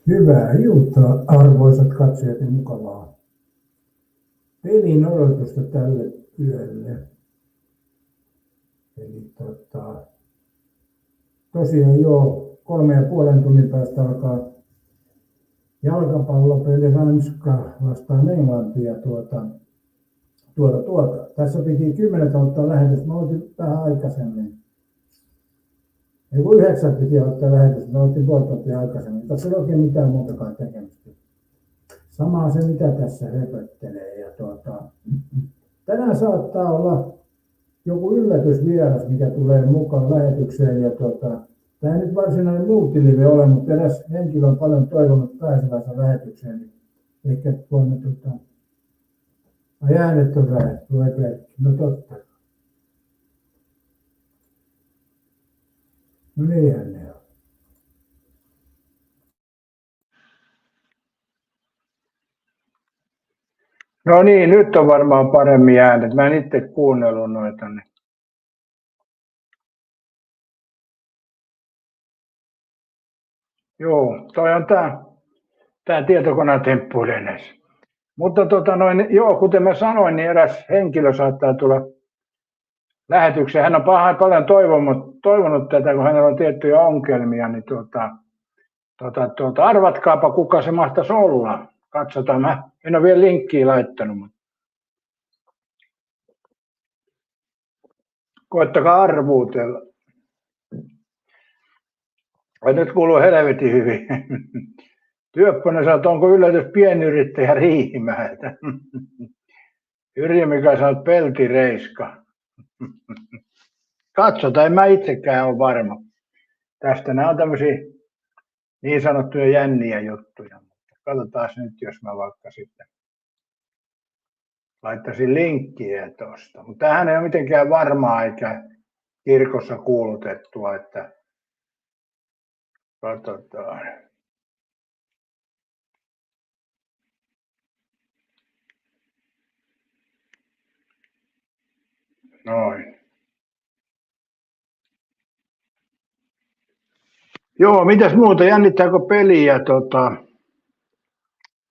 Hyvää iltaa, arvoisat katsojat, ja mukavaa pelin odotusta tälle yölle. Eli tosiaan jo 3,5 tunnin päästä alkaa jalkapallopeli Ranska vastaan Englantia. Tässä piti 10 ottaa lähetys, mä otin vähän aikaisemmin. Ei kun 9 piti ottaa lähetys, mä otin puoli tuntia aikaisemmin. Tässä ei oikein mitään muutakaan tekemistä. Samaa se, mitä tässä höpöttelee. Tänään saattaa olla joku yllätysvieras, mikä tulee mukaan lähetykseen. Tämä ei nyt varsinainen multilive ole, mutta eräs henkilö on paljon toivonut pääsevänsä lähetykseen. Niin ehkä voimme äänet on vähän, tulee kaikki. No totta. No niinhän ne on. No niin, nyt on varmaan paremmin äänet. Mä en itse kuunnellut noita. Joo, toi on tää tietokonetemppuilee näissä. Mutta kuten mä sanoin, niin eräs henkilö saattaa tulla lähetykseen. Hän on paljon toivonut tätä, kun hänellä on tiettyjä ongelmia, niin arvatkaapa, kuka se mahtaisi olla. Katsotaan, mä en ole vielä linkkiä laittanut, mutta koettakaa arvuutella. Nyt kuuluu helvetin hyvin. Työpponen sanoo, että onko yllätys pienyrittäjä Riihimäeltä. Yrjö, mikä sanoo, peltireiska. Katsotaan, en mä itsekään ole varma. Tästä nämä on tämmöisiä niin sanottuja jänniä juttuja. Katsotaan nyt, jos mä vaikka sitten laittaisin linkkiä tuosta. Mutta tämähän ei ole mitenkään varmaa eikä kirkossa kuulutettua, että katsotaan. Noin. Joo, mitäs muuta? Jännittääkö peliä?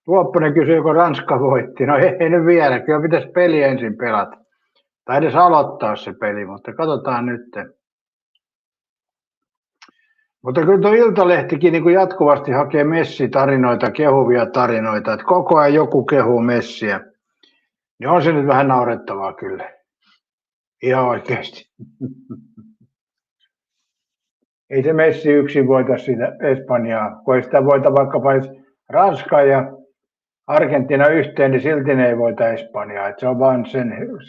Tuopponen kysyi, joko Ranska voitti. No ei nyt vielä, kyllä pitäisi peli ensin pelata. Tai edes aloittaa se peli, mutta katsotaan nyt. Mutta kyllä tuo Iltalehtikin niin kuin jatkuvasti hakee Messi-tarinoita, kehuvia tarinoita, että koko ajan joku kehuu Messiä. Niin on se nyt vähän naurettavaa kyllä. Ihan oikeasti. Ei se Messi yksin voita sitä Espanjaa. Kun ei sitä voita vaikkapa Ranska ja Argentiina yhteen, niin silti ne ei voita Espanjaa. Se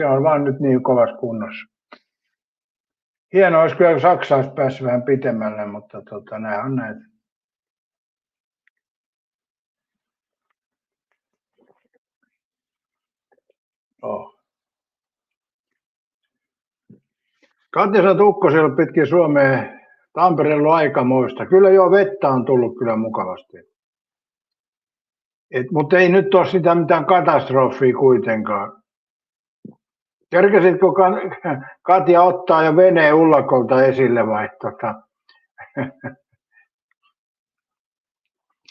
on vaan nyt niin kovassa kunnossa. Hienoa olisi kyllä, kun Saksa olisi päässyt vähän pitemmälle, mutta nämä on näitä. Katja Tukkosella pitkin Suomeen, Tampereella aikamoista. Kyllä jo vettä on tullut kyllä mukavasti. Mutta ei nyt ole sitä mitään katastrofia kuitenkaan. Kerkesitkö Katja ottaa jo veneen ullakolta esille vai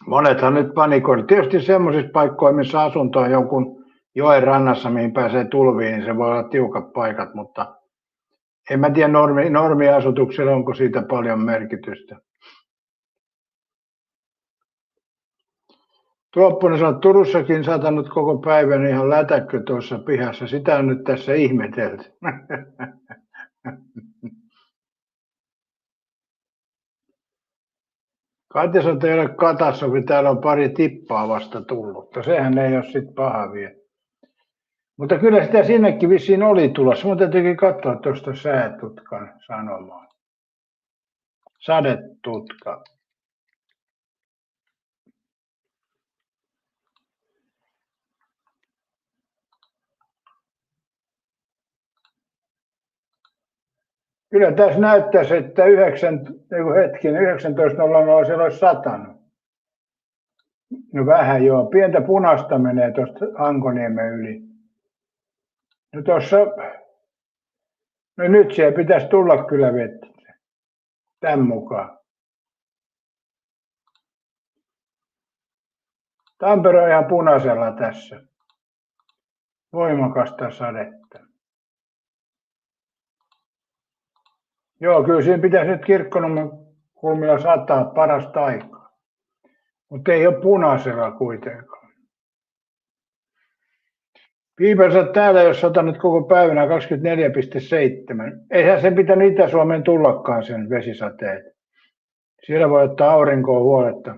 Monethan nyt panikoivat. Tietysti semmoisissa paikkoissa, missä asunto on jonkun joen rannassa, mihin pääsee tulviin, niin se voi olla tiukat paikat, mutta en mä tiedä normiasutuksella, onko siitä paljon merkitystä. Tuopponen sanoo, että Turussakin satanut koko päivän ihan lätäkkö tuossa pihassa. Sitä on nyt tässä ihmetelty. Katja sanoo, että ei ole katastrofi, täällä on pari tippaa vasta tullut. Sehän ei ole sitten paha vielä. Mutta kyllä sitä sinnekin vissiin oli tulossa. Mun täytyykin katsoa tuosta säätutkan sanomaa. Sadetutka. Kyllä tässä näyttäisi, että 19.00 siellä olisi satanut. No vähän joo, pientä punaista menee tuosta Hankoniemen yli. No tuossa, no nyt siellä pitäisi tulla kyllä vettä, tämän mukaan. Tampere on ihan punaisella tässä. Voimakasta sadetta. Joo, kyllä siinä pitäisi nyt Kirkkonummen kulmilla sataa parasta aikaa. Mutta ei ole punaisella kuitenkaan. Viimeisellä täällä, jos otan nyt koko päivänä 24,7. Eihän sen pitänyt Itä-Suomeen tullakaan sen vesisateet. Siellä voi ottaa aurinkoa huoletta.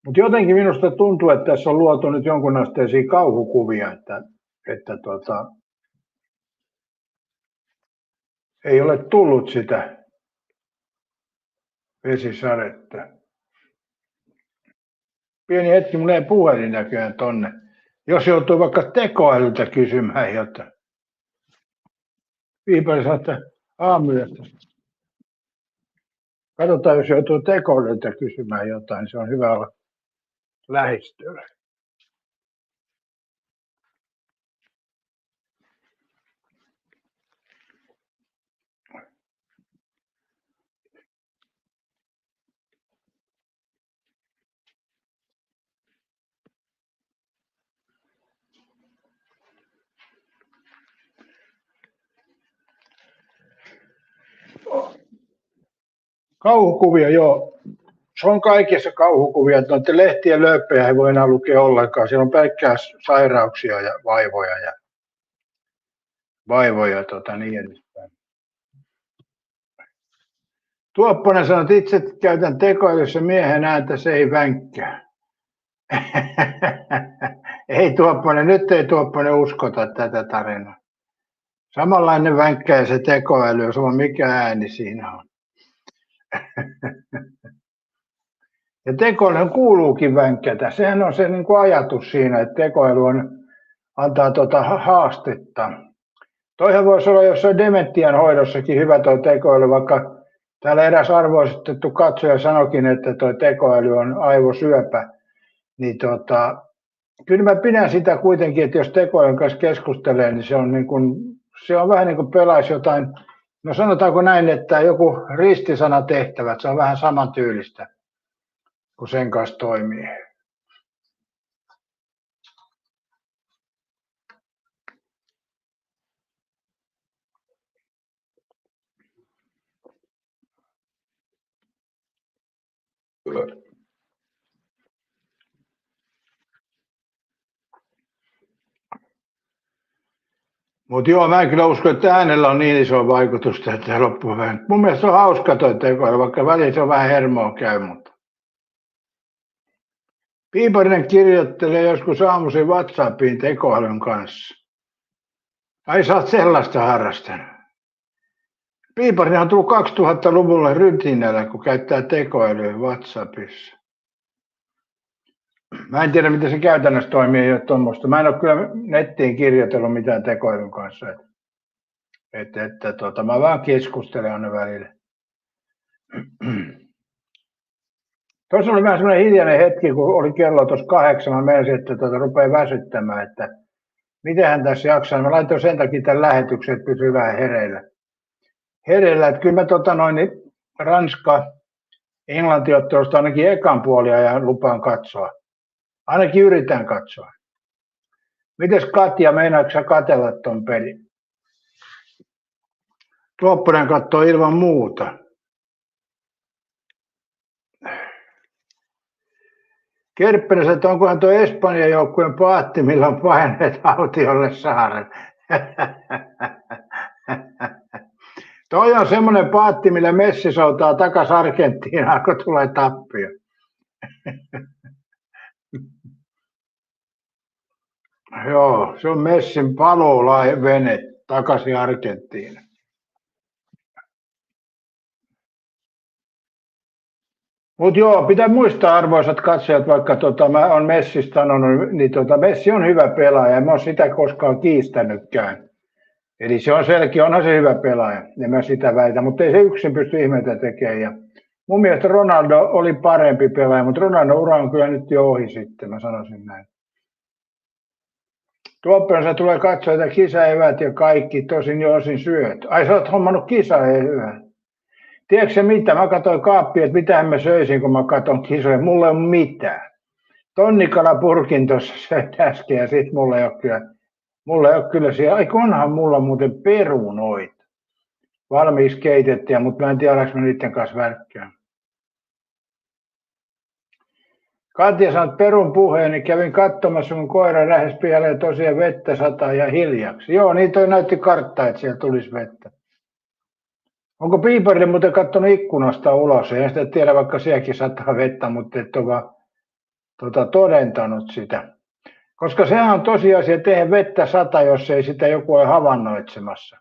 Mutta jotenkin minusta tuntuu, että tässä on luotu nyt jonkun asteisia kauhukuvia, että ei ole tullut sitä vesisadetta. Pieni hetki, mun ei puhelin näköjään tonne. Jos joutuu vaikka tekoälyltä kysymään jotain. Viipeliseltä aamuyöstä. Katsotaan, jos joutuu tekoälyltä kysymään jotain, se on hyvä olla lähistöllä. Kauhukuvia, joo. Se on kaikissa kauhukuvia, että noiden lehtien lööppejä ei voi enää lukea ollenkaan. Siellä on pelkkää sairauksia ja vaivoja niin edespäin. Tuopponen sanoi, että itse käytän tekoälyssä miehen ääntä, se ei vänkkää. Ei Tuopponen, nyt ei Tuopponen uskota tätä tarinaa. Samanlainen vänkkää se tekoäly, jos on mikä ääni siinä on. Ja tekoäly kuuluukin vänkkätä. Sehän on se niin kuin ajatus siinä, että tekoäly antaa haastetta. Toihan voisi olla jossain dementian hoidossakin hyvä tuo tekoäly, vaikka täällä eräs arvostettu katsoja sanoikin, että tuo tekoäly on aivosyöpä. Niin kyllä mä pidän sitä kuitenkin, että jos tekoälyn kanssa keskustelee, niin se on vähän niin kuin pelaisi jotain, no sanotaanko näin, että joku ristisanatehtävät, se on vähän samantyylistä, kun sen kanssa toimii. Mutta joo, mä en kyllä usko, että äänellä on niin iso vaikutusta, että loppuun. Mun mielestä on hauska toi tekoäly, vaikka väliin se on vähän hermoa käy, mutta. Piiparinen kirjoittelee joskus aamuisin WhatsAppiin tekoälyn kanssa. Ai sä oot sellaista harrastanut. Piiparinen on tullut 2000-luvulle rytinällä, kun käyttää tekoälyä WhatsAppissa. Mä en tiedä, miten se käytännössä toimii, ei ole tuommoista. Mä en ole kyllä nettiin kirjoitellut mitään tekoälyn kanssa. Mä vaan keskustelen aina välillä. Tuossa oli vähän semmoinen hiljainen hetki, kun oli kello tuossa 8. Mä menisin, että rupeaa väsyttämään, että mitenhän tässä jaksaa. Mä laitoin sen takia tämän lähetyksen, että pysyy vähän hereillä. Että kyllä mä Ranska-Englanti-ottelusta ainakin ekan puolia ja lupaan katsoa. Ainakin yritän katsoa. Mites Katja, meinaatko sä katsella ton pelin? Tuopponen katsoo ilman muuta. Kerppinen, että onkohan tuo Espanjan joukkueen paatti, millä on paineet autiolle saaren. Toi on semmoinen paatti, millä Messi soutaa takas Argentiinaan, kun tulee tappio. Joo, se on Messin paluuvene takaisin Argentiinaan. Mutta joo, pitää muistaa arvoisat katsojat, vaikka mä oon Messistä sanonut, niin Messi on hyvä pelaaja, en mä ole sitä koskaan kiistänytkään. Eli se on selkeä, onhan se hyvä pelaaja, en mä sitä väitä, mutta ei se yksin pysty ihmeitä tekemään. Ja mun mielestä Ronaldo oli parempi pelaaja, mutta Ronaldo ura on kyllä nyt jo ohi sitten, mä sanoisin näin. Tuoppensa tulee katsoa, että kisaevät ja kaikki, tosin jo osin syöt. Ai sä oot hommannut kisaevät. Tiedätkö mitä? Mä katsoin kaappia, että mitä mä söisin, kun mä katson kisoja. Mulla ei ole mitään. Tonnikalapurkin tuossa söin äsken ja sit mulla ei ole kyllä siellä. Ai onhan mulla muuten perunoita. Valmiiksi keitettyjä, mutta mä en tiedä, olenko mä niiden kanssa värkkää. Katja sanoi perun puheen, niin kävin katsomassa, kun koira lähes pieleen tosiaan vettä sataa ja hiljaksi. Joo, niin toi näytti karttaa, että siellä tulisi vettä. Onko piiparille muuten katsonut ikkunasta ulos? En sitä tiedä, vaikka sielläkin sataa vettä, mutta et ole vaan todentanut sitä. Koska sehän on tosiasia, että eihän vettä sata, jos ei sitä joku ole havainnoitsemassa.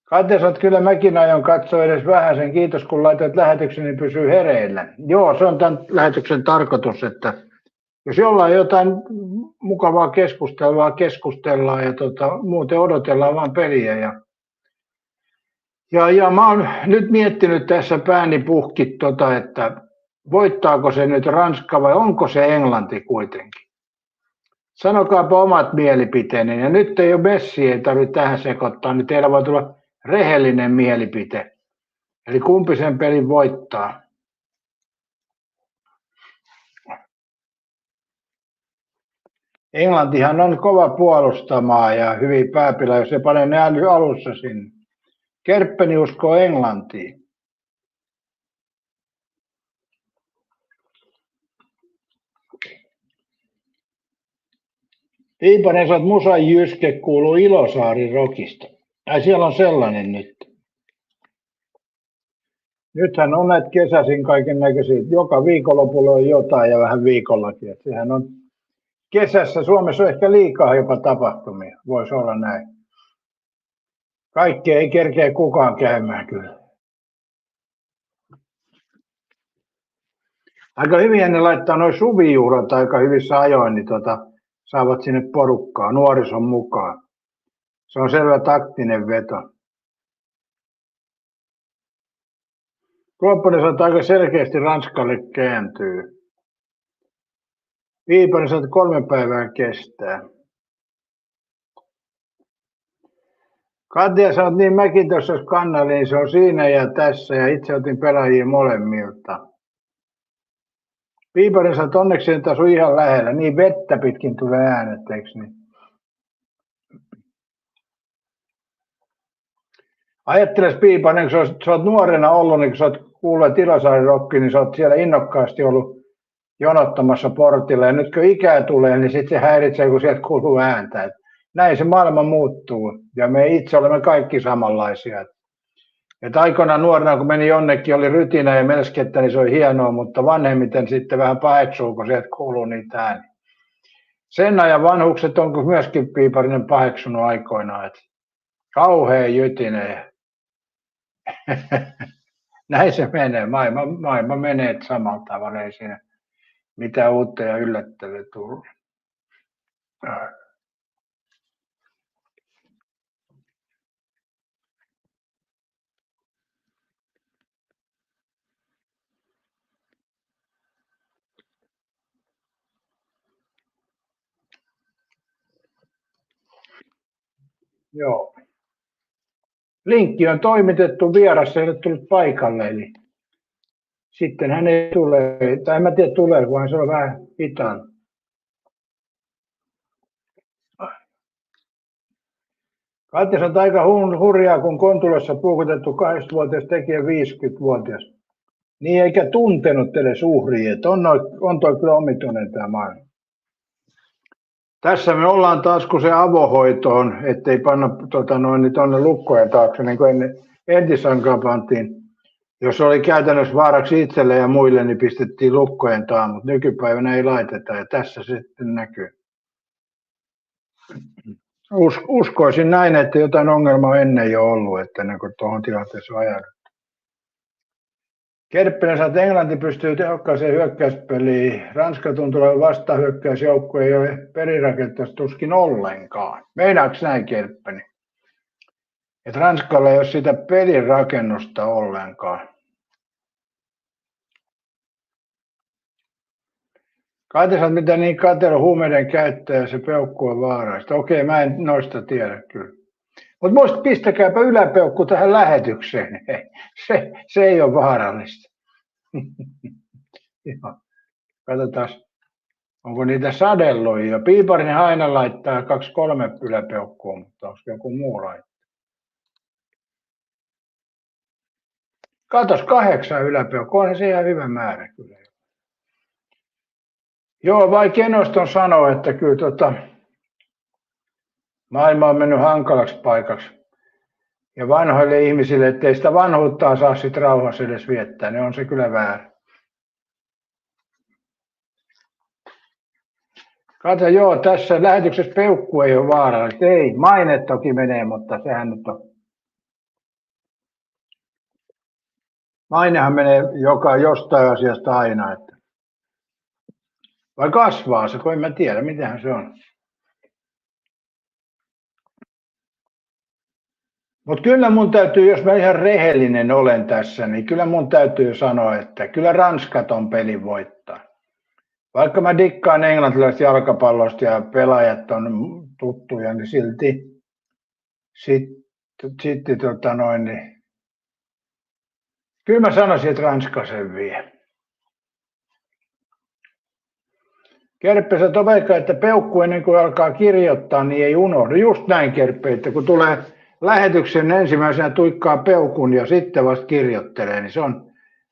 Katja sanoi, että kyllä mäkin aion katsoa edes vähän sen. Kiitos, kun laitoit lähetyksen, niin pysyy hereillä. Joo, se on tämän lähetyksen tarkoitus, että jos jollain jotain mukavaa keskustelua keskustellaan ja muuten odotellaan vaan peliä. Ja mä oon nyt miettinyt tässä pääni puhki, että voittaako se nyt Ranska vai onko se Englanti kuitenkin? Sanokaapa omat mielipiteeni. Ja nyt ei ole Messi, ei tarvitse tähän sekoittaa, niin teillä voi tulla rehellinen mielipite. Eli kumpi sen pelin voittaa? Englantihan on kova puolustamaan ja hyvin pääpilä, jos se panee ne alussa sinne. Kerppeni uskoo Englantiin. Piipanen sanoo, että Musan Jyske kuuluu Ilosaarin Rockista. Ai siellä on sellainen nyt. Nythän on näitä kesäisin kaiken näköisiä. Joka viikonlopulla on jotain ja vähän viikollakin. Että sehän on kesässä. Suomessa on ehkä liikaa jopa tapahtumia. Voisi olla näin. Kaikkea ei kerkeä kukaan käymään kyllä. Aika hyvin ne laittaa noin suvijuhlat aika hyvissä ajoin, niin saavat sinne porukkaa, nuorison mukaan. Se on selvä taktinen veto. Kuoppanen sanoo, että aika selkeästi Ranskalle kääntyy. Piipanen sanoo, että 3 päivää kestää. Katja sanoo, että niin mäkin tuossa kannalla, niin se on siinä ja tässä ja itse otin pelaajia molemmilta. Piipanen sanoo, että onneksi en taas ihan lähellä. Niin vettä pitkin tulee äänet, eikö niin? Ajatteles Piipanen, kun sä oot nuorena ollut, niin kun sä oot kuullut Ilosaarin Rockia, niin sä oot siellä innokkaasti ollut jonottamassa portilla. Ja nyt kun ikää tulee, niin sitten se häiritsee, kun sieltä kuuluu ääntä. Et näin se maailma muuttuu. Ja me itse olemme kaikki samanlaisia. Et aikoinaan nuorena, kun meni jonnekin, oli rytinä ja melskettä, niin se oli hienoa, mutta vanhemmiten sitten vähän paheksuu, kun sieltä kuuluu niitä ääniä. Sen ajan vanhukset on myöskin Piiparinen paheksunut aikoinaan. Et kauhea jytinen. Näin se menee. Maailma menee samalla tavalla. Ei siinä mitään uutta ja yllättävää tullut. Joo. Linkki on toimitettu, vieras ei ole tullut paikalle, eli sitten hän ei tule, tai en mä tiedä tulee, vaan se on vähän hitaan. Katja on aika hurjaa, kun Kontulassa puukotettu 8-vuotias tekijä 50-vuotias. Niin eikä tuntenut edes uhria, että on toi kyllä omituinen tämä maailma. Tässä me ollaan taas, kun se avohoito on, ettei panna tuonne lukkojen taakse, niin kuin entisankaan pantiin. Jos oli käytännössä vaaraksi itselle ja muille, niin pistettiin lukkojen taa, mutta nykypäivänä ei laiteta ja tässä se sitten näkyy. Uskoisin näin, että jotain ongelmaa on ennen jo ollut, että ennen kuin tuohon tilanteeseen on ajauduttu. Kerppinen sanoo, että Englanti pystyy tehokkaaseen hyökkäyspeliin. Ranska tuntuu olevan vastahyökkäysjoukko, ei ole pelirakenteessa tuskin ollenkaan. Meinaatko näin, Kerppinen? Että Ranskalla ei ole sitä pelirakennusta ollenkaan. Katsotaan, mitä niin katselun huumeiden käyttäjä se peukku on vaaraista. Okei, mä en noista tiedä kyllä. Mutta muista pistäkääpä yläpeukku tähän lähetykseen. Se ei ole vaarallista. Joo. Katsotaan, onko niitä sadelluja. Piiparin aina laittaa 2-3 yläpeukkua, mutta onko joku muu laittaa? Katos, 8 yläpeukkua, on se ihan hyvä määrä kyllä. Joo, vaikea noston sanoa, että kyllä maailma on mennyt hankalaksi paikaksi. Ja vanhoille ihmisille, ettei sitä vanhuuttaan saa sit rauhassa edes viettää, niin on se kyllä väärä. Kato, joo, tässä lähetyksessä peukku ei ole vaarallista. Ei, maine toki menee, mutta sehän nyt on. Mainehan menee jostain asiasta aina. Että. Vai kasvaa se, kun en mä tiedä, mitähän se on. Mutta kyllä mun täytyy, jos mä ihan rehellinen olen tässä, niin kyllä mun täytyy sanoa, että kyllä Ranska ton pelin voittaa. Vaikka mä dikkaan englantilaisesta jalkapallosta ja pelaajat on tuttuja, niin silti niin kyllä mä sanoisin, että Ranska sen vie. Kerppe, sä veikkaa, että peukku ennen kuin alkaa kirjoittaa, niin ei unohdu. Just näin, Kerppe, että kun tulee lähetyksen ensimmäisenä tuikkaa peukun ja sitten vasta kirjoittelee, niin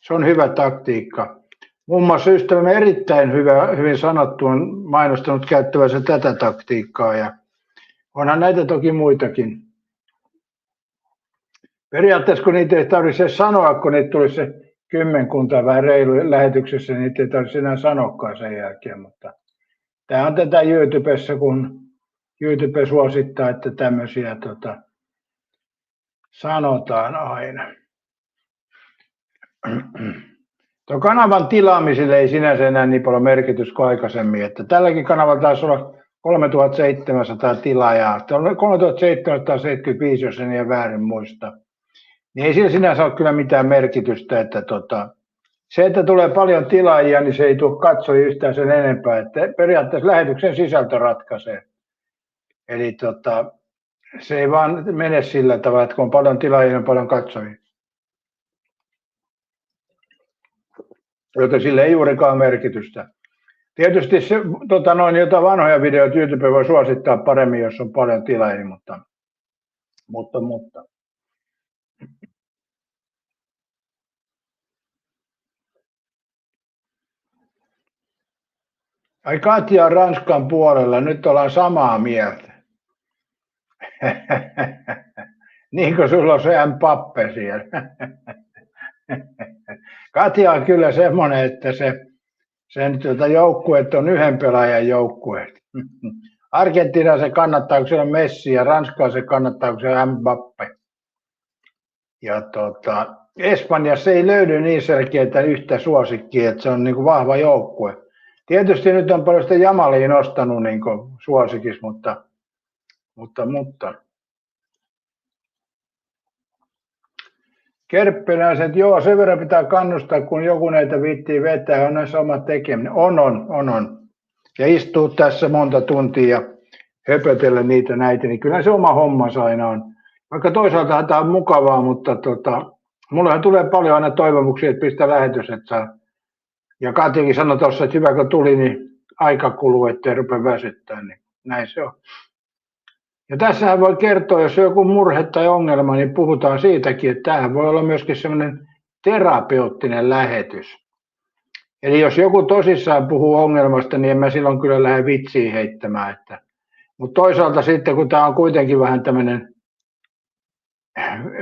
se on hyvä taktiikka. Muun muassa ystävämme erittäin hyvin sanottu on mainostanut käyttävänsä tätä taktiikkaa ja onhan näitä toki muitakin. Periaatteessa kun niitä ei tarvitse sanoa, kun niitä tulisi se kymmenkunta vähän reilu lähetyksessä, niin niitä ei tarvitse enää sanoakaan sen jälkeen. Mutta tämä on tätä YouTubessa, kun YouTube suosittaa, että tämmöisiä sanotaan aina. Tuo kanavan tilaamiselle ei sinänsä enää niin paljon merkitystä kuin aikaisemmin, että tälläkin kanavalla taisi olla 3700 tilaajaa. 3775, jos en ihan väärin muista. Niin ei sillä sinänsä ole kyllä mitään merkitystä, että se, että tulee paljon tilaajia, niin se ei tule katsojia yhtään sen enempää, että periaatteessa lähetyksen sisältö ratkaisee. Eli se ei vaan mene sillä tavalla, että kun on paljon tilaajia, on paljon katsojia. Joten sillä ei juurikaan merkitystä. Tietysti se, jotain vanhoja videoita YouTube voi suosittaa paremmin, jos on paljon tilaajia, mutta. Ai Katja on Ranskan puolella, nyt ollaan samaa mieltä. Niin kuin sulla on se Mbappe siellä. Katja on kyllä semmoinen, että sen joukkueet on yhden pelaajan joukkueet. Argentiina se kannattaa, kun se on Messi, ja Ranskaa se kannattaa, kun se on Mbappe. Ja Espanjassa ei löydy niin selkeää yhtä suosikkia, että se on niin kuin vahva joukkue. Tietysti nyt on paljon sitä Jamalia nostanut niin kuin suosikis, mutta. Kerppeläiset, joo, sen verran pitää kannustaa, kun joku näitä viittii vetää, on näissä oma tekeminen. On. Ja istuu tässä monta tuntia ja höpötellä niitä näitä, niin kyllä se oma hommansa aina on. Vaikka toisaalta tämä on mukavaa, mutta mullehan tulee paljon aina toivomuksia, että pistä lähetys, että saa. Ja Katjakin sanoi tuossa, että hyvä kun tuli, niin aika kuluu, ettei rupea väsyttää, niin näin se on. Ja tässähän voi kertoa, jos on joku murhe tai ongelma, niin puhutaan siitäkin, että tämähän voi olla myöskin semmoinen terapeuttinen lähetys. Eli jos joku tosissaan puhuu ongelmasta, niin en mä silloin kyllä lähde vitsiin heittämään. Mutta toisaalta sitten, kun tämä on kuitenkin vähän tämmöinen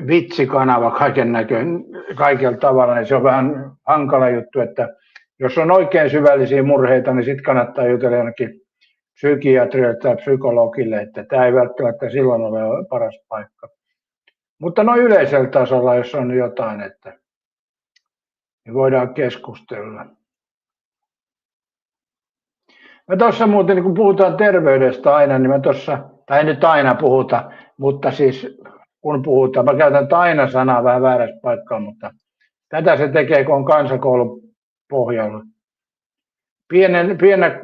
vitsikanava kaikella tavalla, niin se on vähän hankala juttu, että jos on oikein syvällisiä murheita, niin sitten kannattaa jutella ainakin psykiatrille tai psykologille, että tämä ei välttämättä silloin ole paras paikka. Mutta noin yleisellä tasolla, jos on jotain, että niin voidaan keskustella. Me tuossa muuten, kun puhutaan terveydestä aina, niin tai ei nyt aina puhuta, mutta siis kun puhutaan, mä käytän aina sanaa vähän väärässä paikkaan, mutta tätä se tekee, kun on kansakoulun pohjalla.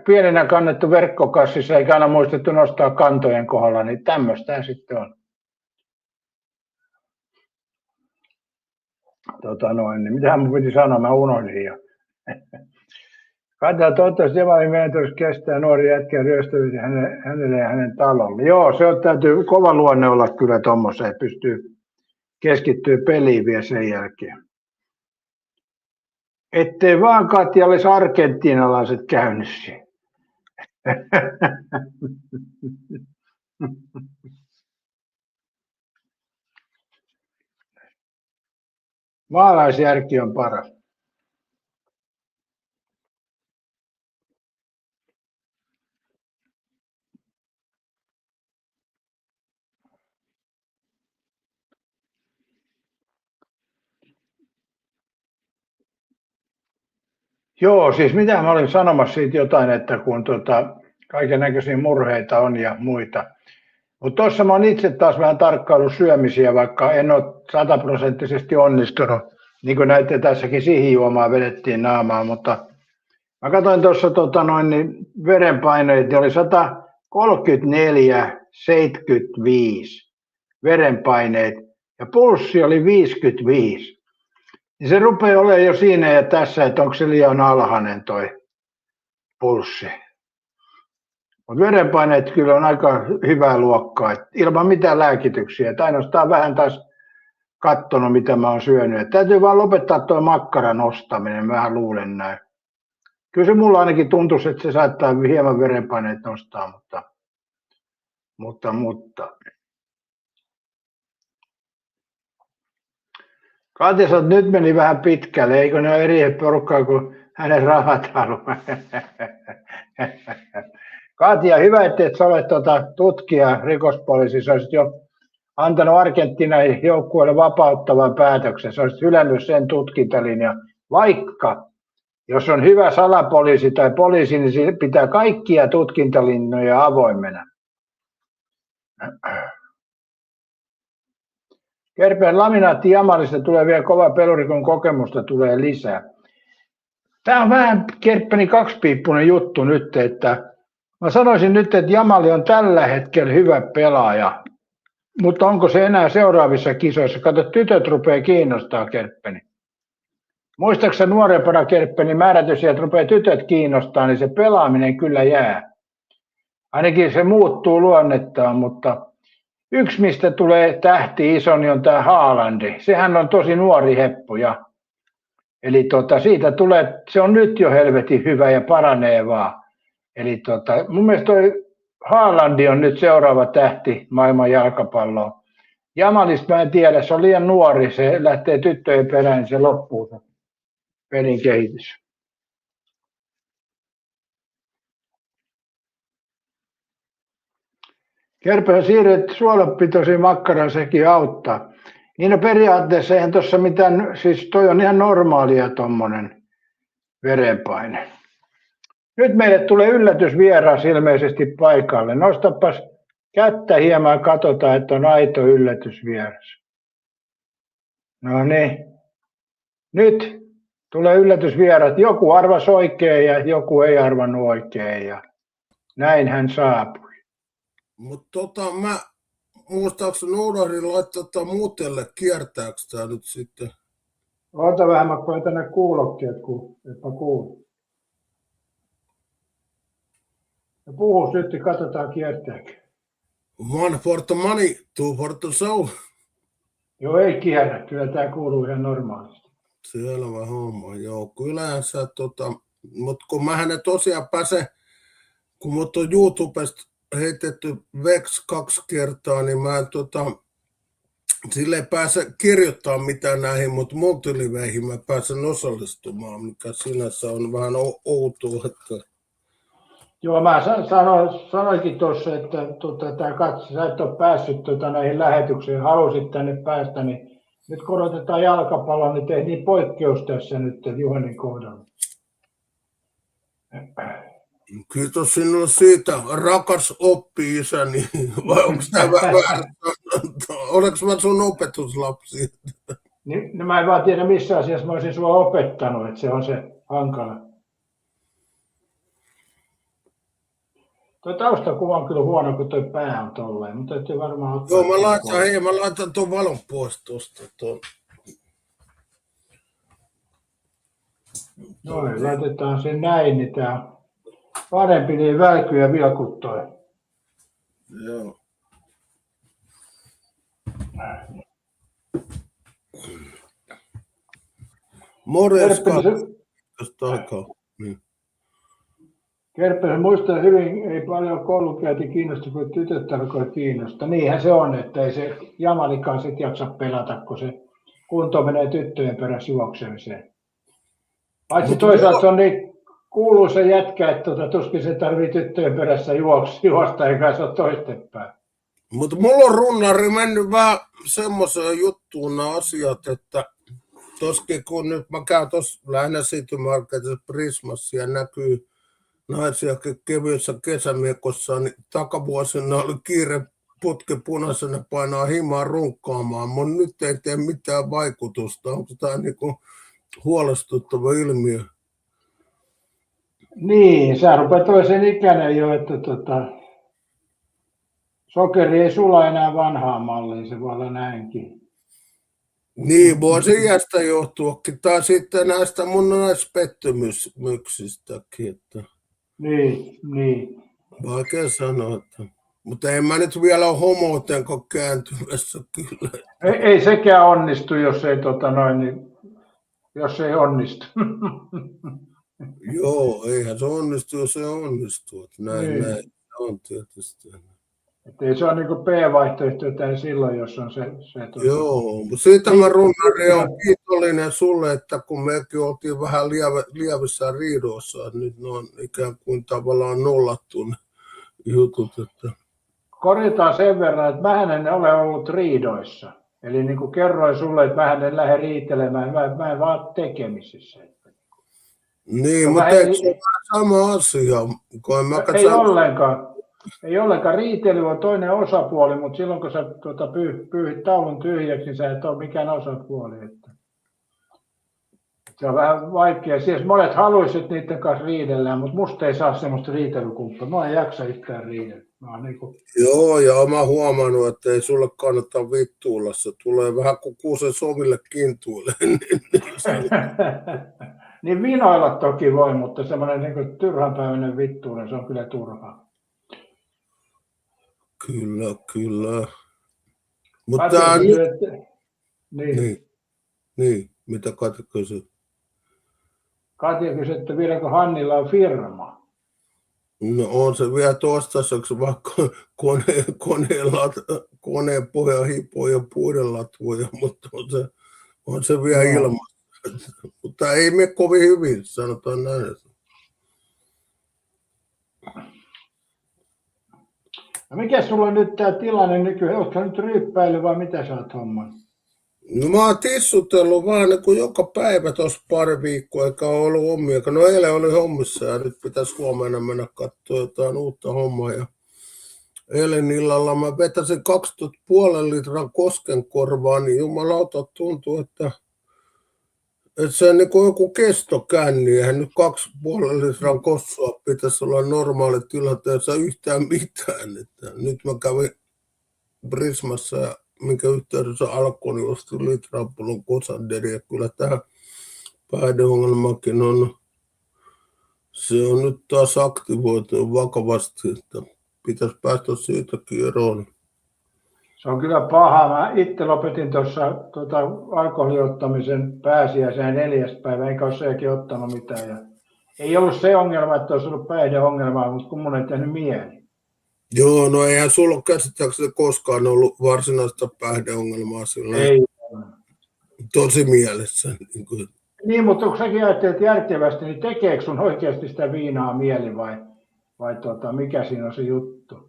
Pienenä kannettu verkkokassissa eikä aina muistettu nostaa kantojen kohdalla, niin tämmöistä sitten on. niin mitähän mun piti sanoa, mä unohdin jo. Katsotaan, toivottavasti Jamalin menetys kestää nuori jätkä ryöstävyys hänelle ja hänen talolle. Joo, se täytyy kova luonne olla kyllä tommoseen, että pystyy keskittyä peliin vielä sen jälkeen. Ettei vaan Katja olisi argentiinalaiset käynyt siinä. Maalaisjärki on paras. Joo, siis mitä mä olin sanomassa siitä jotain, että kun kaiken näköisiä murheita on ja muita. Mutta tuossa mä oon itse taas vähän tarkkaillut syömisiä, vaikka en ole 100% onnistunut. Niin kuin näitte, tässäkin sihijuomaa vedettiin naamaan, mutta mä katsoin tuossa niin verenpaineet, niin oli 134/75 verenpaineet ja pulssi oli 55. Niin se rupeaa olemaan jo siinä ja tässä, että onko se liian alhainen toi pulssi. Mutta verenpaineet kyllä on aika hyvää luokkaa, ilman mitään lääkityksiä. Et ainoastaan vähän taas katsonut, mitä mä oon syönyt. Et täytyy vaan lopettaa tuo makkaran ostaminen, mä luulen näin. Kyllä se mulla ainakin tuntuisi, että se saattaa hieman verenpaineet nostaa, mutta. Katja sanoi, että nyt meni vähän pitkälle, eikö ne ole eri porukkaa kuin hänen rahat haluaa. Katja, hyvä, että sä olet tutkija rikospoliisissa, olisit jo antanut Argentiinan joukkueelle vapauttavan päätöksen, sä olisit hylännyt sen tutkintalinjan, vaikka jos on hyvä salapoliisi tai poliisi, niin pitää kaikkia tutkintalinjoja avoimena. Kerpeen laminaatti Jamalista tulee vielä kova peluri, kun kokemusta tulee lisää. Tämä on vähän Kerppeni kaksipiippunen juttu nyt, että mä sanoisin nyt, että Jamali on tällä hetkellä hyvä pelaaja, mutta onko se enää seuraavissa kisoissa? Kato, tytöt rupeaa kiinnostaa Kerppeni. Muistaaksä nuorempana Kerppeni määrätys, että rupeaa tytöt kiinnostaa, niin se pelaaminen kyllä jää. Ainakin se muuttuu luonnettaan, mutta yksi mistä tulee tähti iso, niin on tämä Haalandi. Sehän on tosi nuori heppuja. Eli siitä tulee, se on nyt jo helvetin hyvä ja paranee vaan. Eli mun mielestä toi Haalandi on nyt seuraava tähti maailman jalkapalloon. Jamalista mä en tiedä, se on liian nuori, se lähtee tyttöjen perään, niin se loppuu se pelin kehitys. Kerpeen siirret suolapitoisiin makkaraan, sekin auttaa. Niin no periaatteessa eihän tuossa mitään, siis toi on ihan normaalia tommonen verenpaine. Nyt meille tulee yllätysvieras ilmeisesti paikalle. Nostapas kättä hieman, katsotaan, että on aito yllätysvieras. No niin. Nyt tulee yllätysvieras. Joku arvasi oikein ja joku ei arvannut oikein ja näin hän saapui. Mutta mä muistaakseni unohdin laittaa muutelle, kiertääkö tämä nyt sitten? Ota vähän, mä koen tänne kuulokkeet, että kuulun. Ja puhus nyt, katsotaan kiertääkö. One for the money, two for the soul. Joo, ei kierrä, kyllä tämä kuuluu ihan normaalisti. Selvä homma, joo. Yleensä, mutta kun mähän ne tosiaan pääsen, kun mut on YouTubesta heitetty Vex 2 kertaa, niin mä en sille ei pääse kirjoittamaan mitään näihin, mutta multiliveihin mä pääsen osallistumaan, mikä sinänsä on vähän outoa. Että... Joo, mä sanoinkin tuossa, että sä et ole päässyt näihin lähetyksiin, halusit tänne päästä, niin nyt kun otetaan jalkapallon, niin tehtiin poikkeus tässä nyt Juhanin kohdalla. Kiitos sinulle siitä, rakas oppi-isäni. Vai onko tämä vähän? Olenko mä sun opetuslapsi? No mä en vaan tiedä missä asiassa mä olisin sua opettanut, että se on se hankala. Tuo taustakuva on kyllä huono, kun tuo pää on tolleen, mutta täytyy varmaan ottaa... Joo, mä laitan tuon valon pois tuosta. Noin, laitetaan se näin, niin tää on parempi niin välkyy ja vilkut toi. Joo. Morjens, niin. Kerppäsen muistan hyvin, ei paljon koulunkäynti kiinnosta, kun tytöt alkoi kiinnosta. Niinhän se on, että ei se jamalikaan sit jaksa pelata, kun se kunto menee tyttöjen perässä juoksemiseen. Paitsi toisaalta se on niin kuuluisa jätkä, että tuskin se tarvii tyttöjen perässä juosta, eikä se ole toistepäin. Mutta mulla on runnari mennyt vähän semmoiseen juttuun nämä asiat, että toskin kun nyt mä käyn tuossa lähinnä City Marketissa Prismassa ja näkyy naisiakin kevyissä kesämiekossa, niin takavuosina oli kiire putki punaisena painaa himaa runkkaamaan, mutta nyt ei tee mitään vaikutusta. Onko tämä niinku huolestuttava ilmiö? Niin, sä rupeat toisen ikäinen jo, että sokeri ei sula enää vanhaan malliin, se voi olla näinkin. Niin, voisi iästä johtuakin, tai sitten näistä mun naispettymyksistäkin. Että Niin. vaikea sanoa, että mutta en mä nyt vielä ole homoutenko kääntymässä kyllä. Ei sekään onnistu, jos ei, jos ei onnistu. Joo, eihän se onnistu, jos se onnistuu. Näin on tietysti. Että ei se ole niin B-vaihtoehto silloin, jos on se Joo, mutta siitä mä runnari on kiitollinen sulle, että kun mekin oltiin vähän lievissä riidoissa, että nyt ne on ikään kuin tavallaan nollattu ne jutut. Että korjataan sen verran, että mähän en ole ollut riidoissa. Eli niin kuin kerroin sulle, että mähän en lähde riitelemään, mä en vaan tekemisissä. Niin, mutta eikö se ole sama asia? Ei ollenkaan. Riitely on toinen osapuoli, mutta silloin kun sä pyyhit taulun tyhjäksi, niin sä et ole mikään osapuoli. Että se on vähän vaikea. Siis monet haluaisivat niiden kanssa riidellään, mutta musta ei saa semmoista riitelykumppaa. Mä en jaksa yhtään riidellä. Joo, ja mä huomannut, että ei sulle kannata vittuilla. Se tulee vähän kuin kuusen soville kintuille. Niin vinoilla toki voi, mutta semmoinen niin turhanpäiväinen vittuinen, se on kyllä turhaa. Kyllä. Mutta niin, mitä Katja kysyi? Katja kysyi, että vieläkö Hannilla on firma? No on se vielä toistaiseksi, vaikka koneen pohja hipoo ja puiden latvoja, mutta on se vielä ilmassa. Mutta ei mene kovin hyvin, sanotaan näin. No mikä sulla on nyt tämä tilanne nykyään? Oletko nyt ryyppäily vai mitä sä oot hommannut? No mä oon tissutellut vaan niin kuin joka päivä tuossa pari viikkoa, eikä ole ollut hommia. No eilen oli hommissa ja nyt pitäisi huomenna mennä katsoa jotain uutta hommaa. Ja eilen illalla mä vetäsin 2,5 litran Koskenkorvaa, niin jumalauta tuntuu, että se on niin kuin joku kestokänni. Eihän nyt 2,5 litran kossua pitäisi olla normaali tilanteessa yhtään mitään. Että nyt mä kävin Prismassa ja minkä yhteydessä alkoi, niin ostin litraapulon Kosanderi. Kyllä tähän päihdeongelmakin on, se on nyt taas aktivoitunut vakavasti, että pitäisi päästä siitäkin eroon. Se on kyllä paha. Mä itse lopetin tuossa alkoholiottamisen pääsiäisen 4. päivä, enkä ole sekin ottanut mitään. Ja ei ollut se ongelma, että olisi ollut päihdeongelmaa, mutta kun mun ei tehnyt mieli. Joo, no eihän sulla ole käsittääkseni koskaan ollut varsinaista päihdeongelmaa sillä ei. Tosi mielessä. Niin, mutta kun säkin ajattelet järkevästi, niin tekeekö sun oikeasti sitä viinaa mieli vai mikä siinä on se juttu?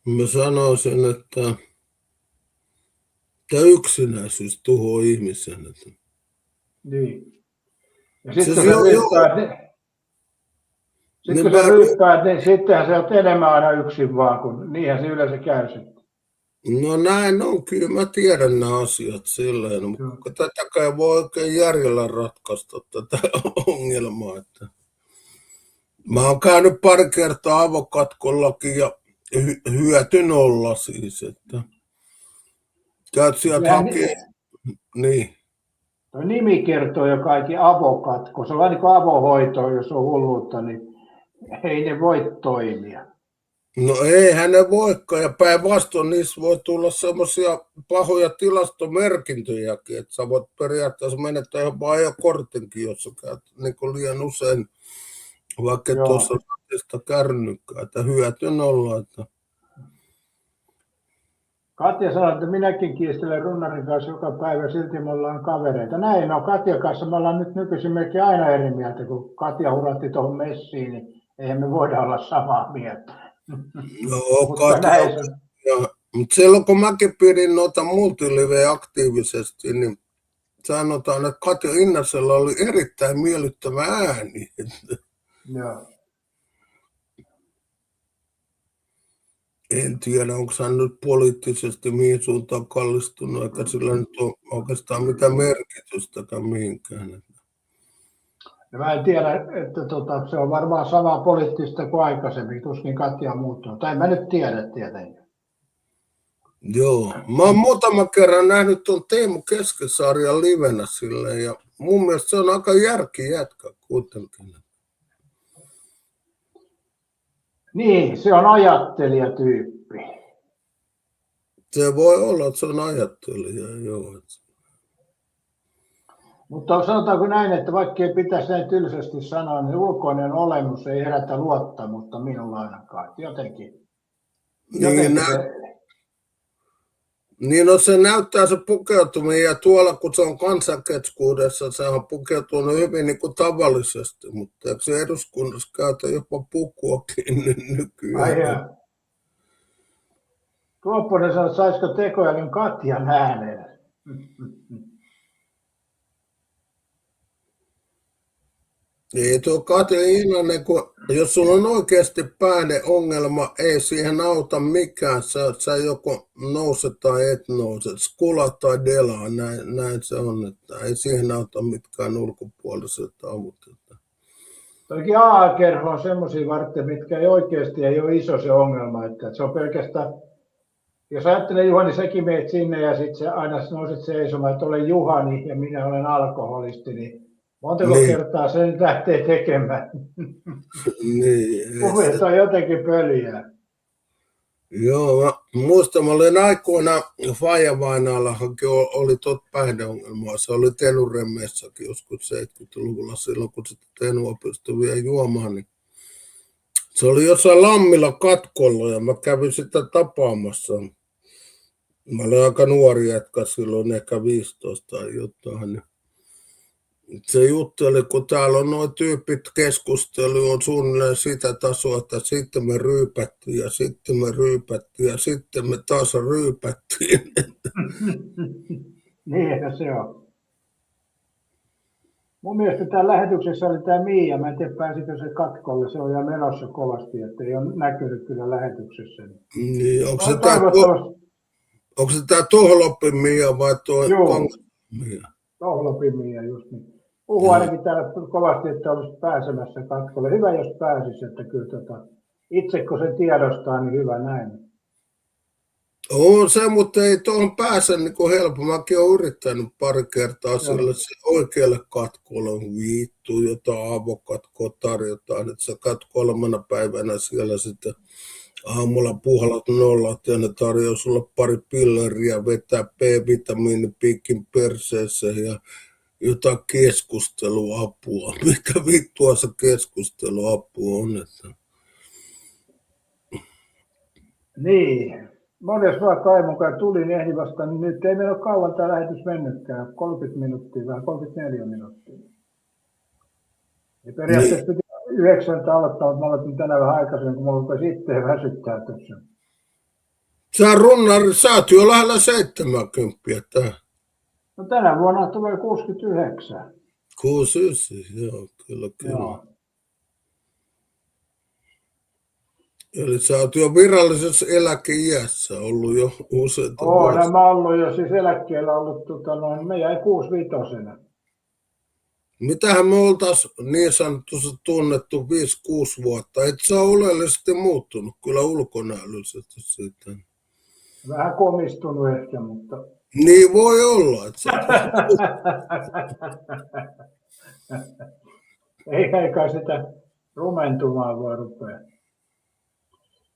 Mä sanoisin, että tämä yksinäisyys tuhoaa ihmisen. Niin. Ja sitten kun sä ryyppäät, niin sittenhän sä oot enemmän aina yksin vaan, kun niinhän se yleensä kärsit. No näin on, kyllä mä tiedän nämä asiat silleen, mutta tätäkään ei voi oikein järjellä ratkaista tätä ongelmaa. Että mä oon käynyt pari kertaa avokatkollakin ja hyöty nolla siis, että käyt sieltä hakee, niin. Tuo nimi kertoo jo kaikki avokatko. Se on vähän niin kuin avohoito, jos on hulluutta, niin ei ne voi toimia. No eihän ne voikaan, ja päinvastoin niissä voi tulla semmoisia pahoja tilastomerkintöjäkin, että sä voit periaatteessa menettää jopa ajokortinkin, jos sä käyt niin kuin liian usein, vaikka Joo. tuossa ratista kärnykään, että hyöty nolla. Että... Katja sanoi, että minäkin kiistelen runnarin kanssa joka päivä, silti me ollaan kavereita. Näin on, Katja kanssa me ollaan nyt nykyisin melkein aina eri mieltä, kun Katja huratti tuohon messiin, niin eihän me voida olla samaa mieltä. Joo, Mutta näin se on. mutta silloin kun mäkin pidin noita multiliveä aktiivisesti, niin sanotaan, että Katja Innasella oli erittäin miellyttävä ääni. Joo. En tiedä, onko hän nyt poliittisesti mihin suuntaan kallistunut, eikä sillä nyt ole oikeastaan mitään merkitystäkään mihinkään. Ja mä en tiedä, että se on varmaan samaa poliittista kuin aikaisemmin, tuskin Katja on muuttunut. Tai mä nyt tiedä tietenkin. Joo, mä oon muutaman kerran nähnyt tuon Teemu Keskisarjan livenä silleen, ja mun mielestä se on aika järkijätkä kuitenkin. Niin, se on ajattelijatyyppi. Se voi olla, että se on ajattelija, joo. Mutta sanotaanko näin, että vaikka ei pitäisi näin tylsästi sanoa, niin ulkoinen olemus ei herätä luottamusta minulla ainakaan. Jotenkin Niin no se näyttää se pukeutuminen, ja tuolla kun se on kansankeskuudessa, se on pukeutunut hyvin niin kuin tavallisesti, mutta eikö se eduskunnassa käytä jopa pukuakin nykyään? Tuopponen sanoi, että saisiko tekoälyn Katjan äänen. Ei tuo Katja Innanen, jos sulla on oikeasti päihdeongelma, ei siihen auta mikään. Sä joko nouset tai et nouse, skula tai delaa, näin se on. Että ei siihen auta mitkään ulkopuoliset avut. Toki AA-kerho on semmoisia varten, mitkä ei oikeasti ei ole iso se ongelma. Että se on pelkästään, jos ajattelee Juhani, niin sekin meet sinne ja sitten aina nouset seisomaan, että olen Juhani ja minä olen alkoholisti, niin montako kertaa sen lähtee tekemään? Niin. Puheet on jotenkin pöliä. Joo, mä muistan, mä olin aikoina Faija-vainajallahankin oli päihdeongelmaa. Se oli Tenuremmeissakin joskus 70-luvulla silloin, kun sitä Tenua pystyi vielä juomaan. Niin se oli jossain Lammilla katkolla ja mä kävin sitä tapaamassa. Mä olin aika nuori jätkä silloin, ehkä 15 tai jotain. Se juttu oli, kun täällä on nuo tyypit keskustelu, on suunnilleen sitä tasoa, että sitten me ryypättiin ja sitten me ryypättiin ja sitten me taas ryypättiin. Niinhän se on. Mun mielestä täällä lähetyksessä oli tämä Miia, mä en tiedä pääsikö se katkolle, se on jo menossa kovasti, että ei ole näkynyt kyllä lähetyksessä. Niin, onko se tämä Tohlopin Miia vai tuo Kangas Miia? Tohlopin Miia, just niin. Puhuu ainakin täällä kovasti, että olisi pääsemässä katkolle. Hyvä, jos pääsisi, että kyllä itse kun se tiedostaa, niin hyvä näin. On se, mutta ei tuohon pääse niin helppo. Mäkin olen yrittänyt pari kertaa sillä se oikealle katkolle on vittu, jotain avokatkoa tarjotaan, että sä käyt 3 päivänä siellä sitten aamulla puhalat nollat ja ne tarjoaa sulle pari pilleriä, vetää B-vitamiinipiikin perseeseen ja jotain keskusteluapua. Mitä vittua se keskusteluapu on? Että... Niin. Mones vaan mukaan tuli, niin ehdi vasta, niin nyt ei meillä ole kauan tämä lähetys mennytkään. 30 minuuttia, vähän 34 minuuttia. Ja periaatteessa piti 9 aloittaa, mutta mä aloitin tänään vähän aikaisemmin, kun mulla rupesi itse väsyttää tässä. Sä runnari, sä oot jo lähellä 70 tähän. No tänä vuonna tulee 69. 69, joo, kyllä. Joo. Eli sä oot jo virallisessa eläkeiässä ollut jo useita vuosia. Olen mä ollut jo siis eläkkeellä ollut, me jäi 65. Mitähän me oltaisiin niin sanotusti tunnettu 5-6 vuotta? Et sä ole oleellisesti muuttunut kyllä ulkonäöllisesti siitä. Vähän komistunut ehkä, mutta... Niin voi olla. Että Ei kai sitä rumentumaan voi rupea.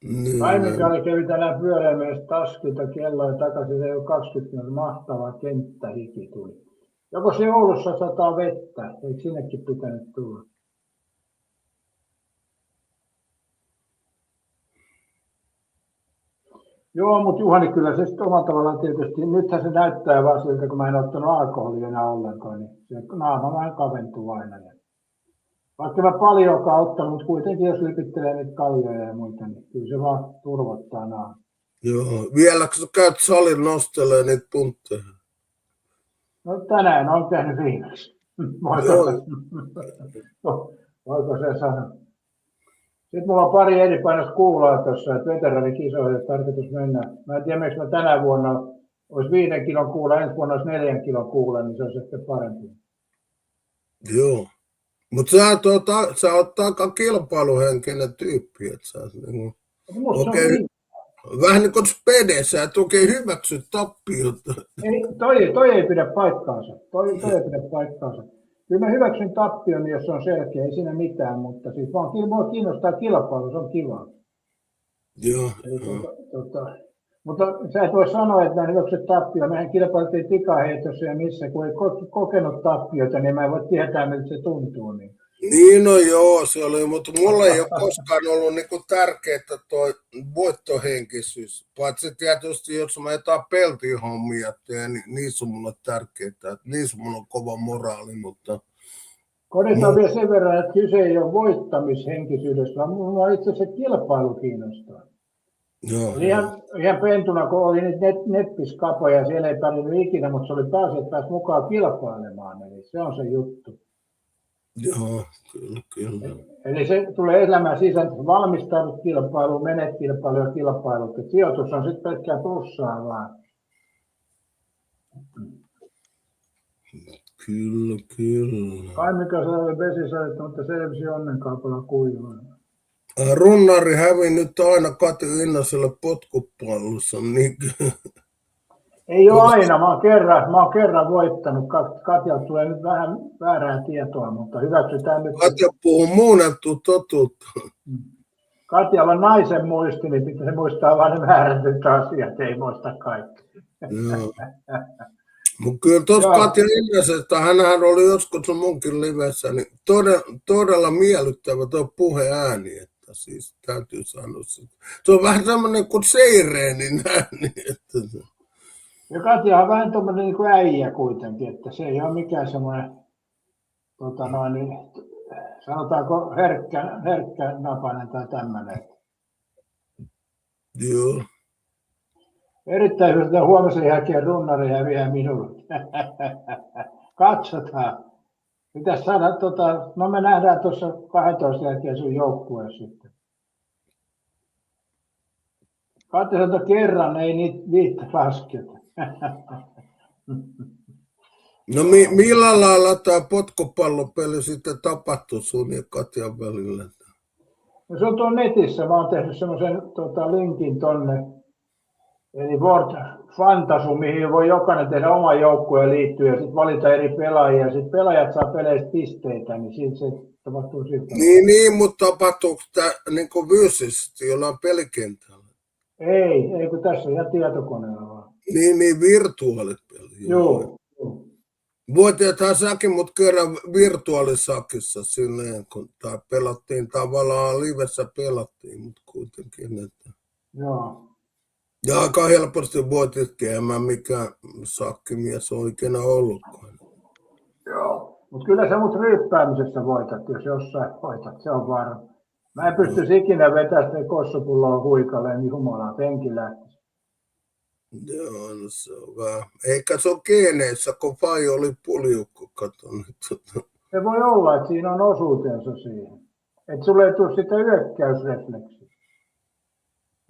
niin, Kaimikaali kävi tänään pyöräilemässä taskilta kelloa takaisin, se ei ole 20 mahtava kenttähiki tuli. Joko se Oulussa sataa vettä, eikö sinnekin pitänyt tulla? Joo, mutta Juhani, kyllä se sitten omalla tavallaan tietysti, nythän se näyttää vaan siltä, kun mä en ottanut alkoholia enää ollenkaan, niin se naama vähän kaventuu aina. Vaikka mä paljonkaan ottanut, mutta kuitenkin jos lipittelee niitä kaljoja ja muita, niin kyllä se vaan turvottaa naama. joo. Vieläkö sä käyt salin nostelemaan niitä puntteja? No tänään on tehnyt viimeksi. Voiko se sanoa? Sitten mulla on pari eri painosta kuulaa tuossa, että veteranikisoihin tarkoitus mennä. Mä en tiedä, miksi mä tänä vuonna olisi 5 kilon kuula, ensi vuonna olisi 4 kilon kuula, niin se olisi ehkä parempi. Joo. Mutta sä oot aika kilpailuhenkinen tyyppi, että sä niinku, vähän niin kuin spedessä, et oikein hyväksy tappiota. Toi ei pidä paikkaansa. Toi ei pidä paikkaansa. Kyllä mä hyväksyn tappion, jos se on selkeä, ei siinä mitään, mutta siis vaan mua kiinnostaa kilpailu, se on kiva. Joo. Mutta sä et voi sanoa, että mä en hyväksy tappioon. Mehän kilpailtiin tikaheitossa ja missä, kun ei kokenut tappiota, niin mä en voi tietää, miltä se tuntuu. Niin, no joo, se oli, mutta mulla ei ole koskaan ollut niinku tärkeää toi voittohenkisyys. Paitsi tietysti, jos mä jotain peltihommia teen, niin niissä on mulle tärkeää, että niissä mulla on kova moraali, mutta... Kodetaan vielä sen verran, että kyse ei ole voittamishenkisyydestä, vaan mulla itse asiassa kilpailu kiinnostaa. Joo, ihan pentuna, kun oli niitä nettiskapoja, siellä ei pärjännyt ikinä, mutta se oli taas, että pääsi mukaan kilpailemaan, eli se on se juttu. Joo, kyllä. Eli se tulee elämään sisään, että valmistaudut kilpailuun, menet kilpailuun ja kilpailut. Et sijoitus on sitten pelkkää plussaa vaan. Kyllä. Kai mikä se oli vesisaita, mutta selvisi onnenkaupalla kuivaa. Runnari hävi nyt aina Kati Innaselle potkupallossa. Niin... Ei ole aina, mä oon kerran voittanut. Katjalta tulee nyt vähän väärää tietoa, mutta hyväksytään nyt. Katja puhuu muunneltua totuutta. Katjalla on naisen muisti, niin pitää se muistaa vain ne väärätyt asiat, ei muista kaikki. Joo. Mutta kyllä tuossa Katja Innasesta, hänhän oli joskus munkin livessä, niin todella miellyttävä tuo puheääni, että siis täytyy sanoa. Se on vähän semmoinen kuin seireenin ääni. Ja Katja on vähän tuommoinen niin kuin äijä kuitenkin, että se ei ole mikään semmoinen, sanotaanko herkkä napainen tai tämmöinen. Joo. Erittäin hyvä, huomisen jälkeen runnari häviää minulle. Katsotaan. Mitäs saada, no me nähdään tuossa 12 jälkeen sun joukkueessa sitten. Katja sanoi kerran, ei niitä viittä lasketa. No millä lailla tämä potkupallopeli sitten tapahtui sun ja Katjan välillä? No se on tuon netissä, mä oon tehnyt semmoisen linkin tonne. Eli World Fantasy, mihin voi jokainen tehdä oman joukkueen liittyen ja sitten valita eri pelaajia. Ja sitten pelaajat saa peleistä pisteitä, niin siitä se tapahtuu siltä. Niin, mutta tapahtuuko tämä niin fyysisesti jollain pelikentällä? Ei kun tässä ihan tietokoneella vaan. Niin virtuaalipeli. Joo. Voitiethan säkin mut kerran virtuaalisakissa silleen, kun pelattiin tavallaan livessä pelattiin, mutta kuitenkin. Että... Joo. Ja aika helposti voititkin, en mä mikään sakkimies oikein ollutkaan. Joo. Mutta kyllä sä mut ryyppäämisessä voitat, jos jossain voitat, se on varma. Mä en pystyisi ikinä vetämään sitä kossupulloa huikaleen, niin jumalaa, penki lähtisi. Joo, no se on vähän. Eikä se ole geeneissä, kun Fai oli puljukko, katon. Se voi olla, että siinä on osuutensa siihen. Että sulle ei tule sitä yökkäysrefleksiä.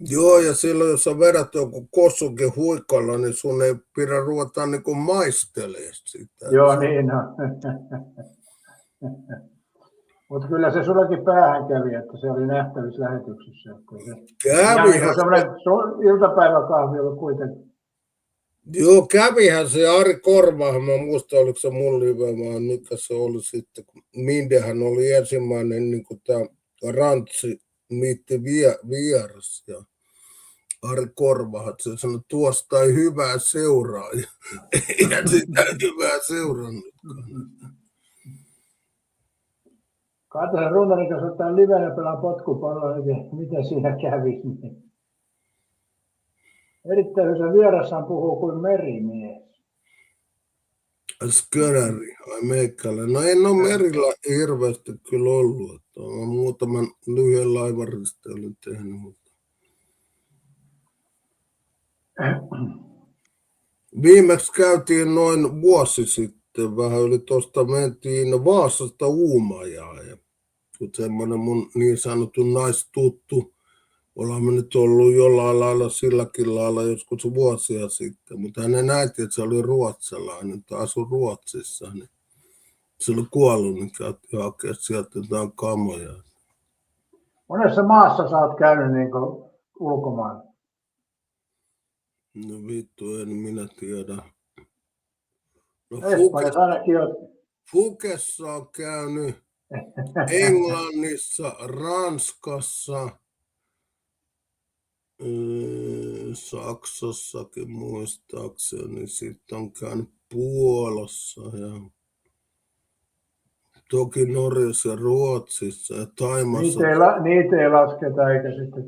Joo, ja silloin jos sä vedät joku kossukin huikalla, niin sun ei pidä ruveta niinku maistelemaan sitä. Joo, niin on. Mutta kyllä se sullekin päähän kävi, että se oli nähtävissä lähetyksessä. Kävi. Semmoinen iltapäiväkahvi oli kuitenkin. Joo, kävihän se Ari Korvahan, mä muistan, oliko se mun live vai mikä se oli sitten, kun Mindehän oli ensimmäinen niin kuin tämä Rantsi miitti vieras ja Ari Korvahan, se sanoi, tuosta ei hyvää seuraa, ja eihän sitä hyvää seurannutkaan. Katsotaan Runnarin kanssa ottaa livenä pelaa potkupalloa, miten siinä kävisi. Niin. Erittäin hyvä vierassaan puhuu kuin merimies. Skönäri, ai meikällä. No en ole merillä hirveästi kyllä ollut. Että olen muutaman lyhyen laivaristeilyn tehnyt. Mutta viimeksi käytiin noin vuosi sitten, vähän yli tuosta mentiin Vaasasta Uumajaan. Ja semmoinen mun niin sanottu naistuttu, ollaan me nyt ollut jollain lailla silläkin lailla joskus vuosia sitten, mutta hänen äitinsä oli ruotsalainen, tai asui Ruotsissa, niin se oli kuollut, niin käytiin hakea sieltä jotain kamoja. Monessa maassa sä oot käynyt niin kuin ulkomaan? No vittu, en minä tiedä. No Fukessa on käynyt, Englannissa, Ranskassa, Saksassakin muistaakseni, sitten on käynyt Puolassa ja toki Norjassa ja Ruotsissa ja Taimassa. Niitä ei lasketa eikä sitten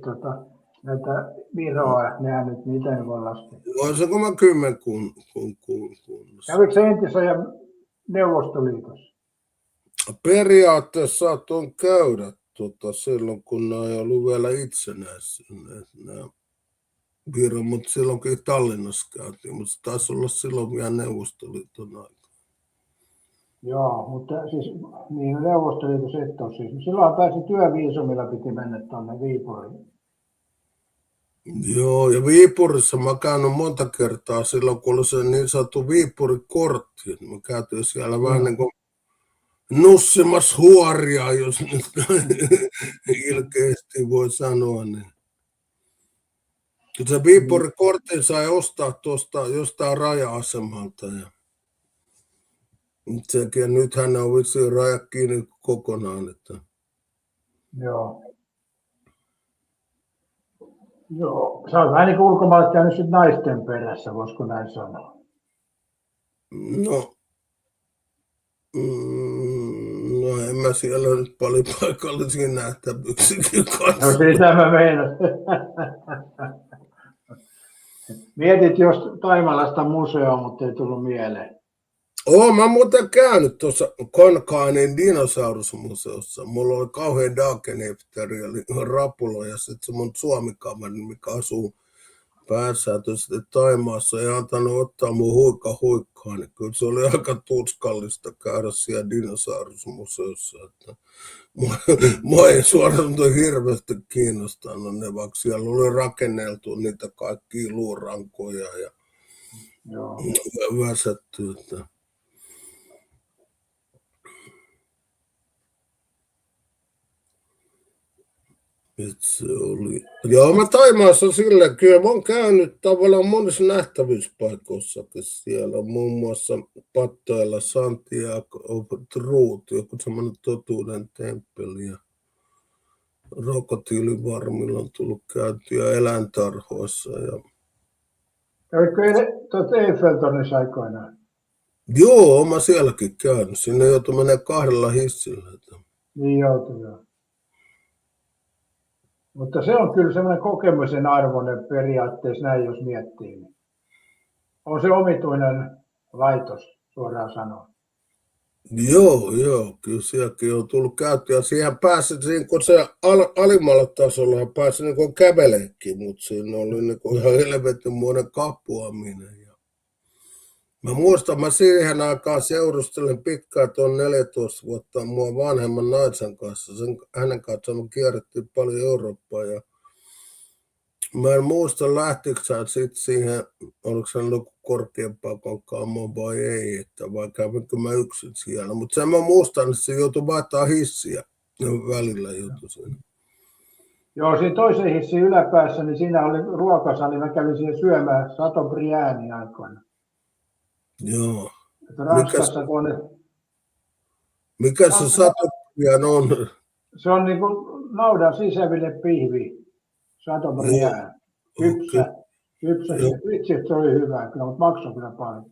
näitä Viroa, nehän nyt niitä ei voi laskea. Olisiko mä 10 Kävikö se entisessä Neuvostoliitossa? Periaatteessa saatoin käydä silloin, kun nämä ei ollut vielä itsenäisiä. Viro, mutta silloinkin Tallinnassa käytiin, mutta se taisi olla silloin vielä Neuvostoliiton aika. Joo, mutta siis niin Neuvostoliitossa et ole siis. Silloin pääsi työviisumilla, piti mennä tuonne Viipuriin. Joo, ja Viipurissa mä käynyt monta kertaa silloin, kun oli se niin sanottu Viipurikortti. Mä käytiin siellä vähän niin kuin nussimassa huoria, jos nyt ilkeästi voi sanoa. Niin. Se Viipurikortin sai ostaa tuosta jostain raja-asemalta. Ja sekin, nythän on vissiin rajat kiinni kokonaan. Että. Joo. Joo, sä oot vähän niin kuin ulkomailla käynyt sit naisten perässä, voisiko näin sanoa? No en mä siellä nyt paljon paikallisia nähtävyyksiä kanssa. No sitä mä meinasin. Mietit jos Taimalasta museoa, mutta ei tullut mieleen. Mä muuten käynyt tuossa Konkaanin dinosaurusmuseossa. Mulla oli kauhean Dagenhefteri, eli rapulo, ja sitten se mun suomikamari, mikä asuu pääsääntöisesti Taimaassa, ei antanut ottaa mun huikkaa, niin kyllä se oli aika tuskallista käydä siellä dinosaurusmuseossa. Että mua ei suoraan hirveästi kiinnostanut ne, vaikka siellä oli rakenneltu niitä kaikkia luurankoja ja väsätty. Se oli. Joo, mä Taimaassa silleen, kyllä mä oon käynyt tavallaan monissa nähtävyyspaikoissakin siellä, muun muassa Pattoilla Santiago of Truth, joku semmoinen totuuden temppeli ja Krokotiilivarmilla on tullut käytyä eläintarhoissa. Kävitkö Eiffeltornissa aikoinaan? Joo, mä sielläkin käynyt. Sinne joutui menemään 2 hissillä. Niin joutui, joo. Mutta se on kyllä semmoinen kokemuksen arvoinen periaatteessa näin, jos miettii. Niin on se omituinen laitos, suoraan sanoen. Joo, kyllä sielläkin on tullut käyttöä. Siihen pääsi, kun se alimmalla tasolla pääsi niin käveleekin, mutta siinä oli niin ihan helvetinmuoinen kapuaminen. Mä muistan, mä siihen aikaan seurustelin pitkään tuon 14 vuotta mua vanhemman naisen kanssa. Hänen kanssaan me kierrettiin paljon Eurooppaa ja mä en muista lähtikö sä sitten siihen, oliko se joku korkeampaa kamoa vai ei, että vai kävinkö mä yksin siellä. Mutta sen mä muistan, että se joutui vaihtaa hissiä välillä joutui siinä. Joo, siinä toisen hissin yläpäässä, niin siinä oli ruokasali. Mä kävin siihen syömään Chateaubriandin aikoina. Joo. Että Ranskassa, kun on, Mikä se Chateaubriand on? se on niin kuin naudan sisäville pihvi. Chateaubriand. Kypsä. Vitsi, se oli hyvä kyllä, mutta maksoi kyllä paljon.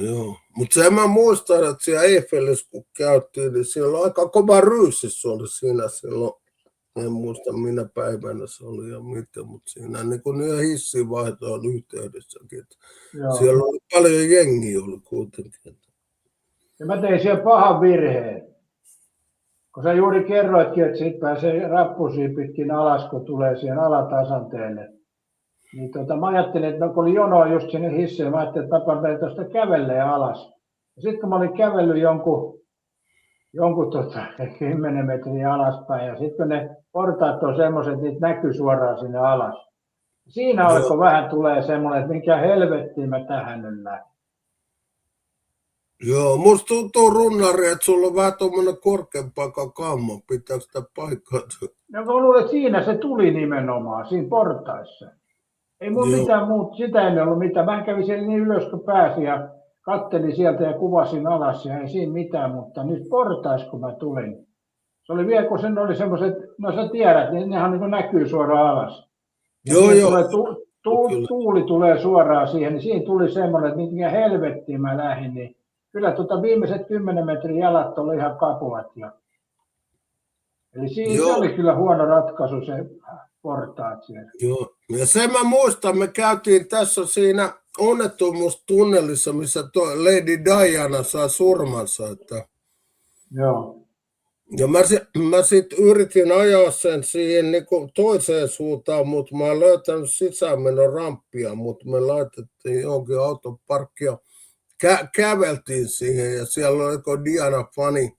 Joo. Mutta sen mä muistan, että siellä Eiffelissä kun käytiin, niin siellä oli aika kova ryysis oli siinä silloin. En muista minä päivänä se oli ja miten, mutta siinä niin kuin niiden hissivaihto on yhteydessäkin. Siellä oli paljon jengiä oli kuitenkin. Ja mä tein siellä pahan virheen. Kun sä juuri kerroitkin, että siitä pääsee rappusia pitkin alas, kun tulee siihen alatasanteelle. Niin mä ajattelin, että kun oli jonoa just sinne hissiin, mä ajattelin, että mä panen tuosta kävelleen alas. Ja sitten kun mä olin kävellyt jonkun 10 metriä alaspäin, ja sitten kun ne portaat on semmoiset, että niitä näkyy suoraan sinne alas. Siinä alkoi vähän tulee semmoinen, että minkä helvettiin mä tähän nyt lähdin. Joo, musta tuntuu runnari, että sulla on vähän tuommoinen korkean paikan kammo. Pitääkö sitä paikkaa? No mä luulen, että siinä se tuli nimenomaan, siinä portaissa. Ei mulla mitään muuta, sitä ei ollut mitään. Mä kävin siellä niin ylös kuin pääsin ja kattelin sieltä ja kuvasin alas ja ei siinä mitään, mutta nyt portaissa kun mä tulin. Se oli vielä, kun sen oli semmoiset, no sä tiedät, niin nehän niin näkyy suoraan alas. Joo. Tuuli tulee suoraan siihen, niin siinä tuli semmoinen, että minkä helvettiin mä lähdin, niin kyllä viimeiset 10 metrin jalat oli ihan kapulat. Eli siinä se oli kyllä huono ratkaisu se portaat siellä. Joo, ja sen mä muistan, me käytiin tässä siinä onnettomuustunnelissa, missä Lady Diana sai surmansa. Että... Joo. Ja mä sitten yritin ajaa sen siihen niin toiseen suuntaan, mutta mä en löytänyt sisäänmenon ramppia, mutta me laitettiin johonkin auton parkkia. Käveltiin siihen ja siellä oli Diana-fani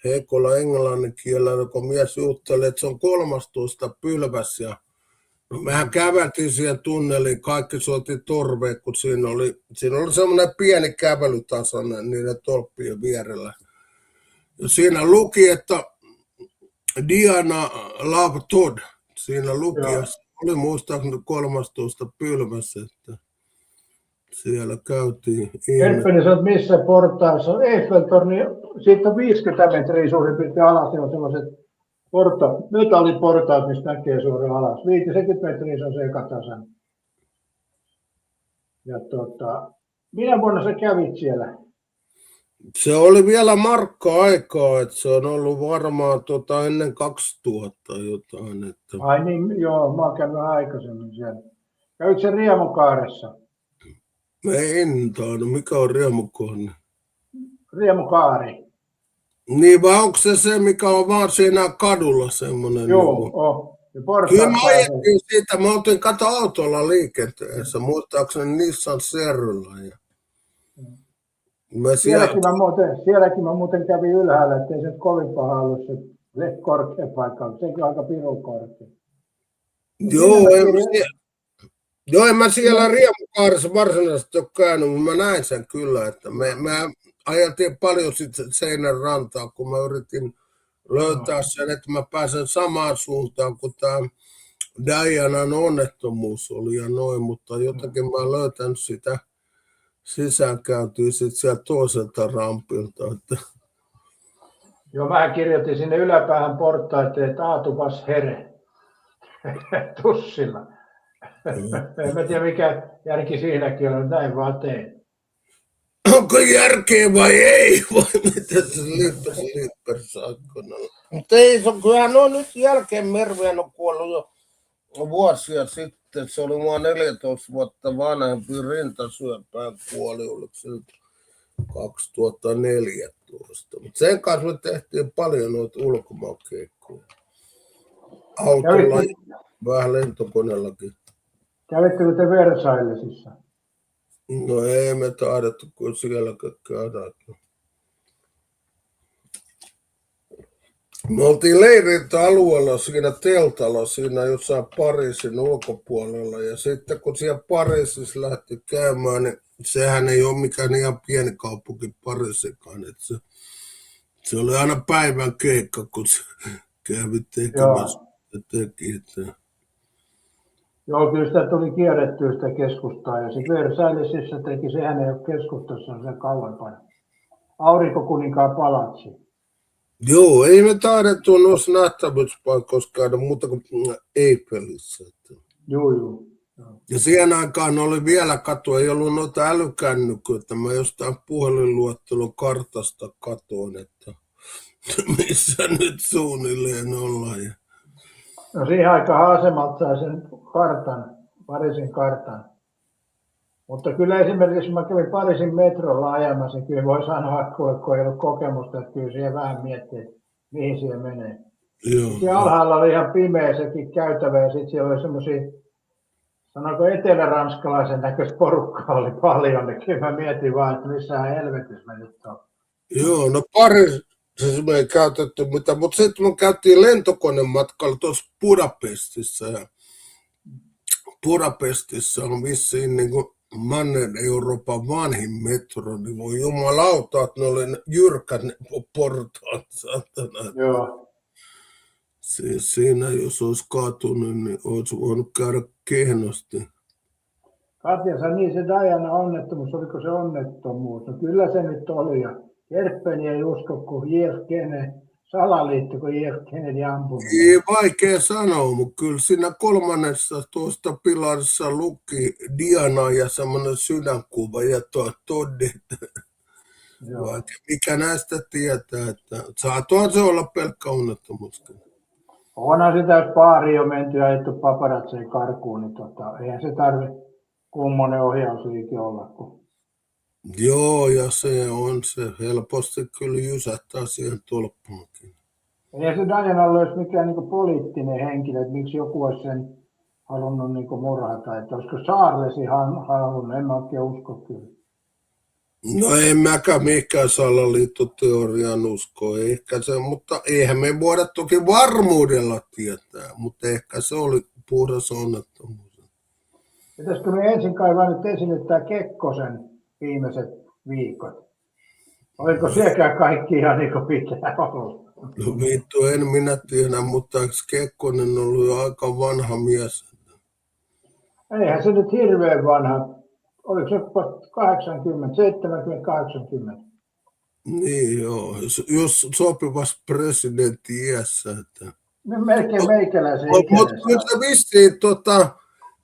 heikolla englannin kielellä, kun mies jutteli, että se on 13 pylväs. Ja no, mehän käveltiin siihen tunneliin, kaikki soitti torveen, kun siinä oli semmoinen pieni kävelytasainen niiden tolppien vierellä. Ja siinä luki, että Diana Love Todd, siinä luki, ja oli muistaakseni 13 pylväs, että siellä käytiin. Erppeni, sä oot missä portaassa? Eiffeltorni, siitä on 50 metriä suurin piirtein alas, on sellaiset metalliportaat, mistä näkee suoraan alas. 50 metriä se on se ekatasan. Ja minä vuonna sä kävit siellä? Se oli vielä markka-aikaa, että se on ollut varmaan ennen 2000 jotain. Että... Ai niin, joo, mä oon käynyt aikaisemmin siellä. Kävitkö se Riemukaaressa? En tainnut. Mikä on Riemukaari? Riemukaari. Niin, vai onko se, mikä on vaan siinä kadulla semmoinen? Joo, on. Kyllä mä ajettiin siitä. Mä oltiin autolla liikenteessä, muistaakseni Nissan Serryllä. Ja... Sielläkin mä muuten kävin ylhäällä, ettei se nyt kovin paha ollut se korkea paikka. Sekin aika pirun korkea. Joo, en mä siellä Riemukaaressa varsinaisesti ole käynyt, mutta mä näin sen kyllä, että me ajeltiin paljon sitten Seinän rantaa, kun mä yritin löytää sen, että mä pääsen samaan suuntaan kuin tämä Dianan onnettomuus oli ja noin, mutta jotenkin mä en löytänyt sitä sisäänkäyntiä sitten sieltä toiselta rampilta. Että... Joo, mä kirjoitin sinne yläpäähän portaitteen, että Aatupas here tussilla. En mä tiedä mikä järki siinäkin on, että näin vaan tein. Onko järkeä vai ei? Vai mitä se Lippers aikoinaan? Mutta ei, kyllähän on nyt jälkeen Merviän on kuollut jo vuosia sitten. Se oli mua 14 vuotta vanhempi rintasyöpään kuoli, oliko se nyt 2014. Mutta sen kanssa me tehtiin paljon noita ulkomaankeikkoja. Autolla ja vähän lentokoneellakin. Kävittekö te Versaillesissa? No ei me taidettu kuin sielläkään käydä. Me oltiin leirintäalueella siinä teltalla, siinä jossain Pariisin ulkopuolella. Ja sitten kun siellä Pariisissa lähti käymään, niin sehän ei ole mikään ihan pieni kaupunki Pariisikaan. Se oli aina päivän keikka, kun se kävi tekemässä teki. Joo, kyllä sitä tuli kierrettyä sitä keskustaa ja se Versaillesissa teki, sehän ei ole keskustassa se kauempana. Aurinkokuninkaan palatsi. Joo, ei me taidettu noissa nähtävyyspaikoissa käydä muuta kuin Eiffelissä. Joo. Ja siihen aikaan oli vielä ei ollut noita älykännyköitä. Mä jostain puhelinluettelon kartasta katoin, että missä nyt suunnilleen ollaan. No siihen aikaan asemalta sai sen kartan, Pariisin kartan. Mutta kyllä esimerkiksi mä kävin Pariisin metrolla ajamassa, niin kyllä voi sanoa, että kun ei ollut kokemusta, että kyllä siihen vähän miettii, että mihin siihen menee. Siellä alhaalla oli ihan pimeä sekin käytävä ja sitten siellä oli semmoisia, sanoiko eteläranskalaisen näköistä porukkaa oli paljon, niin kyllä mä mietin vaan, että missähän helvetissä mä nyt on. Joo, no Pariisissa me ei käytetty mitään, mutta sitten me käytiin lentokonematkalla tuossa Budapestissa ja Budapestissa on vissiin niin kuin Manner-Euroopan vanhin metro, niin voi jumalauta, että ne oli jyrkät ne portaat, satana. Joo. Siis siinä, jos olisi kaatunut, niin olisi voinut käydä kehnosti. Katja, niin se Diana onnettomuus, oliko se onnettomuus? No kyllä se nyt oli. Ja Jerppeni ei usko, kun salaliitto, kun Kennedy ampui. Ei vaikea sanoa, mutta kyllä siinä 3. tuosta pilarissa luki Diana ja semmoinen sydänkuva ja todit. Vaikka mikä näistä tietää, että saatoin se olla pelkkä onnettomuus. Onhan sitä, jos baariin jo menty ja ajettu paparazzeen karkuun, niin eihän se tarvitse kummonen ohjausliike olla. Joo, ja se on se helposti kyllä jysättää siihen tolppuunkin. Eihän se Dianalla olisi mikään niin poliittinen henkilö, että miksi joku olisi sen halunnut niin murhata. Että olisiko Charlesi halunnut, en mä oikein usko kyllä. No en mäkään mihinkään salaliittoteoriaan usko, ehkä se, mutta eihän me voida toki varmuudella tietää, mutta ehkä se oli puhdas onnettomuus. Pitäisikö me ensin kaivaa nyt esille tämä Kekkosen viimeiset viikot? Oliko sielläkään kaikki ihan niin kuin pitää olla? No vittu, en minä tiedä, mutta eikö Kekkonen ollut jo aika vanha mies? Eihän se nyt hirveän vanha. Oliko se 80, 70, 80? Niin joo, jos sopivassa presidentti iässä. Että... No melkein meikäläisen Mutta kyllä se vissiin,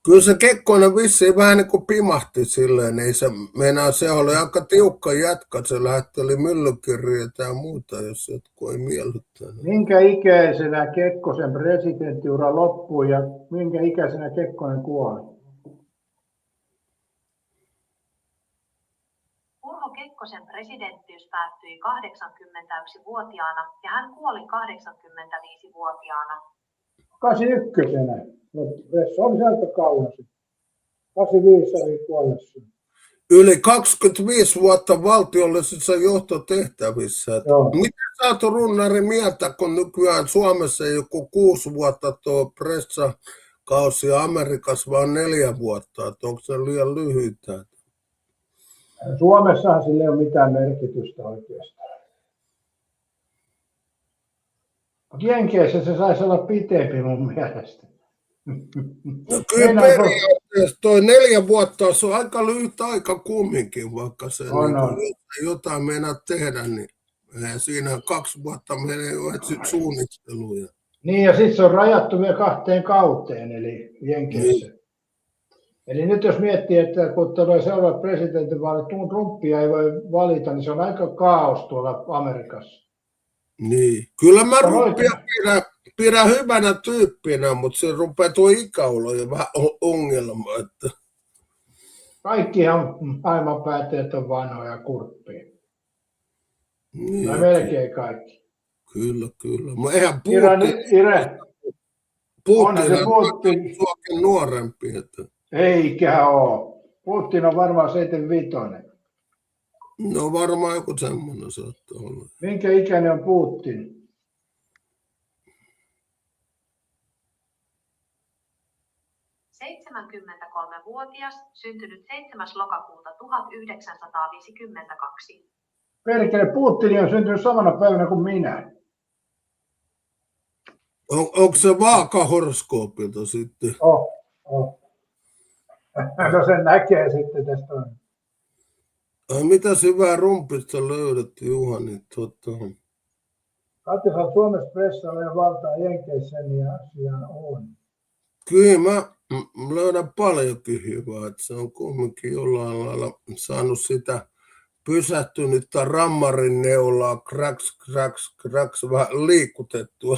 kyllä se Kekkonen vissiin vähän niin kuin pimahti silleen, ei se meinaa, se oli aika tiukka jätkä, se lähetteli myllykirjeitä ja muuta, jos jotkut ei miellyttänyt. Minkä ikäisenä Kekkosen presidenttiura loppui ja minkä ikäisenä Kekkonen kuoli? Urho Kekkosen presidenttiys päättyi 81-vuotiaana ja hän kuoli 85-vuotiaana. 81-vuotiaana. Se oli aika kauan sitten. 85 oli kuollessa. Yli 25 vuotta valtiollisissa johtotehtävissä. Mitä sä oot, Runnari, mieltä, kun nykyään Suomessa joku 6 vuotta tuo pressakausi ja Amerikassa vaan 4 vuotta? Että onko se liian lyhyitä? Suomessahan sillä ei ole mitään merkitystä oikeastaan. Jenkeissä se saisi olla pitempi mun mielestä. No kyllä periaatteessa toi 4 vuotta on aika lyhyt aika kumminkin, vaikka se jotain meinaa tehdä, niin siinä 2 vuotta menee jo suunnitteluun. Niin ja sitten se on rajattu vielä 2 kauteen, eli Jenkeissä. Niin. Eli nyt jos miettii, että kun tulee seuraava presidentinvaali, Trumpia ei voi valita, niin se on aika kaos tuolla Amerikassa. Niin, kyllä mä Trumpia pidän hyvänä tyyppinä, mutta se rupeaa tuo ikä olla jo vähän ongelma. Että... Kaikkihan maailman päättäjät on vanhoja kurppia. Niin, tai melkein kaikki. Kyllä. Eihän Putin on nuorempi. Että... Eikä ole. Putin on varmaan 75. No varmaan joku semmoinen saattaa olla. Minkä ikäinen on Putin? ...73-vuotias, syntynyt 7. lokakuuta 1952. Perkele, Putin on syntynyt samana päivänä kuin minä. Onko se vaakahoroskoopilta sitten? Oh. No sen näkee sitten tästä. Ai mitä hyvää rumpista löydettiin, Juhani? Katsotaan Suomessa pressalla ja valtaa Jenkeissä, niin asia on. Kyllä mä löydän paljonkin hyvää, että se on kumminkin jollain lailla saanut sitä pysähtynyttä rammarin neulaa kraks vähän liikutettua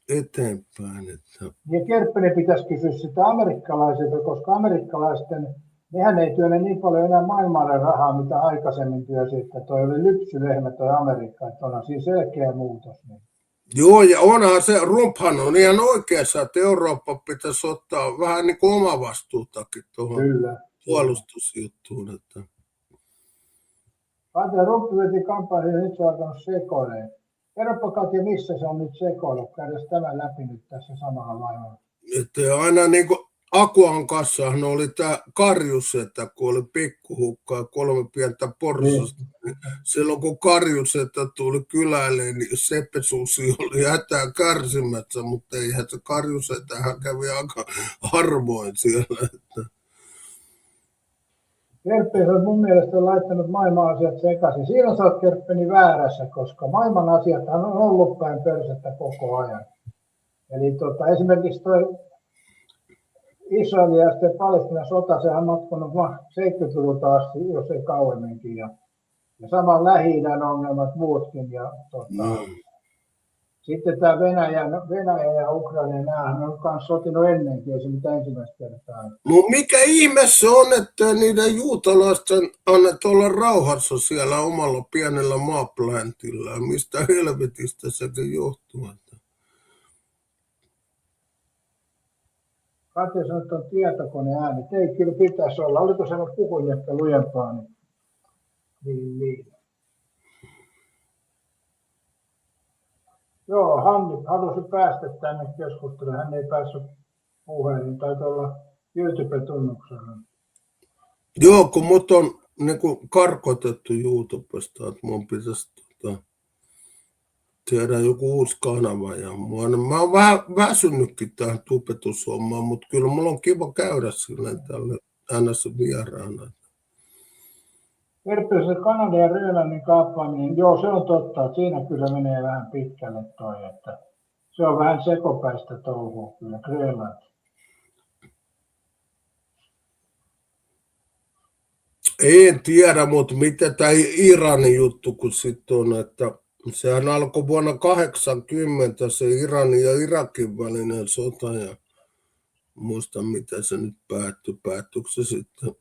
eteenpäin. Että. Ja Kerppinen pitäisi kysyä sitä amerikkalaisilta, koska amerikkalaisten, nehän ei työnnä niin paljon enää maailmalle rahaa, mitä aikaisemmin työsi, että toi oli lypsylehmä toi Amerikka, että onhan siinä selkeä muutos. Joo, ja onhan se, Rumphan on ihan oikeassa, että Eurooppa pitäisi ottaa vähän niin kuin omavastuutakin tuohon puolustusjuttuun. Että. Katja Rumppi veti kampanjan ja nyt se on alkanut sekoilemaan. Kerropa Katja, missä se on nyt sekoillut? Käydään tämä läpi nyt tässä samalla lailla. Että aina niin kuin Akuan kasssahan oli tämä Karjusetä, kun oli pikkuhukka ja 3 pientä porsasta. Niin. Silloin kun Karjusetä tuli kylälle, niin Seppe Susi oli hätää kärsimässä, mutta eihän se Karjusetä, hän kävi aika harvoin siellä. Että. Kerppinen on mun mielestä laittanut maailman asiat sekaisin. Siinä sä oot Kerppini väärässä, koska maailman asiathan on ollut päin pörsettä koko ajan. Eli esimerkiksi toi Israelin ja sitten Palestiinan sota, sehän on matkunut 70-luvulta asti, jos ei kauemminkin. Ja saman Lähi-idän ongelmat muutkin. Ja, Sitten tämä Venäjä ja Ukraina, nämähän on myös sotinut ennenkin, ei se mitään ensimmäistä kertaa. No mikä ihme se on, että niiden juutalaisten annetaan olla rauhassa siellä omalla pienellä maapläntillä. Mistä helvetistä sekin johtuu? Katja sanoi, että on tietokoneääni. Ei kyllä pitäisi olla. Oliko se puhuin ehkä lujempaa? Niin. Joo, Hanni halusi päästä tänne keskusteluun. Hän ei päässyt puheliin. Taitaa olla YouTube-tunnuksella. Joo, kun mut on niin karkotettu YouTubesta, että mun pitäisi tehdä joku uusi kanava. Ja mä oon vähän väsynytkin tähän tubetushommaan, mutta kyllä mulla on kiva käydä silleen tälle NS-vieraana. Kerppinen se Kanadan ja Grönlannin kaappaaminen, joo se on totta, että siinä kyllä menee vähän pitkälle toi, että se on vähän sekopäistä touhua kyllä, Grönlanti. En tiedä, mutta mitä tämä Iranin juttu kun sitten on, että sehän alkoi vuonna 1980 se Iranin ja Irakin välinen sota ja muista mitä se nyt päättyi. Päättyykö se sitten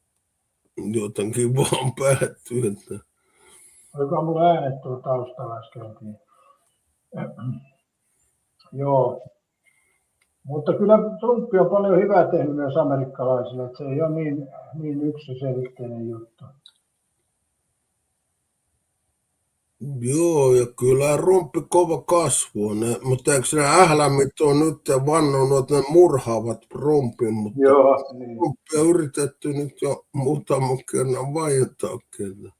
jotenkin vaan päättyi. Että. Oliko mulla äänet tuolla taustalla äsken? Joo. Mutta kyllä Trump on paljon hyvää tehnyt myös amerikkalaisille, että se ei ole niin yksiselitteinen juttu. Joo, ja kyllä Rumppi kova kasvu on, mutta eikö ne ählämit on nyt vannonut, että ne murhaavat Rumpin, mutta joo, niin. Rumppi on yritetty nyt jo muutaman kerran vaientaakin.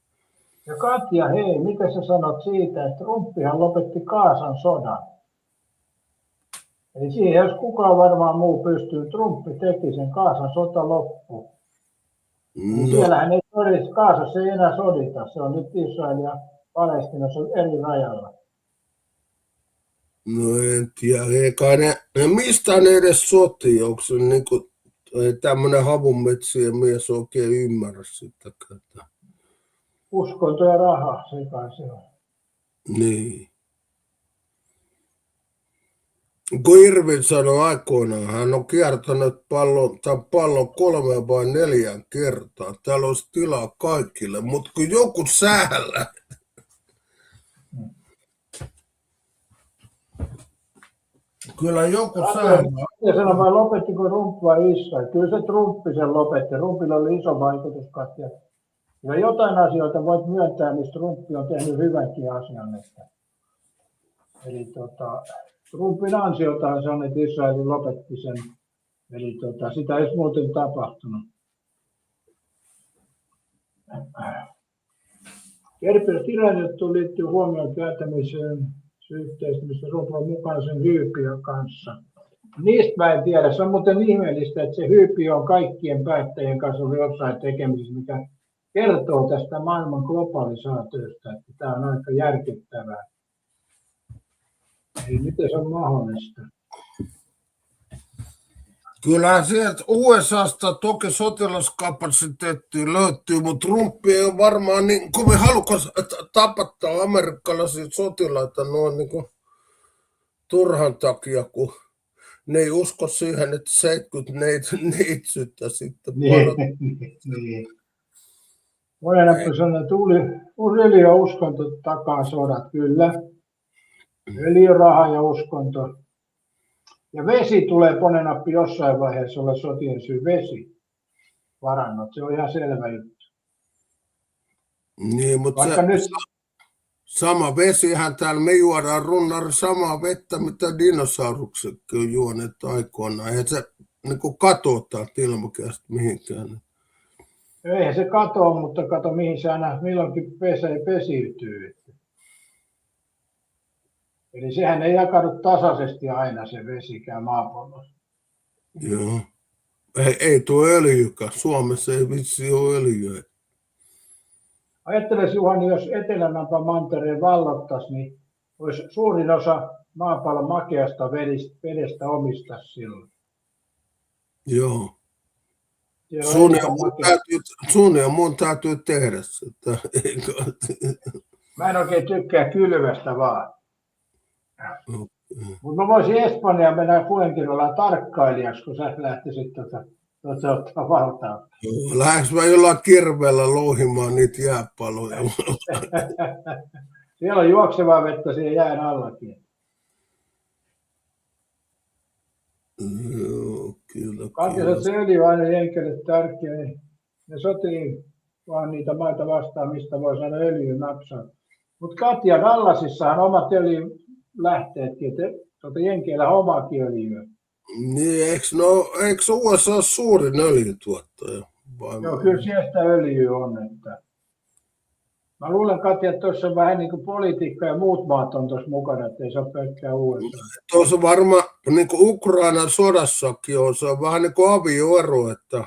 Ja Katja, hei, mitä sä sanot siitä, että Trumpihan lopetti Gazan sodan? Eli siihen, jos kukaan varmaan muu pystyy, Trumpi teki sen, Gazan sota loppu. No. Siellähän ei Gazassa ei enää sodita, se on nyt Israel ja Palestiinassa eri rajalla. No en tiedä, eikä ne mistä ne edes sotii, onko se niin kuin, ei tämmöinen havunmetsien mies oikein ymmärrä sitäkään. Uskonto ja raha, se kai se on. Niin. Kun Irvin sanoi aikoinaan, hän on kiertänyt pallon 3 vai 4 kertaa. Täällä olisi tilaa kaikille, mutta kun joku säällä. Kyllä joku säällä. Ja sanoi vai lopettiko Trump vai Israel? Kyllä se Trumpi sen lopetti. Trumpilla oli iso vaikutus, Katja. Ja jotain asioita voit myöntää, missä Trumpi on tehnyt hyvänkin asian. Eli Trumpin ansiotaan se on, että Israel lopetti sen. Eli sitä ei muuten tapahtunut. Kerppinen kirjajuttuun liittyy huomioon kääntämiseen yhteistä, missä Rupla mukaan sen Hyypiön kanssa. Niistä mä en tiedä. Se on muuten ihmeellistä, että se Hyypiö on kaikkien päättäjien kanssa ollut jossain tekemisissä, mikä kertoo tästä maailman globalisaatiosta, että tämä on aika järkyttävää. Eli miten se on mahdollista? Kyllähän sieltä USAsta toki sotilaskapasiteettia löytyy, mutta Trump ei ole varmaan niin kovin halukas tapattaa amerikkalaisia sotilaita noin niin kuin turhan takia, kun ne ei usko siihen, että 70 neitsyttä sitten Niin. Monenappi sanoo, että öljy ja uskonto takaa sodat, kyllä. Öljy, raha ja uskonto. Ja vesi tulee Ponenappi jossain vaiheessa olla sotien syy, vesi. Varannot, se on ihan selvä juttu. Niin, mutta Vaikka nyt... sama vesihän täällä, me juodaan runnari samaa vettä, mitä dinosauruksetkin on juoneet aikoinaan. Eihän se niin katoa ilmakehästä mihinkään. Eihän se katoa, mutta kato mihin se aina milloinkin pesiytyy. Eli sehän ei jakaudu tasaisesti aina se vesikään maapallossa. Joo. Ei tuo öljykään. Suomessa ei vitsi ole öljyä. Ajattelisi Juhani, jos Etelänapa mantereen vallottaisi, niin olisi suurin osa maapallon makeasta vedestä omistaisi silloin. Joo. Sun ja mun täytyy tehdä sitä. Mä en oikein tykkää kylmästä vaan. Okay. Mutta mä voisin Espanjaan mennä Fuengirolaan tarkkailijaksi, kun sä lähtisit ottaa valtaa. Lähdekö mä jollain kirveellä louhimaan niitä jääpaloja? Siellä on juoksevaa vettä siellä jään allakin. Joo, kyllä. Kantiset se öljy aina jenkeille tärkeä, niin ne sotii vaan niitä maita vastaan, mistä voi saada öljyä napsaa. Mutta Katja, Dallasissahan omat öljylähteetkin, että jenkeillä on omaakin öljyä. Niin, eikö USA ole suurin öljytuottaja? Joo, kyllä siellä sitä öljyä on. Että... Mä luulen, Katja, että tuossa on vähän niin kuin politiikka ja muut maat on tuossa mukana, että ei se ole pelkkää USA. Tuossa on varmaan, niin kuin Ukrainan sodassakin on, se on vähän niin kuin avioero, että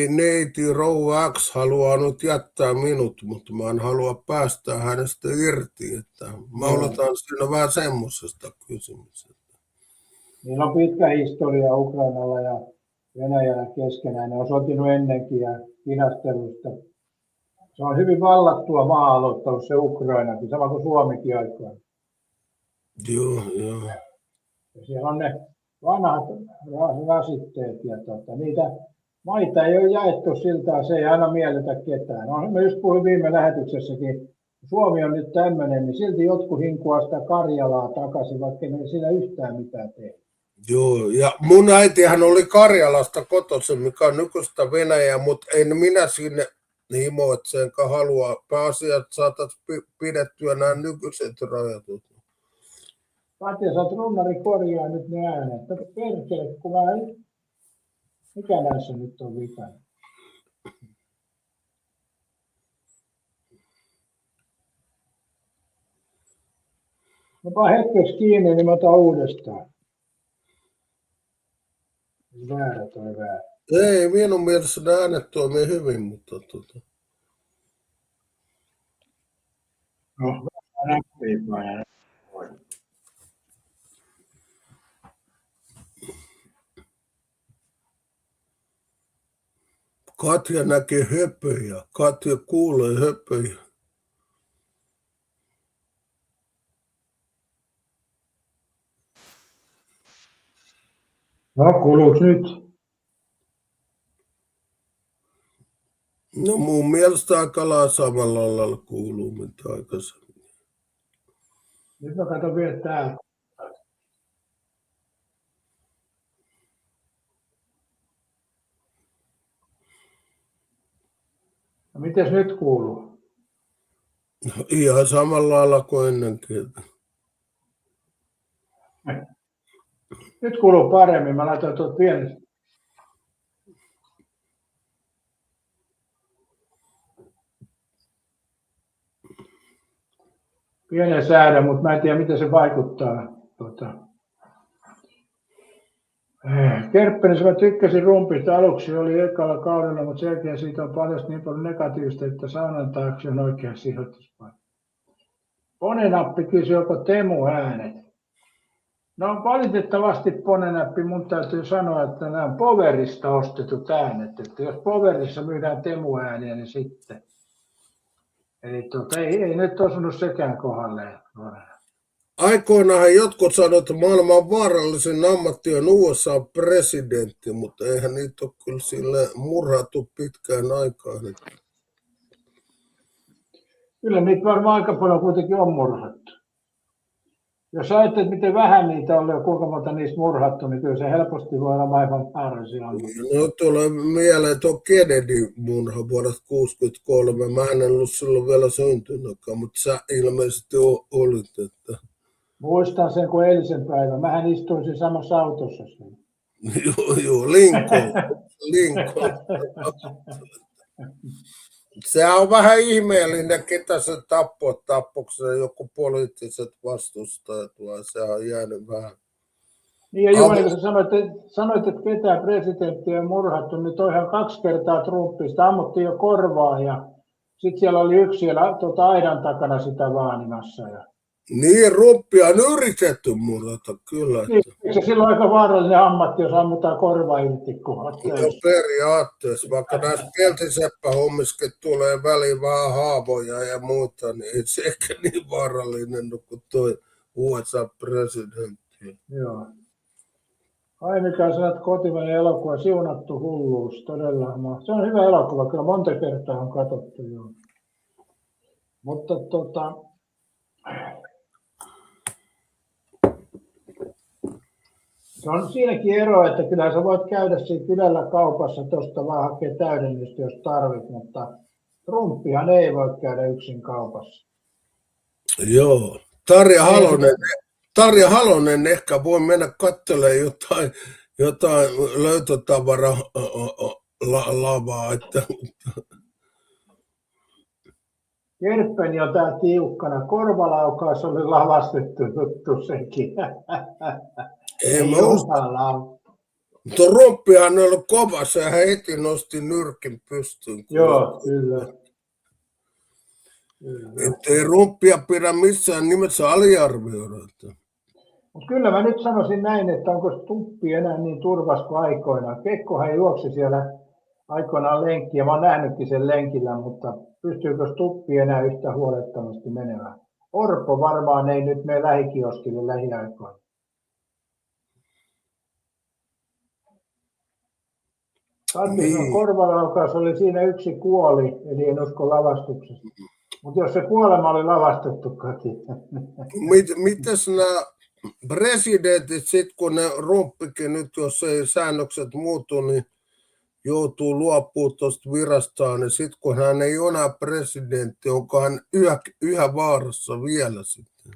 neiti rouva X haluaa nyt jättää minut, mutta mä en halua päästää hänestä irti. Että mä oletan siinä vähän semmoisesta kysymyksestä. Niillä on pitkä historia Ukrainalla ja Venäjällä keskenään. Ne on sotinut ennenkin ja kinastelusta. Se on hyvin vallattua maa-aluetta ollut se Ukrainakin, sama kuin Suomikin aikoina. Joo. Ja siellä on ne vanhat rasitteet ja niitä maita ei ole jaettu siltä, se ei aina miellytä ketään. No, mä just puhuin viime lähetyksessäkin, Suomi on nyt tämmöinen, niin silti jotkut hinkuaa sitä Karjalaa takaisin, vaikka ei sillä yhtään mitään tee. Joo, ja mun äitihän oli Karjalasta kotoisin, mikä on nykyistä Venäjää, mutta en minä sinne himoitseenkaan halua. Pääasiat saataisiin pidettyä nämä nykyiset rajoitut. Katja, sä oot runnari korjaa nyt ne äänet. Perkele, kun mä en... Mikä näissä nyt on vikana? Mä vaan hetkeksi kiinni, niin mä otan uudestaan. Väärä. Ei, minun mielestä ne äänet toimii hyvin, mutta No, näppii painaa. Katja näkee höpöjä. Katja kuulee höpöjä. No, kuuluuko nyt? No mun mielestä aika lailla samalla lailla kuuluu, mitä aikaisemmin. Nyt mä katson vielä täällä. No, mites nyt kuuluu? No, ihan samalla lailla kuin ennenkin. Nyt kuuluu paremmin. Mä laitoin tuot pienet. pienen säädön, mutta mä en tiedä, miten se vaikuttaa. Kerppenissä mä tykkäsin rumpista. Aluksi oli ekalla kaudella, mutta sen jälkeen siitä on paljon niin paljon negatiivista, että saunan taakse on oikea sijoituspaikka. Ponenappi kysyi, joko Temu äänet. No valitettavasti Ponenappi, mun täytyy sanoa, että nämä on Powerista ostetut äänet. Että jos Powerissa myydään Temu ääniä, niin sitten. Eli ei nyt osunut sekään kohdalleen. Aikoinaan jotkut sanoivat, että maailman vaarallisin ammatti on USA-presidentti, mutta eihän niitä ole kyllä sille murhattu pitkään aikaan. Kyllä niitä varmaan aika paljon kuitenkin on murhattu. Jos ajattelet, miten vähän niitä on ja kuinka monta niistä murhattu, niin kyllä se helposti voi olla maailman vaarallisia ammattia. No tulee mieleen tuo Kennedy-murha vuodelta 1963. Mä en ollut silloin vielä syntynytkään, mutta sä ilmeisesti olit. Että... Muistan sen kuin eilisen päivän. Mähän istuin siinä samassa autossa. Joo, Lincoln. Se on vähän ihmeellinen, ketä se tappoi. Tappoiko se joku poliittiset vastustajat vai se on jäänyt vähän. Niin ja Juhani, kun sä sanoit, että ketään presidenttiä on murhattu, niin toihan 2 kertaa Trumpista ammuttiin jo korvaa ja sitten siellä oli yksi siellä aidan takana sitä vaanimassa. Niin, rumpia on yritetty murhata, kyllä. Niin, se silloin aika vaarallinen ammatti, jos ammutaan korva irti. Periaatteessa, vaikka näissä peltiseppähommissakin tulee väliin vähän haavoja ja muuta, niin ei se ehkä niin vaarallinen kuin tuo USA-presidentti. Joo. Ai mikä sanat kotimainen elokuva, Siunattu hulluus, todella. Se on hyvä elokuva, kyllä monta kertaa on katsottu. Jo. Mutta se on siinäkin ero, että kyllä sä voit käydä siinä kylällä kaupassa tuosta vaan hakea täydennystä, jos tarvit, mutta Trumpihan ei voi käydä yksin kaupassa. Joo, Tarja Halonen ehkä voi mennä katselemaan jotain löytötavaralavaa. Että... Kerppeni on tää tiukkana. Korvalaukaus oli lavastettu juttu sekin. Ei mutta Rompihan oli ollut kovassa ja hän heti nosti nyrkin pystyyn. Joo, kyllä. Että ei Rompia pidä missään nimessä aliarvioida. Mutta kyllä mä nyt sanoisin näin, että onko Stuppi enää niin turvas kuin aikoinaan. Kekkohan juoksi siellä aikoinaan lenkkiä. Mä oon nähnytkin sen lenkillä, mutta pystyykö Stuppi enää yhtä huolettomasti menemään? Orpo varmaan ei nyt mene lähikioskille lähiaikoina. Niin. Korvalaukaus oli siinä yksi kuoli, eli en usko lavastuksesta. Mutta jos se kuolema oli lavastettu kotiin. Mites nämä presidentit, sit kun ne Rumpikin nyt, jos ei säännökset muutu, niin joutuu luopumaan tuosta virastaan, niin sitten kun hän ei ole enää presidentti, onko hän yhä vaarassa vielä sitten?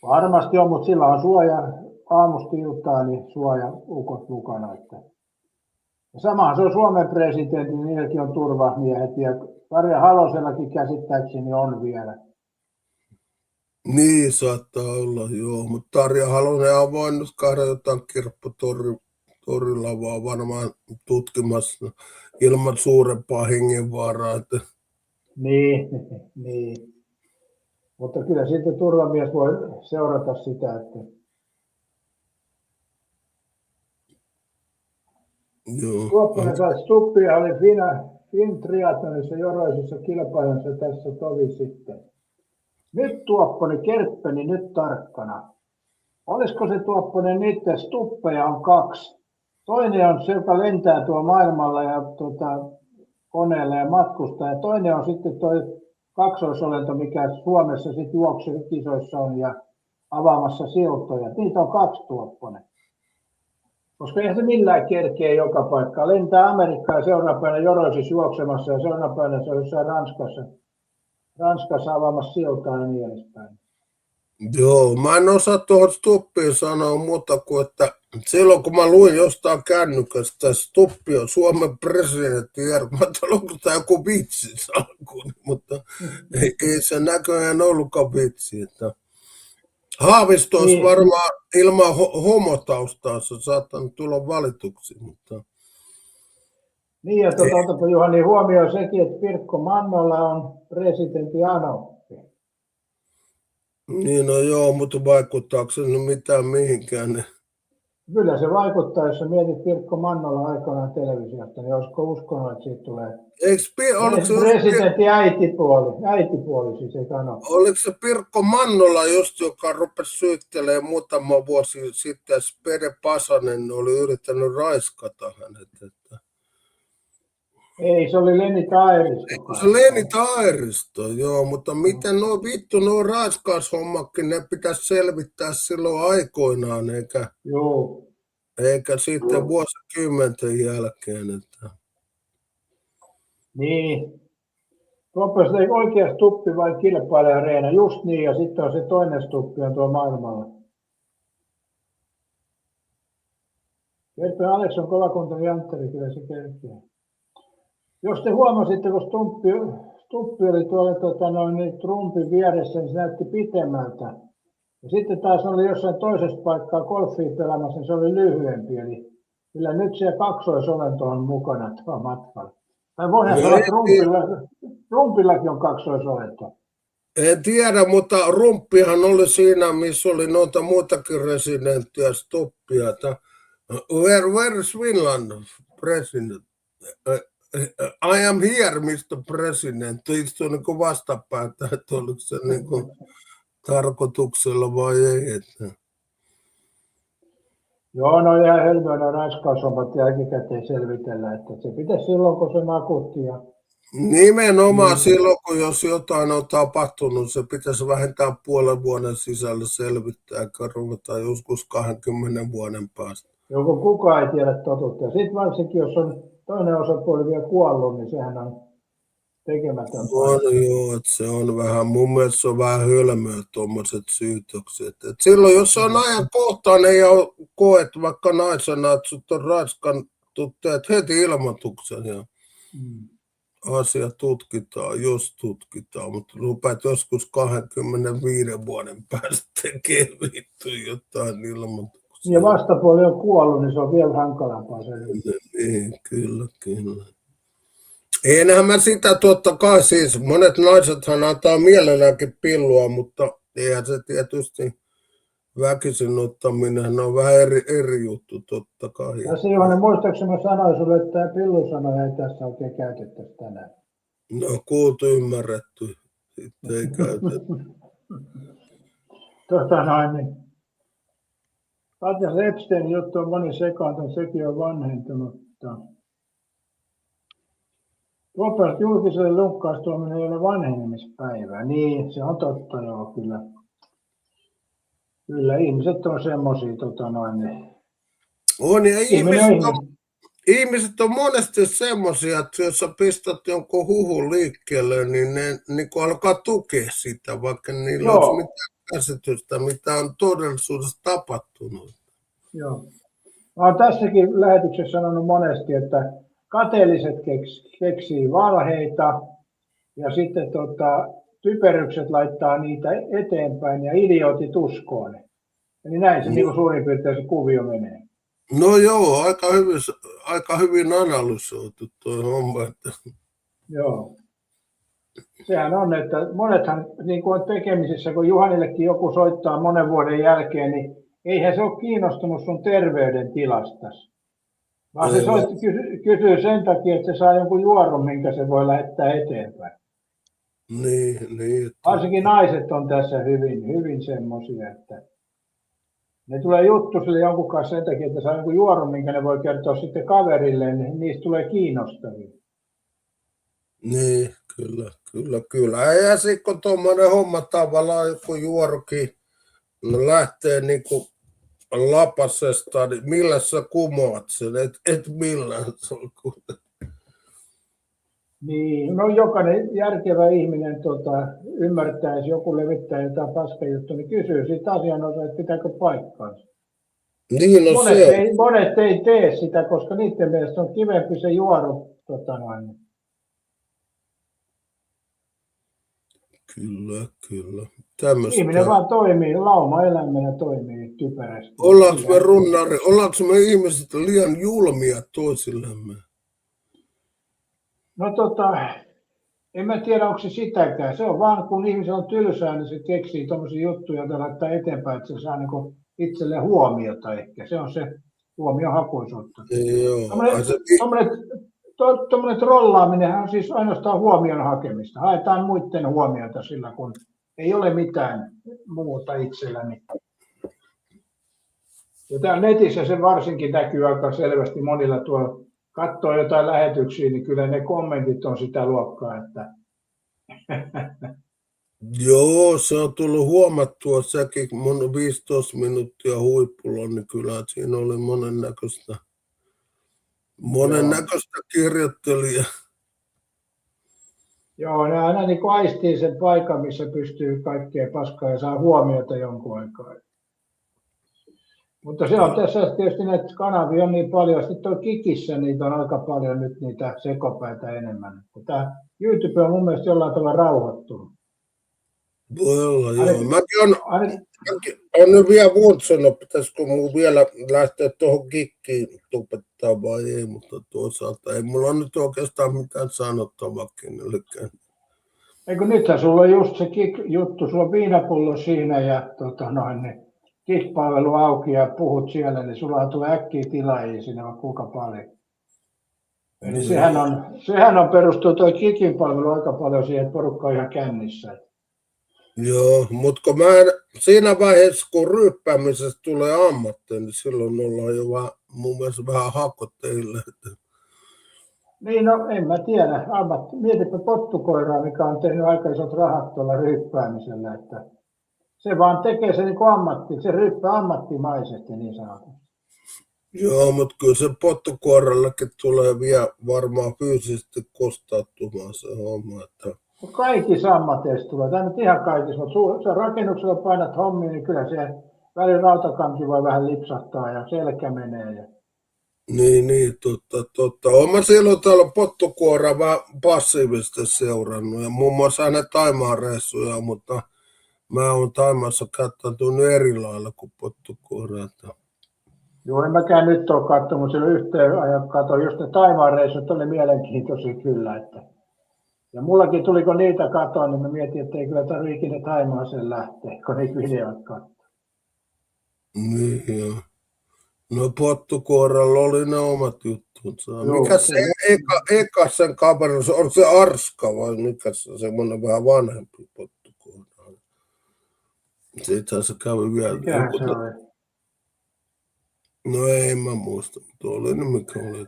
Varmasti on, mutta sillä on suoja aamusta iltaan, niin suoja ukot mukana. Ja samahan se on Suomen presidentti, niin niilläkin on turvamiehet ja Tarja Halosellakin käsittääkseni on vielä. Niin saattaa olla, joo, mutta Tarja Halonen on voinut käydä jotain kirpputorilavaa varmaan tutkimassa ilman suurempaa hengenvaaraa. Että... Niin. Mutta kyllä sitten turvamies voi seurata sitä, että Tuoppanen sai Stuppia, oli Finn triathlonissa joroisissa kilpailussa tässä tovi sitten. Nyt Tuoppanen, Kerppeni, nyt tarkkana. Olisiko se Tuoppanen niitä Stuppeja on 2. Toinen on se, joka lentää tuo maailmalla ja koneella ja matkustaa. Ja toinen on sitten tuo kaksoisolento, mikä Suomessa sitten juoksukisoissa on ja avaamassa siltoja. Niitä on 2 Tuoppanen. Koska eihän se millään kerkeä joka paikkaan. Lentää Amerikkaan ja seuraavana päivänä joroisissa juoksemassa ja seuraavana päivänä se on jossain Ranskassa avaamassa siltaa ja niin edespäin. Joo, mä en osaa tuohon Stuppiin sanoa muuta kuin, että silloin kun mä luin jostain kännykästä, Stuppi on Suomen presidentti, mä ajattelin, onko tämä joku vitsi, mutta ei se näköjään ollutkaan vitsi. Että Haavisto olisi Niin. varmaan ilman homotaustaansa saattanut tulla valituksi, mutta Niin, ja otapa Juhani huomioon sekin, että Pirkko Mannola on presidentin anoppi. niin no joo, mutta vaikuttaako se nyt mitään mihinkään? Niin Kyllä se vaikuttaa, jos sä mietit Pirkko Mannola aikanaan televisiosta, niin olisiko uskonut, että siitä tulee oliko se presidentin äitipuoli siis ei anoppi. Oliko se Pirkko Mannola just, joka rupesi syyttelemään muutama vuosi sitten, Spede Pasanen oli yrittänyt raiskata hänet? Että Ei, se oli Leni Taeristo. se Leni Taeristo, joo, mutta miten nuo raiskaushommakin, ne pitäisi selvittää silloin aikoinaan, Joo. eikä sitten vuosikymmenten jälkeen. Että Niin. Tuoppas ei oikea stuppi vai kilpailija Reena, just niin, ja sitten on se toinen stuppi on tuo maailmalla. Kertoo Alex on kovakuntoinen jantteri, kyllä se kertoo. Jos te huomasitte, kun stuppi oli tuolla niin Trumpin vieressä, niin se näytti pitemmältä. Ja sitten taas oli jossain toisessa paikkaa golfia pelaamassa, niin se oli lyhyempi. Eli kyllä nyt siellä kaksoisolento on mukana tuolla matkalla. Tai voihan sanoa, että Trumpillakin on kaksoisolento. en tiedä, mutta Rumppihan oli siinä, missä oli noita muutakin residenttiä, Stuppia. Where is Finland, president? I am here, Mr. President. Istui niin vastapäin, että oliko se niin kuin tarkoituksella vai ei. Että Joo, no ihan hölmöä ne raiskaushommat jälkikäteen selvitellä, että se pitäisi silloin, kun se nakutti. Ja nimenomaan silloin, kun jos jotain on tapahtunut, se pitäisi vähintään puolen vuoden sisällä selvittää, eikä ruveta joskus 20 vuoden päästä. joko kukaan ei tiedä totuutta. Ja sitten varsinkin, jos on toinen osapuoli vielä kuollut, niin sehän on tekemätön. On joo, että se on vähän, mun mielestä se on vähän hölmöä tuommoiset syytökset. Et silloin, jos se on ajankohtainen ja koet vaikka naisena, että sut on raiskattu, teet heti ilmoituksen ja asia tutkitaan, jos tutkitaan, mutta rupeat joskus 25 vuoden päästä tekemään vittu jotain ilmoituksia. Ja vastapuoli on kuollut, niin se on vielä hankalampaa selvittää. Niin, kyllä. Enhän mä sitä totta kai siis, monet naisethan antaa mielelläänkin pillua, mutta eihän se tietysti väkisin ottaminen on vähän eri juttu totta kai. Tässä Johannes, muistaakseni mä sanoin sulle, että tämä pillusana ei tässä oikein käytettäisi tänään. No kuultu ymmärretty, sitten ei käytetä. Niin. Katja Epstein juttu on moni sekaantunut, sekin on vanhentunut. Tuopasta julkiselle lunkkaustuominen ei ole vanhenemispäivää. Niin, se on totta joo, kyllä. Kyllä, ihmiset on semmosia, On, ja ihmiset on monesti semmoisia, että jos sä pistät jonkun huhun liikkeelle, niin ne niin alkaa tukea sitä, vaikka niillä Joo. olisi mitään käsitystä, mitä on todellisuudessa tapahtunut. Joo. Mä oon tässäkin lähetyksessä sanonut monesti, että kateelliset keksii valheita ja sitten typerykset laittaa niitä eteenpäin ja idiootit uskoo ne. Eli näin se niin suurin piirtein se kuvio menee. No joo, aika hyvin analysoitu tuo homma. Joo. Sehän on, että monethan niin kuin on tekemisissä, kun Juhanillekin joku soittaa monen vuoden jälkeen, niin eihän se ole kiinnostunut sun terveydentilastasi. Vaan se kysyy sen takia, että se saa jonkun juoron, minkä se voi lähettää eteenpäin. Niin. Varsinkin naiset on tässä hyvin semmoisia, että ne tulee juttu sille jonkun kanssa sen takia, että saa jonkun juoron, minkä ne voi kertoa sitten kaverille, niin niistä tulee kiinnostavia. Niin, kyllä. Ja sitten kun tuommoinen homma tavallaan joku juorokin lähtee niin kuin lapasesta, niin millä sä kumoat sen, et millään. Niin, no jokainen järkevä ihminen ymmärtää, jos joku levittää jotain paskajuttua, niin kysyy siitä asianosaa, että pitääkö paikkaansa. Niin, no monet ei tee sitä, koska niiden mielestä on kivempi se juoru Kyllä. Tämmöistä. Ihminen vaan toimii, lauma-eläimenä toimii typerästi. Ollaanko me ihmiset liian julmia toisillemme? No en mä tiedä, onko se sitäkään. Se on vaan, kun ihmisen on tylsää, niin se keksii tommosia juttuja, joita laittaa eteenpäin, että se saa niinku itselle huomiota ehkä. Se on se huomiohakuisuutta. Tuommoinen trollaaminen on siis ainoastaan huomion hakemista. Haetaan muiden huomiota sillä, kun ei ole mitään muuta itselläni. Ja täällä netissä se varsinkin näkyy aika selvästi monilla tuolla. Katsoo jotain lähetyksiä, niin kyllä ne kommentit on sitä luokkaa, että Joo, se on tullut huomattua sekin, mun 15 minuuttia huipulla, niin kyllä siinä oli monennäköistä kirjoittelijaa. joo, ne aina niin aistii sen paikan, missä pystyy kaikkea paskaa ja saa huomiota jonkun aikaa. Mutta se on tässä tietysti näitä kanavia on niin paljon. Sitten tuo Kikissä niitä on aika paljon nyt niitä sekopäitä enemmän. Tämä YouTube on mun mielestä jollain tavalla rauhoittunut. Voi olla, joo. Mäkin on nyt vielä vuotsannut, pitäisikö mun vielä lähteä tuohon Kikkiin tupettaa vai ei, mutta toisaalta ei mulla on nyt oikeastaan mitään sanottavaa kenellekään. Eikö nythän sulla on just se Kik-juttu, sulla on viinapullo siinä ja niin Kik-palvelu auki ja puhut siellä, niin sulla tulee äkkiä tilaajia sinne vaan kuinka paljon. Eli sehän on perustuu tuo Kikin palvelu aika paljon siihen, että porukka on ihan kännissä. Joo, mutta kun siinä vaiheessa, kun ryyppäämisestä tulee ammatti, niin silloin ollaan jo mun mielestä vähän hakotteille. Niin, no en mä tiedä. Mietipä pottukoiraa, mikä on tehnyt aika isot rahat tuolla ryyppäämisellä. Että se vaan tekee se niin kuin ammatti, se ryyppää ammattimaisesti niin sanotusti. Joo, mutta kyllä se pottukoirallakin tulee vielä varmaan fyysisesti kostautumaan se homma. Että kaikissa ammateissa tulee, tämä nyt ihan kaikissa, mutta rakennuksella painat hommiin, niin kyllä se välillä rautakanki voi vähän lipsahtaa ja selkä menee. Ja Niin, totta. Olen silloin täällä pottukuoraa vähän passiivisesti seurannut ja muun muassa hänen Taimaan reissuja, mutta mä oon Taimaassa käyttäytynyt eri lailla kuin pottukuoraa. Joo, en mäkään nyt ole katsonut, sillä yhteen ajan katsoin just ne Taimaan reissut, oli mielenkiintoisia kyllä. Ja mullakin tuli, kun niitä katoin, niin mä mietin, että ei kyllä tarvitse ikinä Taimaaseen lähteä, kun niitä videoita katsoo. Niin joo. No pottukoiralla oli ne omat juttunsa. Mikä se eka sen kaverin, on se Arska vai mikä se semmoinen vähän vanhempi pottukoira? Siitähän se kävi vielä. Mikähän se oli? No ei mä muista, mutta oli ne mikä oli.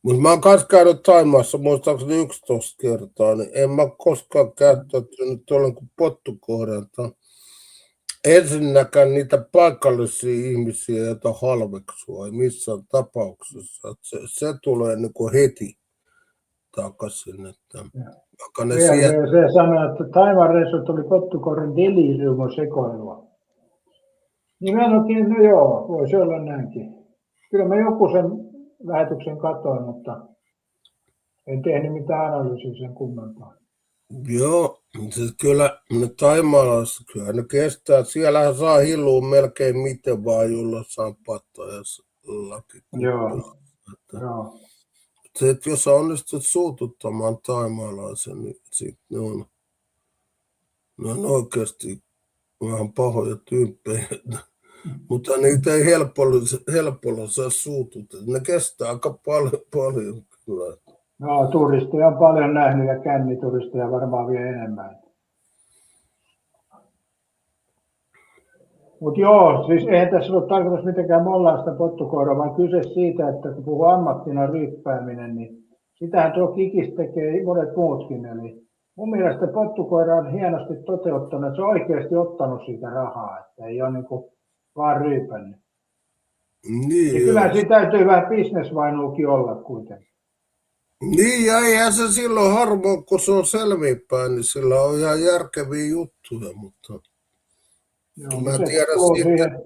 Mutta mä oon kanssa käynyt Taimaassa muistaakseni 11 kertaa, niin en mä koskaan käyttäytynyt tuolla kuin pottukoiralta. Ensinnäkään niitä paikallisia ihmisiä, joita halveksua ei missään tapauksessa. Se tulee niin kuin heti takaisin. Että se sanoi, että Taimaan reissut oli pottukoiran deliriumin sekoilua. Niin mä en oikein, no joo, voisi olla näinkin. Kyllä mä joku sen lähetyksen katsoin, mutta en tehnyt mitään analyysiä sen kummempaa. Joo, siis kyllä ne taimaalaiset, kyllä ne kestää. Siellähän saa hilluun melkein miten vaan, jolla saa pattajaslaki. Joo. Sitten jos onnistut suututtamaan taimaalaisen, niin sitten ne on oikeasti vähän pahoja tyyppejä. Mutta niitä ei helpolla saa suututtaa. Ne kestää aika paljon kyllä. No, turisteja on paljon nähnyt ja kännituristeja varmaan vielä enemmän. Mutta joo, siis eihän tässä ole tarkoitus mitenkään mollaa sitä pottukoiraa, vaan kyse siitä, että kun puhuu ammattina ryyppääminen, niin sitähän tuo Kikis tekee monet muutkin. Eli mun mielestä pottukoira on hienosti toteuttanut, että se on oikeasti ottanut siitä rahaa, että ei ole niinku vaan ryypännyt. Niin, ja kyllä siinä täytyy vähän bisnesvainuukin olla kuitenkin. Niin, ja eihän se silloin harvoin, kun se on selvinpäin, niin sillä on ihan järkeviä juttuja, mutta joo, mä tiedän sitten.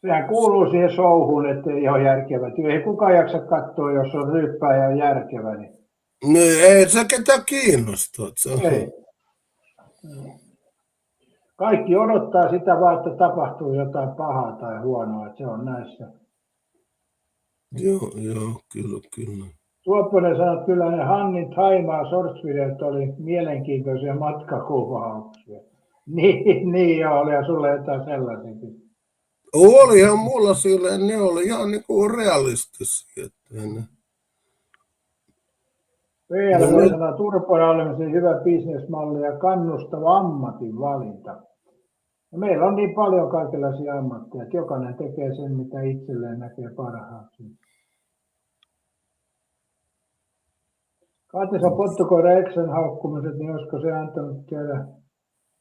Sehän kuuluu siihen showhun, että ei ole järkevä työ. Ei kukaan jaksa katsoa, jos on ryyppää ja järkevä. Niin Niin, ei se ketä kiinnostaa. Se on. Ei. Kaikki odottaa sitä vaan, että tapahtuu jotain pahaa tai huonoa, että se on näissä. Joo, kyllä. Tuopponen sanoi, että kyllä ne Hannin Thaimaa shorts-videot oli mielenkiintoisia matkakuvauksia. Niin oli, ja sulle jotain sellaisiakin. Olihan mulla silleen, ne oli ihan niinku realistisia. VL sanoi, Turpoja olemisen hyvä bisnesmalli ja kannustava ammatin valinta. Ja meillä on niin paljon kaikenlaisia ammatteja, että jokainen tekee sen, mitä itselleen näkee parhaaksi. Katessa pottukoira Exxon haukkumiset, niin olisiko se antanut käydä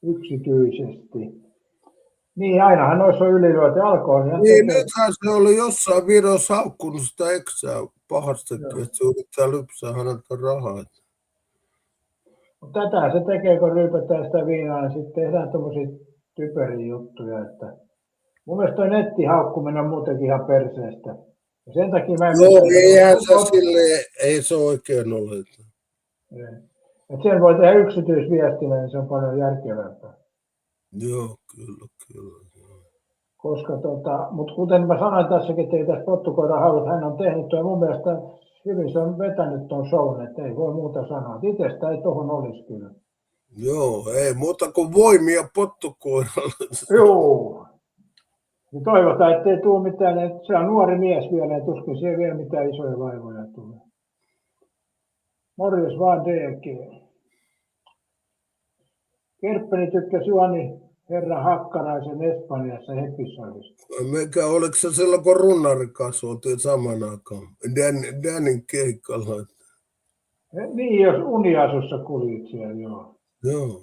yksityisesti? Niin, ainahan noissa on ylilyöty alkoholia. Niin, nythän se oli jossain videossa haukkunut sitä eksää pahastakin, että se yrittää lypsää häneltä rahaa. Mutta tätä se tekee, kun ryypätään sitä viinaa, niin sitten tehdään tommosia typeriä juttuja. Että mun mielestä toi nettihaukkuminen on muutenkin ihan perseestä. Ja sen takia mä en... eihän se silleen, ei se oikein ole. Että sen voi tehdä yksityisviestinä, niin se on paljon järkevämpää. Joo, kyllä. Koska mutta kuten mä sanoin tässäkin, että ei tässä pottukoiran halut, hän on tehnyt ja mun mielestä hyvin se on vetänyt ton shown, että ei voi muuta sanoa. Itsestä ei tohon olisi kyllä. Joo, ei muuta kuin voimia pottukoiralle. Joo. Ja toivotaan, ettei tule mitään, että se on nuori mies vielä, ja tuskin siihen vielä mitään isoja vaivoja tulee. Morjes vaan DG. Kerppeni tykkäsi Juhani herra Hakkaraisen Espanjassa episodista. Mikä, oliko se silloin, kun runnari kasvoi saman aikaan? Danin keikalla. Niin, jos Uniasussa kulit siellä, joo. Joo.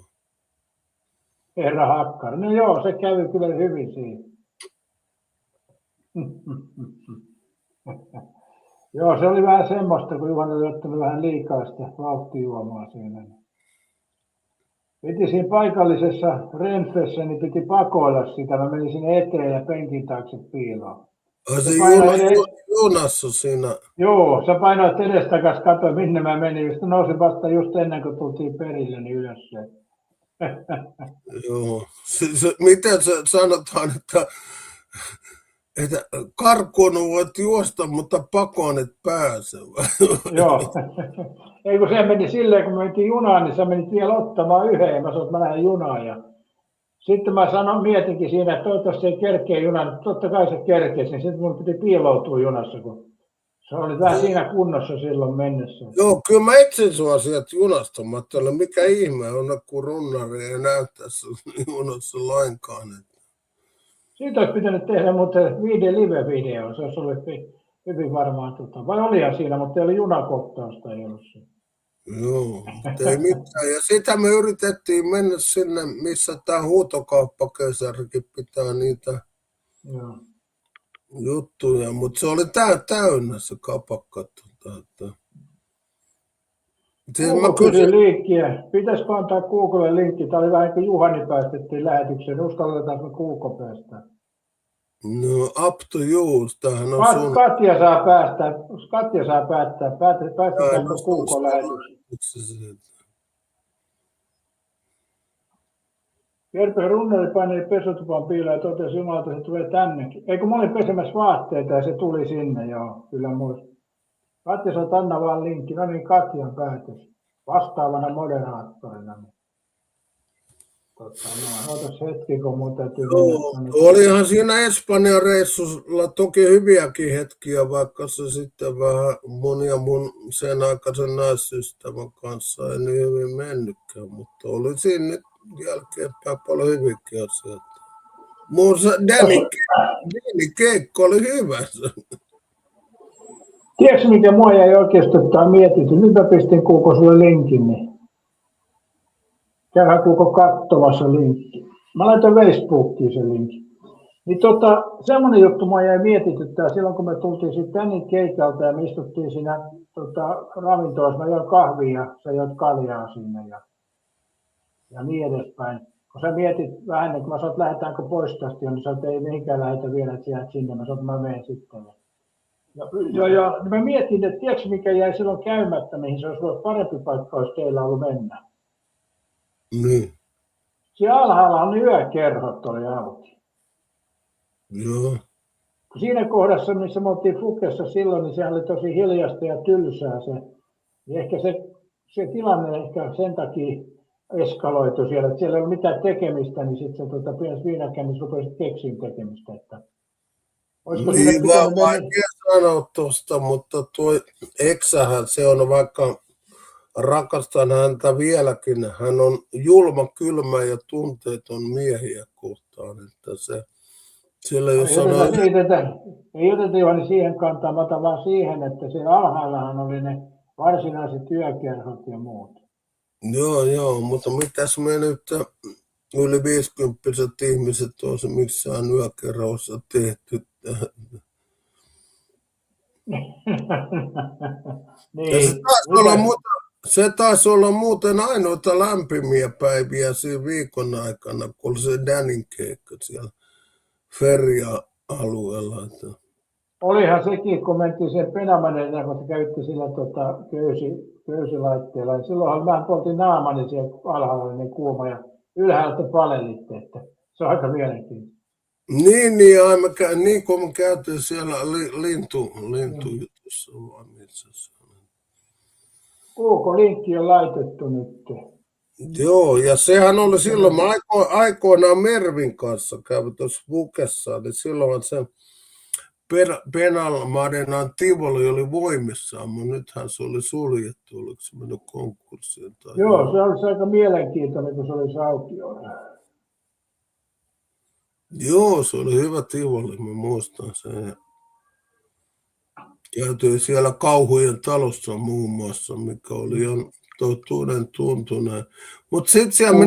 Herra Hakkarainen, no joo, se kävi kyllä hyvin siinä. Joo, se oli vähän semmoista, kun Juhani oli ottanut vähän liikaa sitä vauhtijuomaa siinä. Piti siinä paikallisessa Renfessä, niin piti pakoilla sitä. Mä menin sinne eteen ja penkin taakse piiloon. Se junassa siinä. Joo, sä painoit edestakas, katsoin minne mä menin. Sitten nousin vasta just ennen kuin tultiin perille, niin ylös se. Joo. Miten se sanotaan, että karkuun voit juosta, mutta pakoon et pääse. Joo. Ei kun se meni silleen, kun me mentiin junaan, niin sä menit vielä ottamaan yhden ja mä sanoin, että mä lähden junaan. Ja sitten mä mietinkin siinä, että toivottavasti ei kerkeä junaan. Totta kai se kerkesi, niin sitten mun piti piiloutua junassa, kun se oli vähän siinä kunnossa silloin mennessä. Joo, kyllä mä etsin sua sieltä junasta. Mä ajattelin, mikä ihme on, kun runnari ei näyttäisi junassa lainkaan. Siitä olisi pitänyt tehdä muuten live-video, se olisi ollut hyvin varmaan. Vai olihan siinä, mutta ei ollut junakohtausta, ei ollut siinä. Joo, ei mitään. Ja sitä me yritettiin mennä sinne, missä tämä huutokauppakeisarikin pitää niitä juttuja, mutta se oli täynnä se kapakka. Linkkiä. Pitäisikö antaa Google linkki? Tämä oli vähän kuin Juhani päästettiin lähetykseen. Uskalletaanko Google päästä? No, up to you. Tämähän on sun... Katja saa päättää. Päästetäänkö Google lähetykseen? Kerpeen runnari paineli pesutupan piiloon ja totesi Jumalalta, että se tulee tännekin. Eikö mä olin pesemässä vaatteita ja se tuli sinne, joo, kyllä muista. Katja saa anna vaan linkki. No niin, Katjan päätös. Vastaavana moderaattorina. Ootas hetki, kun mun täytyy... Olihan siinä Espanjan reissulla toki hyviäkin hetkiä, vaikka se sitten vähän mun ja mun sen aikaisen naisystävän kanssa ei niin hyvin mennytkään, mutta oli siinä nyt jälkeenpäin paljon hyvinkin asioita. Mun Danin keikko oli hyvä. Tiedätkö, mikä mua jäi oikeasti mietitty? Nyt mä pistin Kuuko sulle linkin, niin käydään Kuuko katsomassa linkki. Mä laitoin Facebookiin sen linkin. Niin semmonen juttu mua jäi mietityttää silloin, kun me tultiin sitten Danin keikalta ja me istuttiin siinä ravintolassa. Mä join kahvia ja sä joit kaljaa siinä ja niin edespäin. Kun sä mietit vähän, että mä sanoin, että lähdetäänkö pois tästä, niin sä sanoit, että ei mihinkään lähetä vielä, että sä jäät sinne. Mä sanoin, että mä menen sitten. Ja mä mietin, että tiedätkö mikä jäi silloin käymättä, mihin se olisi ollut parempi paikka, olisi teillä ollut mennä. Niin, Siellä alhaalla on yökerhot oli auki. joo. Siinä kohdassa, missä me oltiin Fukessa silloin, niin sehän oli tosi hiljasta ja tylsää se. Ja ehkä se tilanne ehkä sen takia eskaloitui siellä, että siellä ei ole mitään tekemistä, niin sitten se pienessä viinakäynnissä rupesi keksiin tekemistä. Että olisiko Niin siinä vaan pitänyt mennä? vaikea sanoa tuosta, mutta tuo Eksähän se on, vaikka rakastan häntä vieläkin, hän on julma, kylmä ja tunteeton miehiä kohtaan, että se sillä jos sanoo... Ei oteta Juhani siihen kantaa, mä otan vaan siihen, että siellä alhaallahan oli ne varsinaiset työkerhot ja muut. Joo, mutta mitäs me nyt yli 50-vuotiaat ihmiset on se missään yökerhossa tehty. Niin. Se taisi olla muuten ainoita lämpimiä päiviä siinä viikon aikana, kun oli se Danin keikka siellä Feria-alueella. Olihan sekin, kun mentiin sen Penamanen, kun te käytte sillä köysilaitteella. Ja silloinhan mä poltin naamani siellä alhaalla niin kuuma ja ylhäältä palelitte, että se on aika mielenkiintoista. Niin kun me käytiin siellä lintujutussa vaan missä se on. Linkki on laitettu nyt. Joo, ja sehän oli silloin, mä aikoinaan Mervin kanssa kävin tuossa Vukessa, niin silloin se Penalmadenan Tivoli oli voimissaan, mutta nythän se oli suljettu, oliko se mennyt konkurssiin? Joo, se oli aika mielenkiintoinen, kun se oli aukio. Joo, se oli hyvä Tivoli, mä muistan sen. Käytiin siellä Kauhujen talossa muun muassa, mikä oli ihan totuuden tuntuneen. Mutta sitten siellä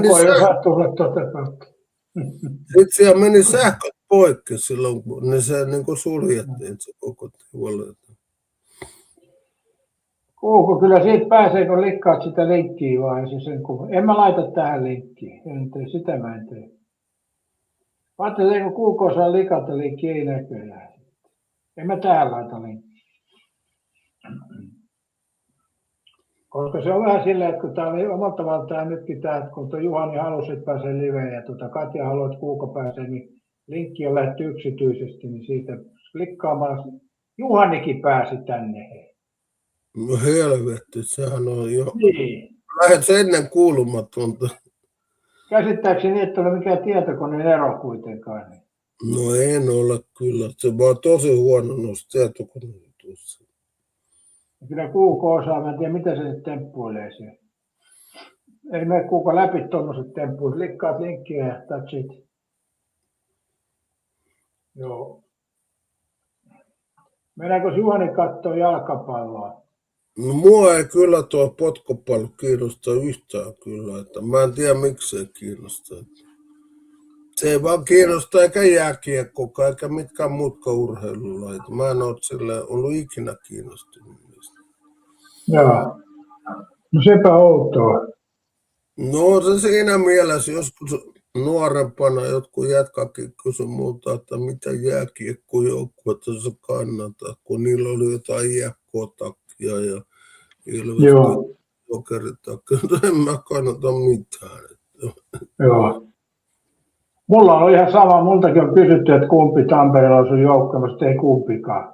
meni sähköt poikki silloin, kun ne se niin suljettiin se koko Tivoli. Kyllä siitä pääsee, kun likkaat sitä linkkiä vaan. En mä laita tähän linkkiin. Sitä mä en tee. Mä ajattelin, kun Kuuko saa likata linkkiä, ei näköjään. En mä tähän laita linkkiä. Koska se on vähän silleen, että kun tää oli omalla tavalla tää nytkin tää, kun Juhani halusi, että pääsee liveen ja Katja haluaa, että Kuuko pääsee, niin linkki on lähty yksityisesti, niin siitä klikkaamaan. Juhanikin pääsi tänne. No helvetti, sehän on jo Niin. lähes ennen kuulumatonta. Käsittääkseni et ole mikään tietokoneen ero kuitenkaan. No en ole kyllä, se vaan tosi huono noissa tietokonejutuissa. Kyllä Kuuko osaa, mä en tiedä mitä se nyt temppuilee siellä. Ei mene Kuuko läpi tuommoiset temppuit, likkaat linkkiä ja that's it. Joo. Mennäänkö Juhani kattoo jalkapalloa? No mua ei kyllä tuo potkupallo kiinnosta yhtään kyllä, että mä en tiedä miksi se kiinnostaa. Se ei vaan kiinnosta eikä jääkiekkoa eikä mitkään muutkaan urheilulajit. Mä en ole sille ollut ikinä kiinnostunut niistä. Joo. No sepä outoa. No se siinä mielessä joskus nuorempana jotkut jätkäkin kysyi multa, että mitä jääkiekkojoukkuetta sä kannatat, kun niillä oli jotain jääkkotakia ja ilmeisesti jokeritakia. En mä kannata mitään. Joo. Mulla on ihan sama, multakin on kysytty, että kumpi Tampereella on sun joukko, mutta ei kumpikaan.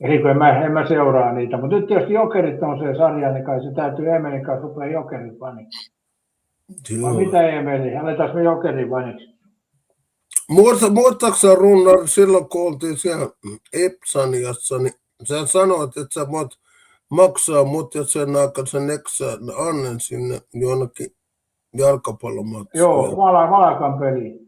Eli kun en mä seuraa niitä, mutta nyt tietysti Jokerit on se sarja, niin kai se täytyy Emelin kanssa rupea Jokerit vaniksi. Vai mitä Emeli? Aletaan me Jokerin vaniksi. Muistatko Runnar silloin, kun oltiin siellä Epsaniassa, niin sä sanoit, että sä voit maksaa mut ja sen aikaisen Annen sinne jonnekin jalkapallomatkaan. Joo, Malakan peli.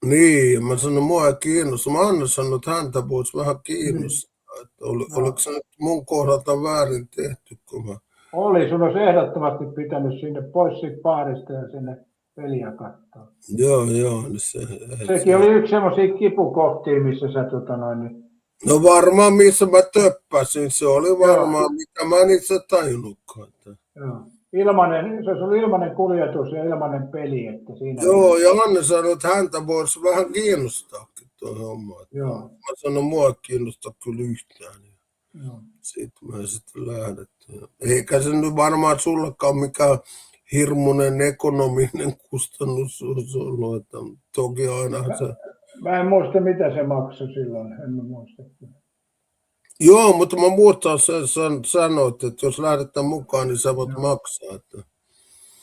Niin, mä sanoin, mua ei kiinnosta. Mä Anne sanoi, että häntä voisi vähän kiinnostaa. Että oliko se nyt mun kohdalta väärin tehty, kun mä... Oli, sun olisi ehdottomasti pitänyt sinne pois siitä baarista ja sinne peliä katsoa. Joo, niin Sekin oli yksi semmoisia kipukohtia, missä sä niin... No varmaan missä mä töppäsin, se oli varmaan mitä mä en itse tajunnutkaan. Joo. Se olisi ollut ilmainen kuljetus ja ilmainen peli, että siinä... Joo, ja Anne sanoi, että häntä voisi vähän kiinnostaakin tuo homma. Joo. Mä sanoin, mua ei kiinnosta kyllä yhtään. Sitten me sitten lähdettiin. Eikä se nyt varmaan sullekaan mikään hirmuinen ekonominen kustannus olisi ollut. Että toki aina se... Mä en muista, mitä se maksoi silloin. En mä muista. Joo, mutta mä muistan sen sanoit, että jos lähdetään mukaan, niin sä voit maksaa. Että...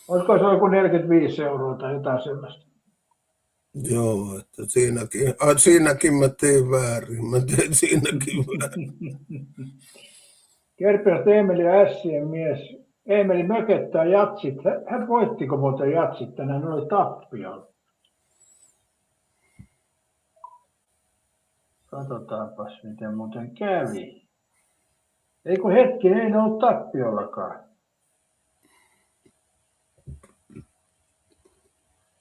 Olisiko se joku 45 euroa tai jotain sellaista? Joo, että siinäkin mä tein väärin. Mä tein siinäkin väärin. Kerpelästä Eemeli ja Ässien mies. Eemeli mökettää jatsit. Hän voittiko muuten jatsit tänään? Ne oli tappiolla. Katsotaanpas, miten muuten kävi. Ei kun hetki, ei ne ollut tappiollakaan.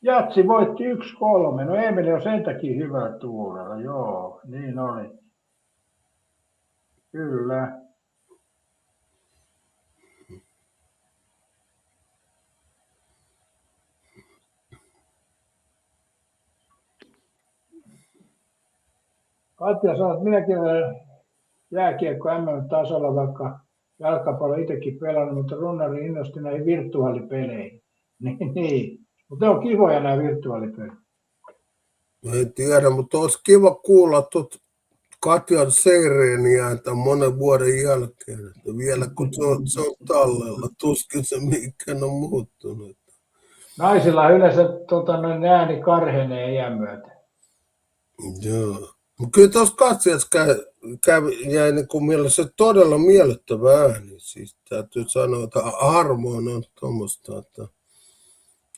Jatsi voitti 1-3. No Eemeli on sen takia hyvä tuulella. Joo, niin oli. Kyllä. Katja sanoi, että minäkin olen jääkiekko MM-tasolla, vaikka jalkapallo itsekin pelannut, mutta runnari innosti näihin virtuaalipeleihin. Niin. Mutta ne on kivoja nämä virtuaalipelit. En tiedä, mutta olisi kiva kuulla Katjan Seireen ääntä monen vuoden jälkeen. Että vielä kun se on tallella, tuskin se mikään on muuttunut. Naisilla yleensä ääni karhenee iän myötä. Joo. Kyllä tuossa katsojassa jäi niin mielessä todella miellyttävä ääni. Siis täytyy sanoa, että harvoin on tuommoista. Että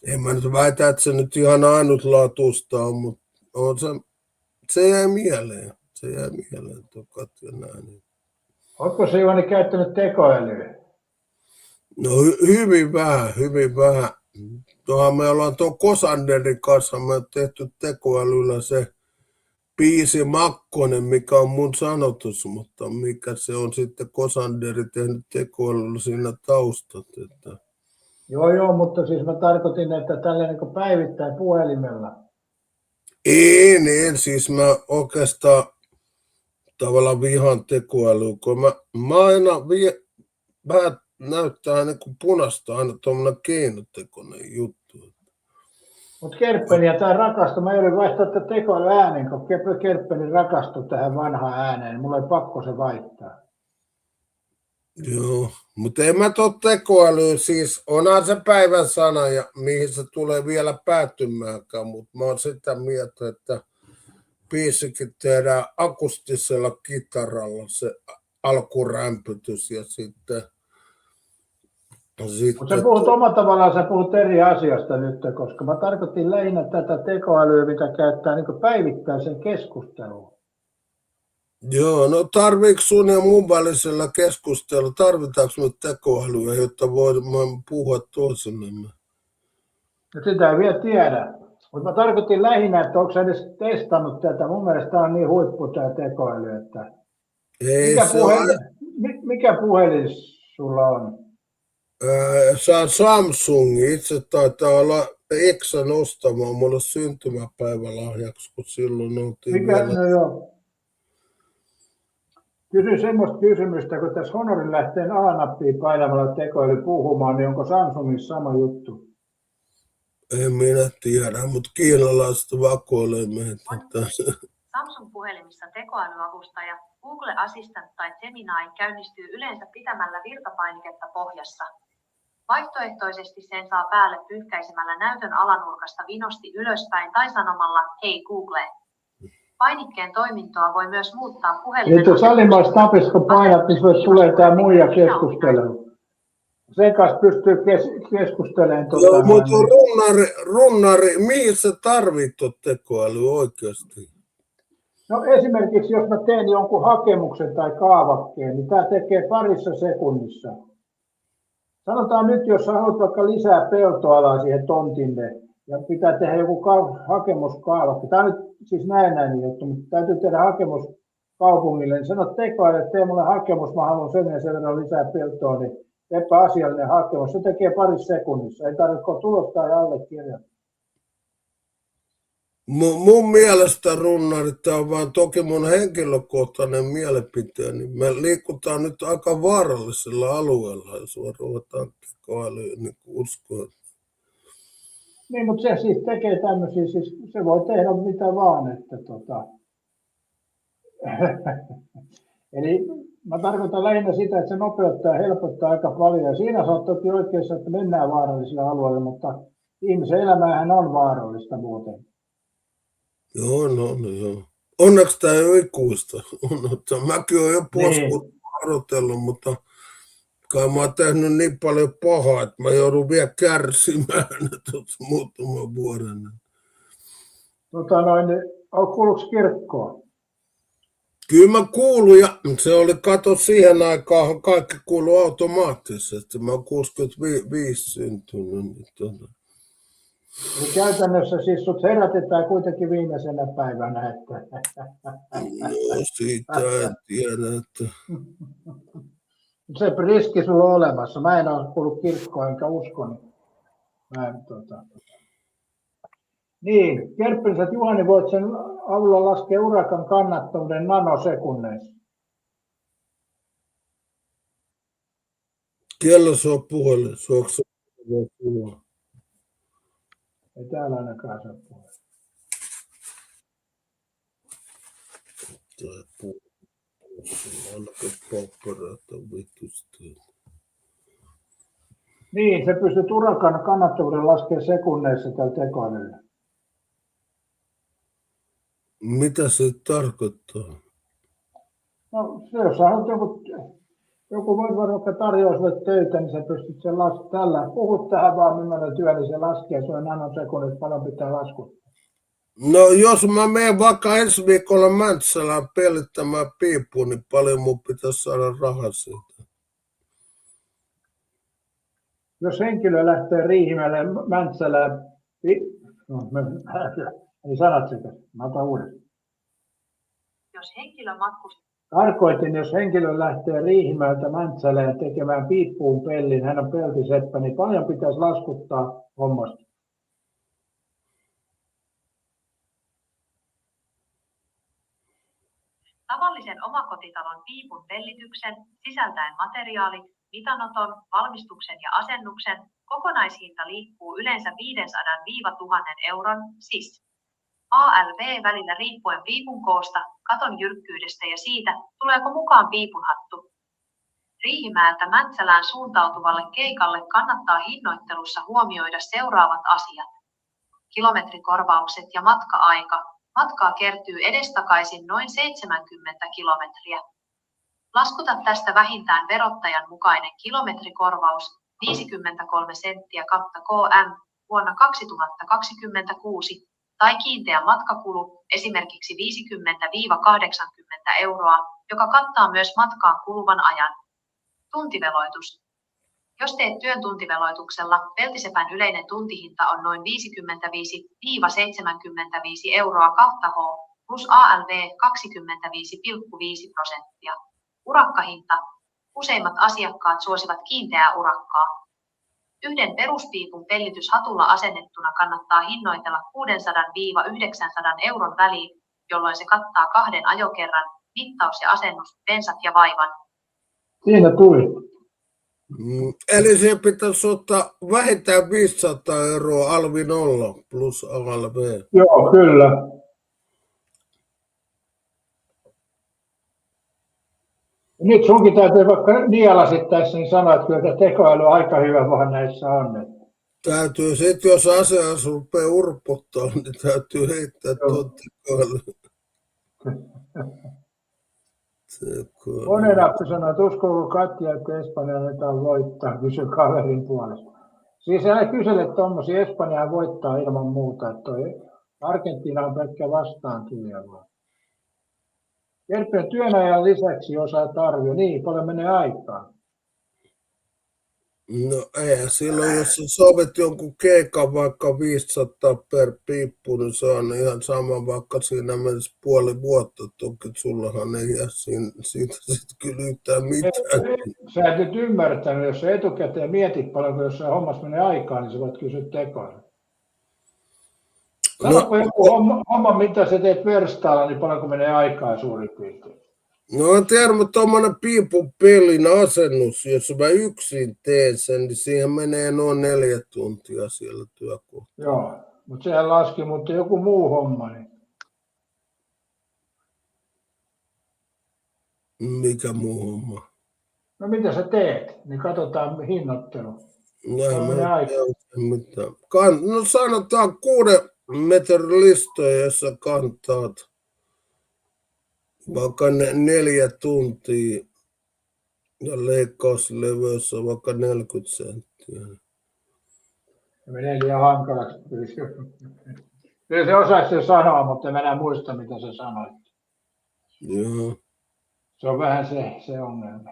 en mä nyt väitä, että se nyt ihan ainutlaatuista on, mutta on se jäi mieleen. Se jäi mieleen tuo Katjan ääni. Oletko se Juhani käyttänyt tekoälyä? No hyvin vähän. Tuohan me ollaan tuon Kosanderin kanssa me on tehty tekoälyllä se biisi Makkonen, mikä on mun sanotus, mutta mikä se on sitten Kosanderi tehnyt tekoälyllä siinä taustat. Että... Joo, mutta siis mä tarkoitin, että tällä niin päivittäin puhelimella. En, siis mä oikeastaan tavallaan vihaan tekoälyä, kun mä aina vähän näyttää niin kuin punasta aina tuommoinen keinotekoinen juttu. Mutta Kerppeniä tämä rakastui. Mä joudun vaihtaa tätä tekoälyäänen, kun Kerppeni rakastui tähän vanhaan ääneen. Mulla oli pakko se vaihtaa. Joo, mutta en mä tuo tekoälyä, siis onhan se päivän sana, ja mihin se tulee vielä päättymäänkään, mutta mä oon sitä mieltä, että biisikin tehdään akustisella kitaralla se alkurämpytys ja sitten... Mutta sä puhut omalla tavallaan, sä puhut eri asiasta nyt, koska mä tarkoitin lähinnä tätä tekoälyä, mitä käyttää niin päivittäisen keskusteluun. Joo, no tarviiko sun ja mun välisellä keskustella, tarvitaanko me tekoälyä, jotta voidaan puhua toisillemme? No sitä ei vielä tiedä. Mutta mä tarkoitin lähinnä, että onko sä edes testannut tätä. Mun mielestä tää on niin huippu tää tekoäly, että... Ei, mikä puhelin sulla on? Se on Samsung, itse taitaa olla Exan ostamaan mulle syntymäpäivälahjaksi, kun silloin oltiin vielä... No joo. Kysy semmoista kysymystä, kun tässä Honorin lähteen A-nappia painamalla tekoäly puhumaan, niin onko Samsungissa sama juttu? En minä tiedä, mutta kiinalaiset vakoilee meitä. Samsung-puhelimissa tekoälyavustaja, Google Assistant tai Gemini käynnistyy yleensä pitämällä virkapainiketta pohjassa. Vaihtoehtoisesti sen saa päälle pyyhkäisemällä näytön alanurkasta vinosti ylöspäin tai sanomalla Hei Google. Painikkeen toimintoa voi myös muuttaa puhelimen... Nyt jos alimmaista napista kun painat, niin sulle tulee tämä muija keskustelu. Sen kanssa pystyy keskustelemaan. Joo, mutta runnari, mihin sä tarvitset tekoäly oikeasti? No esimerkiksi jos mä teen jonkun hakemuksen tai kaavakkeen, niin tämä tekee parissa sekunnissa. Sanotaan nyt, jos sä haluat vaikka lisää peltoalaa siihen tontille ja pitää tehdä joku hakemuskaavakke. Tämä on nyt siis näennäinen juttu, mutta täytyy tehdä hakemus kaupungille. Niin sanot tekoäly, että tee mulle hakemus, mä haluan sen ja sen verran lisää peltoa, niin teepä asiallinen hakemus. Se tekee parissa sekunnissa. Ei tarvitse tulosta ja allekirjoittaa. Mun mielestä runnarit, tämä on vaan toki mun henkilökohtainen mielipiteeni. Me liikutaan nyt aika vaarallisella alueella, jos ruvetaan tekoälyä niin uskoa. Niin, mutta se siis tekee tämmöisiä, siis se voi tehdä mitä vaan, että Eli mä tarkoitan lähinnä sitä, että se nopeuttaa ja helpottaa aika paljon. Ja siinä sä oot toki oikeassa, että mennään vaarallisille alueille, mutta ihmisen elämähän on vaarallista muuten. Joo, joo. Onneksi tämä ei ole ikuista. Mäkin olen jo puoli varoitellut, mutta kai mä oon tehnyt niin paljon pahaa, että mä joudun vielä kärsimään muutaman vuoden. Kuuluuko kirkkoon? Kyllä mä kuulun, ja se oli, kato siihen aikaan, kaikki kuului automaattisesti. Mä oon 65 syntynyt. Eli käytännössä siis sut herätetään kuitenkin viimeisenä päivänä, että... No siitä en tiedä, että... Se riski sulla on olemassa. Mä en ole kuullut kirkkoa enkä usko. Niin, Kerppiläiset Juhani, voit sen avulla laskea urakan kannattavuuden nanosekunneissa. Kello se on puhelin, suokko se voi puhua? Ei täällä ainakaan saa puhua. Tai puhua. Ainakin papereita vitusta. Niin, se pystyt urakan kannattavuuden laskemaan sekunneissa tällä tekoälyllä. Mitä se tarkoittaa? No, se jos sä haluat joku voi vaikka tarjoaa sulle töitä, niin sä pystyt sen tällä. Puhut tähän vaan millainen työ, niin se laskee sulle nanosekunnissa, paljon pitää laskuttaa. No jos mä menen vaikka ensi viikolla Mäntsälään pelittämään piippuun, niin paljon mun pitäisi saada rahaa siitä. Jos henkilö lähtee Riihimäelle Mäntsälään, niin sanat sitä, mä otan uudestaan. Jos henkilö matkustaa. Tarkoitin, jos henkilö lähtee Riihimäeltä Mäntsälään tekemään piippuun pellin, hän on peltiseppä, niin paljon pitäisi laskuttaa hommasta. Tavallisen omakotitalon piipun pellityksen sisältäen materiaalit, mitanoton, valmistuksen ja asennuksen kokonaishinta liikkuu yleensä 500–1 000 euron, siis ALV välillä riippuen piipun koosta, katon jyrkkyydestä ja siitä, tuleeko mukaan piipunhattu. Riihimäeltä Mäntsälään suuntautuvalle keikalle kannattaa hinnoittelussa huomioida seuraavat asiat. Kilometrikorvaukset ja matka-aika. Matkaa kertyy edestakaisin noin 70 kilometriä. Laskuta tästä vähintään verottajan mukainen kilometrikorvaus 53 senttiä kautta km vuonna 2026 tai kiinteä matkakulu esimerkiksi 50–80 euroa, joka kattaa myös matkaan kuluvan ajan. Tuntiveloitus. Jos teet työn tuntiveloituksella, peltisepän yleinen tuntihinta on noin 55–75 euroa 2H plus ALV 25,5%. Urakkahinta. Useimmat asiakkaat suosivat kiinteää urakkaa. Yhden peruspiipun pellitys hatulla asennettuna kannattaa hinnoitella 600–900 euron väliin, jolloin se kattaa 2 ajokerran, mittaus ja asennus, bensat ja vaivan. Siinä tuli. Eli se pitäisi ottaa vähintään 500 euroa alvi 0 plus ALV. Joo, kyllä. Nyt sunkin täytyy vaikka nielasit tässä, niin sanoa, että kyllä tämä tekoäly aika hyvä vaan näissä on. Täytyy sitten, jos asiassa rupeaa urpottaa, niin täytyy heittää tuon tekoäly. Monenappi sanoo, että uskoako Katja, että Espanja annetaan voittaa, kysy kaverin puolesta. Siis älä kysele tuommoisia, Espanjaa voittaa ilman muuta, että Argentiina on pelkkä vastaantulija vaan. Kerpeen työnajan lisäksi osaat arvio, niin paljon menee aikaa. No eihän silloin, jos sä sovit jonkun keikan vaikka 500 per piippu, niin se on ihan sama, vaikka siinä menisi puoli vuotta. Toki sullahan ei jää siitä sitten kyllä yhtään mitään. Sä et nyt ymmärtänyt, jos sä etukäteen mietit paljon, jos se hommas menee aikaan, niin sä voit kysyä tekoa. Sanoppa joku homma, mitä sä teet verstaalla, niin paljonko menee aikaa suurin piirtein? No en tiedä, mutta tuommoinen piipupelin asennus, jos mä yksin teen sen, niin siihen menee noin 4 tuntia siellä työkohdassa. Joo, mutta sehän laski, mutta joku muu homma, niin Mikä muu homma? no mitä sä teet, niin katsotaan hinnoittelu. No, en menee mä aika. tiedä mitään. No sanotaan 6 metrin listoja, jossa kantaat vaikka 4 tuntia ja leikkausleveys on vaikka 40 senttiä. Se menee liian hankalaksi. Kyllä se osaisi sen sanoa, mutta en enää muista, mitä se sanoi. Joo. Se on vähän se ongelma.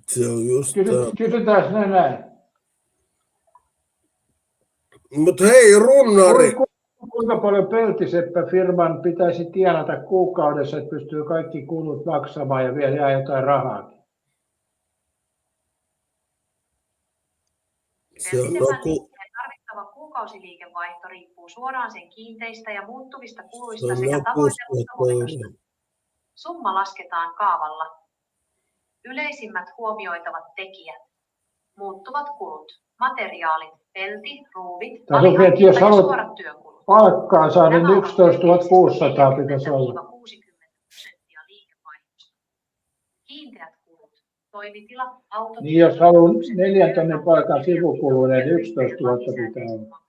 Se on just tää. Kysytään ne näin. Mut hei, runnari! Kuinka paljon peltiseppä-firman pitäisi tienata kuukaudessa, että pystyy kaikki kulut maksamaan ja vielä jää jotain rahaa? Se on Tarvittava kuukausiliikevaihto riippuu suoraan sen kiinteistä ja muuttuvista kuluista se on sekä noin tavoitellusta 6 000 voitosta. euroa. Summa lasketaan kaavalla. Yleisimmät huomioitavat tekijät. Muuttuvat kulut. Materiaalit, pelti, ruuvit, Tai Sofi, että jos alihankinta ja haluat suorat työkulut. palkkaa saa, niin Nämä ovat 11 600 pitäisi olla. 60% liikevaihdosta. Kiinteät kulut. Toimitila, auto. Niin jos haluaa 4 tonnin palkan sivukuluinen, niin 11 000 pitää olla.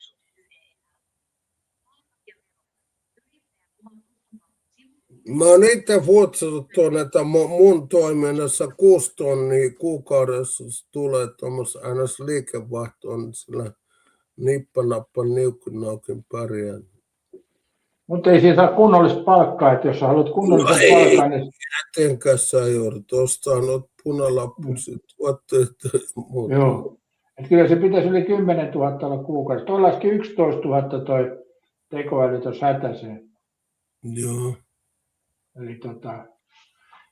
Mä oon itse vuotsannut tuonne, että mun toiminnassa 6 tonnia kuukaudessa tulee tuommoista ns. Liikevaihtoon, sillä nippanappan niukkinaukin pärjää. Mutta ei siinä saa kunnollista palkkaa, että jos sä haluat kunnollista palkkaa, niin Mitenkään sä joudut ostaa noita punalappuisia tuotteita ja muuta. joo. Et kyllä se pitäisi yli 10 000 olla kuukaudessa. Toi laski 11 000 toi tekoäly tuossa hätäiseen. Joo. Eli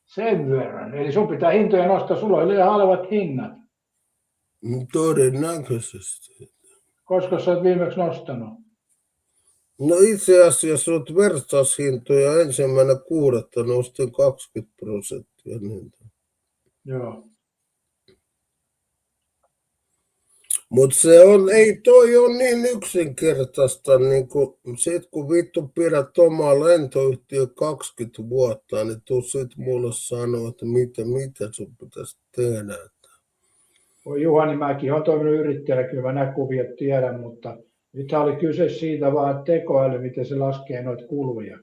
sen verran. Eli sun pitää hintoja nostaa, sulla on liian halvat hinnat. Todennäköisesti. Koska sä oot viimeksi nostanut? No itse asiassa olet vertaishintoja 1.6. nostin 20%. Niitä. Joo. Mutta se on, ei toi ole niin yksinkertaista, niin sit kun vittu pidät omaa lentoyhtiö 20 vuotta, niin tuu sit mulle sanoa, että mitä sun pitäisi tehdä. Voi Juhani, mäkin olen toiminut yrittäjänä, kyllä mä nämä kuviot tiedän, mutta nyt oli kyse siitä vaan tekoäly, miten se laskee noita kuluja.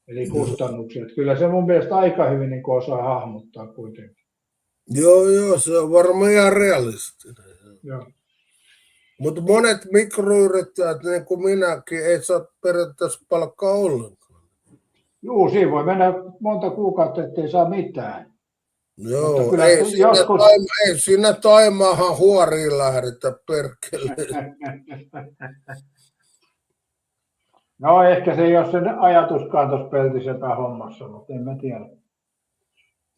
Eli kustannuksia. Kyllä se mun mielestä aika hyvin niin osaa hahmottaa kuitenkin. Joo, se on varmaan ihan realistinen. Joo. Mutta monet mikroyrittäjät, niin kuin minäkin, ei saa periaatteessa palkkaa ollenkaan. Juu, siinä voi mennä monta kuukautta, ettei saa mitään. Joo, ei siinä Taimaahan huoriin lähdetä perkele. No ehkä se ei ole sen ajatuskaan tuossa peltisepä hommassa, mutta en mä tiedä.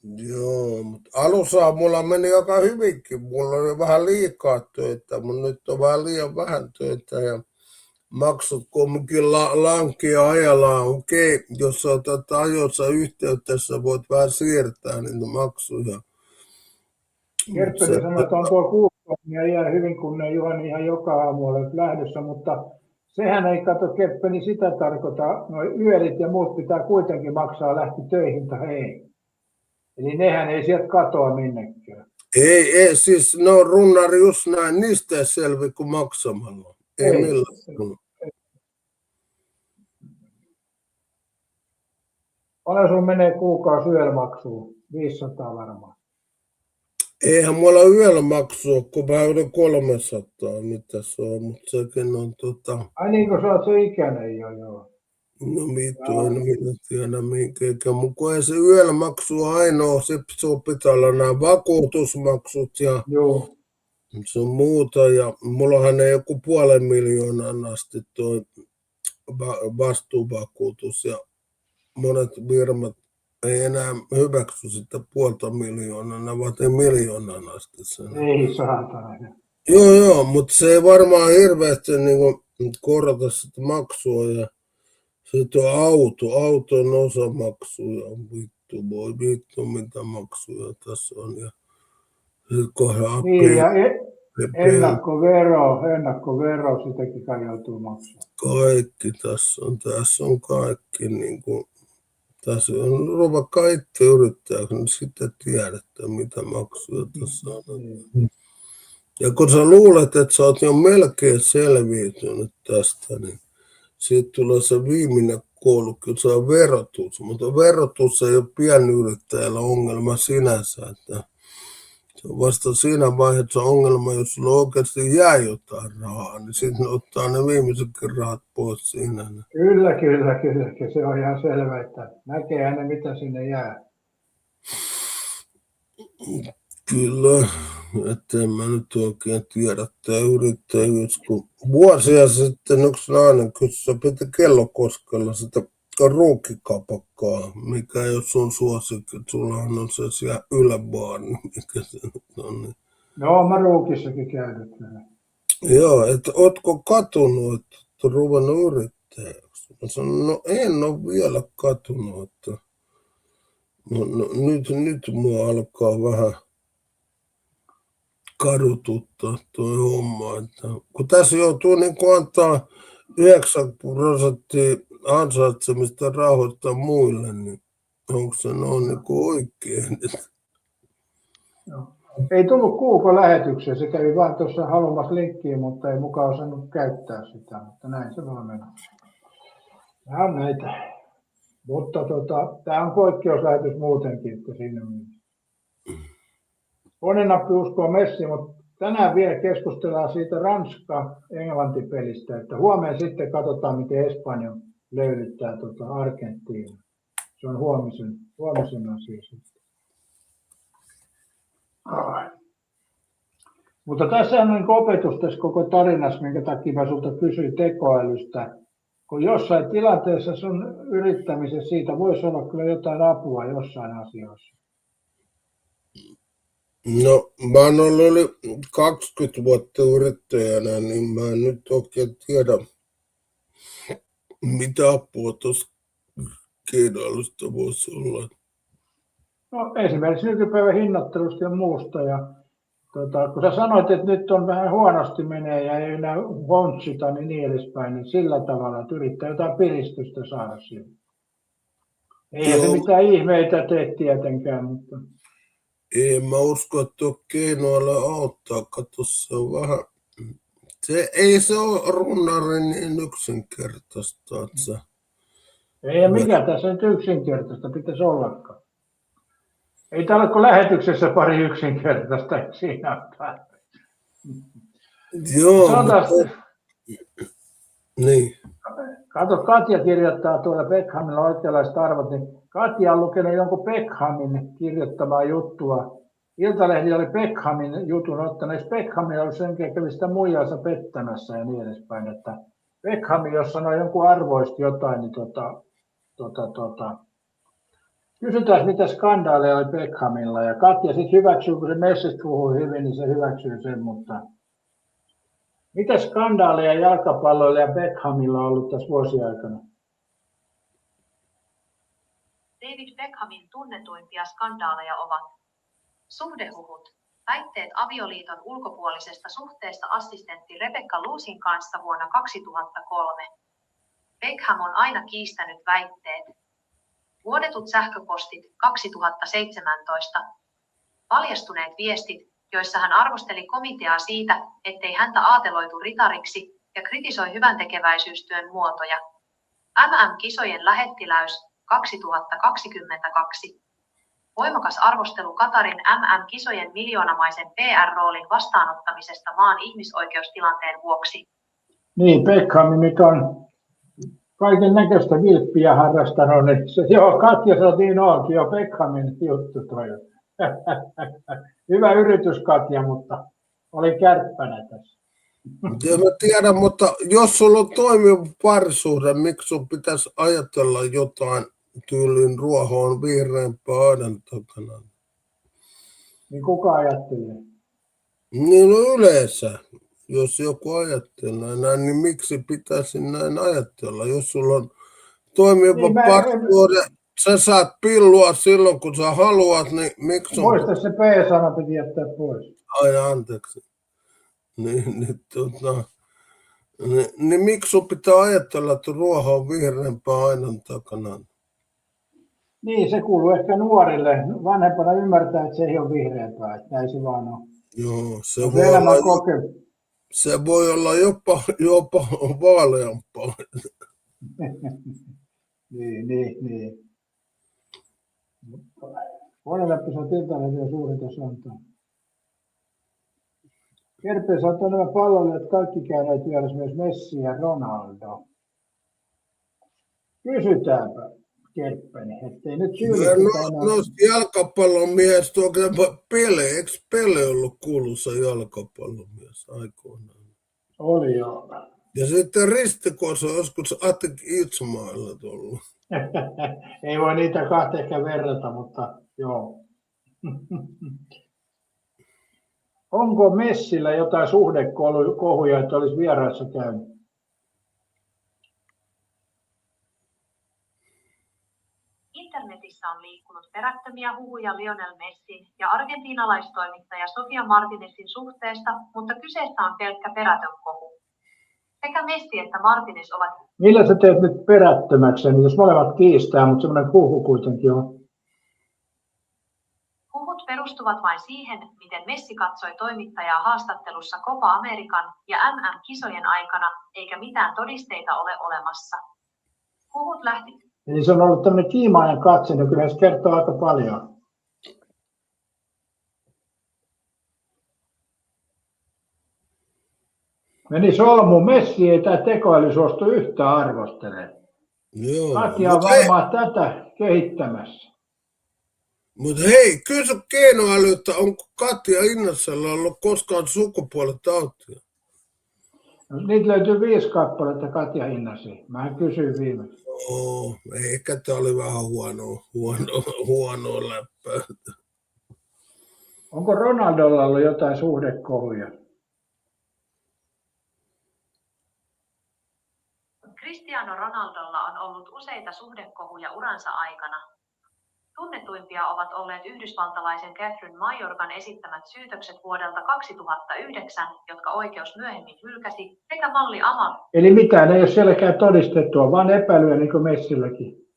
Joo, mutta alussa mulla meni aika hyvinkin. Mulla oli vähän liikaa töitä, mutta nyt on vähän liian vähän töitä ja maksut kumminkin lankia ajallaan. Okei, jos otat ajoissa yhteydessä, voit vähän siirtää niitä maksuja. Kerppeli sanoi, että on tuo 6 tonnia jää hyvin, kun ne Juhani ihan joka aamu olet lähdössä, mutta sehän ei kato Kerppeli sitä tarkoita. Noi yölit ja muut pitää kuitenkin maksaa lähti töihin tai ei. Eli nehän ei sieltä katoa minnekään. Ei, siis no runnari just näin, niistä ei selvi kuin maksamalla. Ei millään. Paljon sun menee kuukausi yömaksuun? 500 varmaan. Eihän mulla yöllä maksua, kun mä yli 300, mitä se on, mutta sekin on Ai niin kuin sä oot se ikäinen jo, joo. No vittu, en minä tiedä minkään, mutta ei se yöllä maksu ainoa, se pitää olla nämä vakuutusmaksut ja joo. se on muuta ja mullahan ei joku 500 000 asti tuo vastuuvakuutus ja monet firmat ei enää hyväksy sitä 500 000, ne ovat 1 000 000 asti sen. Ei saatana. Joo, mutta se ei varmaan hirveästi niin korota sitä maksua ja sitten on auton osamaksuja, voi vittu mitä maksuja tässä on ja sitten kohdaan Niin, ja ennakkovero, sitäkin kai joutuu maksamaan. kaikki tässä on kaikki niin kuin, tässä on ruva itse yrittää, niin sitten tiedätte mitä maksuja tässä on. Ja kun sä luulet, että sä oot jo melkein selviytynyt tästä, niin siitä tulee se viimeinen koulukin, se on verotus. Mutta verotus ei ole pienyrittäjällä ongelma sinänsä. Että se on vasta siinä vaiheessa ongelma, jos sulla oikeasti jää jotain rahaa, niin sitten ottaa ne viimeisetkin rahat pois siinä. Kyllä. Se on ihan selvä, että näkeehän ne mitä sinne jää. Kyllä, että en mä nyt oikein tiedä tämä yrittäjyys, kun vuosia sitten yksi nainen kysyi, piti Kellokoskella sitä ruukikapakkaa, mikä ei ole sun suosikki, sullahan on se siellä yläbaar, mikä se nyt on. Niin. No, mä Ruukissakin käynyt. Joo, että ootko katunut, että oot ruvennut yrittäjäksi? Mä sanoin, no en ole vielä katunut, että no, nyt mua alkaa vähän kadututtaa tuo homma, että kun tässä joutuu niin antaa 9% ansaitsemista rahoittaa muille, niin onko se noin niin oikein? No. Ei tullut Google-lähetykseen, se kävi vaan tuossa halumassa linkkiin, mutta ei mukaan osannut käyttää sitä, mutta näin se vaan meni. Nämä on näitä. Mutta tämä on poikkeuslähetys muutenkin, että siinä on. Onnenappi uskoo Messi, mutta tänään vielä keskustellaan siitä Ranska-Englanti-pelistä, että huomenna sitten katsotaan, miten Espanja löydyttää Argentiina. Se on huomisen asia sitten. Mutta tässä on niin opetus tässä koko tarinassa, minkä takia mä sulta kysyin tekoälystä. Kun jossain tilanteessa sun yrittämisessä siitä voisi olla kyllä jotain apua jossain asioissa. No, mä oon ollut yli 20 vuotta yrittäjänä, niin mä en nyt oikein tiedä, mitä apua tuossa keinoälystä voisi olla. No, esimerkiksi nykypäivän hinnoittelusta ja muusta. Ja, kun sä sanoit, että nyt on vähän huonosti menee ja ei enää hontsita niin edespäin, niin sillä tavalla, että yrittää jotain piristystä saada siihen. Eihän se mitään ihmeitä tee tietenkään, mutta... Ei mä usko, että tuo keinoäly auttaa. Kato, se on vähän... Ei se ole runnari niin yksinkertaista. Ei mikä tässä nyt yksinkertaista pitäisi ollakaan. Ei täällä ole lähetyksessä pari yksinkertaista, eikö siinä ole? Joo, mutta... Niin. Kato, Katja kirjoittaa tuolla Beckhamilla oikeanlaiset arvot, niin Katja on lukenut jonkun Beckhamin kirjoittamaa juttua. Iltalehti oli Beckhamin jutun ottanut. Eikö Beckham ollut sen, kävi sitä muijansa pettämässä ja niin edespäin. Että Beckham, jos sanoo jonkun arvoista jotain, niin kysytään, mitä skandaaleja oli Beckhamilla. Ja Katja sitten hyväksyy, kun se Messistä puhuu hyvin, niin se hyväksyy sen, mutta... Mitä skandaaleja jalkapalloilla ja Beckhamilla on ollut tässä vuosien aikana? David Beckhamin tunnetuimpia skandaaleja ovat suhdehuhut, väitteet avioliiton ulkopuolisesta suhteesta assistentti Rebecca Loosin kanssa vuonna 2003. Beckham on aina kiistänyt väitteet. Vuodetut sähköpostit 2017. Paljastuneet viestit, joissa hän arvosteli komiteaa siitä, ettei häntä aateloitu ritariksi ja kritisoi hyväntekeväisyystyön muotoja. MM-kisojen lähettiläys 2022. Voimakas arvostelu Katarin MM-kisojen miljoonamaisen PR-roolin vastaanottamisesta maan ihmisoikeustilanteen vuoksi. Niin, Beckham nyt on kaiken näköistä vilppiä harrastanut. Niin joo, Katja sanoi, niin onkin jo Beckhamin juttu toi. Hyvä yritys, Katja, mutta oli kärppänä tässä. En mä tiedä, mutta jos sulla on toimiva parisuhde, miksi sun pitäisi ajatella jotain tyylin ruohoon vihreämpää aidan takana? Niin kuka ajattelee? Niin no yleensä, jos joku ajattelee näin, niin miksi pitäisi näin ajatella? Jos sulla on toimiva Niin, parturi, sä saat pillua silloin, kun sä haluat, niin miksi on... muista se P-sana piti jättää pois. Ai anteeksi. Niin miksi sun pitää ajatella, että ruoho on vihreämpää aidan takana? Niin, se kuuluu ehkä nuorille. Vanhempana ymmärtää, että se ei ole vihreämpää, että näin se vaan on. Joo, se Se voi, elämän olla, kokemus. se voi olla jopa vaaleampaa. Niin. Vuodenläppöisen Iltalehden suurinta santaa. Kerpeessä on nämä palloilijat kaikki käyneet vieressä myös Messi ja Ronaldo. Kysytäänpä Kerppeni, ettei nyt syyllistytä enää. No jalkapallon mies, tuo Pele, eikö Pele ollut kuuluisa jalkapallon mies aikoinaan? Oli jo. Ja sitten Ristikossa on joskus Atik Itsmailla tullut. Ei voi niitä kahta ehkä verrata, mutta joo. Onko Messillä jotain suhdekohuja, että olisi vieraissa käynyt? Internetissä on liikkunut perättömiä huhuja Lionel Messin ja argentiinalaistoimittaja Sofia Martinezin suhteesta, mutta kyseessä on pelkkä perätön kohu. Sekä Messi että Martinez ovat... Millä sä teet nyt perättömäksi, niin jos molemmat kiistää, mutta semmoinen huhu kuitenkin on. Huhut perustuvat vain siihen, miten Messi katsoi toimittajaa haastattelussa Copa Amerikan ja MM-kisojen aikana, eikä mitään todisteita ole olemassa. Huhut lähti... Eli se on ollut tämmöinen kiimaajan katse, niin kyllä se kertoo aika paljon. Meni solmu, Messi ei tämä tekoäly suostu yhtään arvostelemaan. Katja on varmaan tätä kehittämässä. Mutta hei, kysy keinoälyltä, onko Katja Innasella ollut koskaan sukupuolitautia? No, niitä löytyy 5 kappaletta Katja Innasia. Mä kysyin viimeksi. Ehkä tämä oli vähän huonoa läppää. Onko Ronaldolla ollut jotain suhdekohuja? Cristiano Ronaldolla on ollut useita suhdekohuja uransa aikana. Tunnetuimpia ovat olleet yhdysvaltalaisen Catherine Mayorgan esittämät syytökset vuodelta 2009, jotka oikeus myöhemmin hylkäsi, sekä malli Amal. Eli mitään ei ole sielläkään todistettua, vaan epäilyä niin kuin Messilläkin.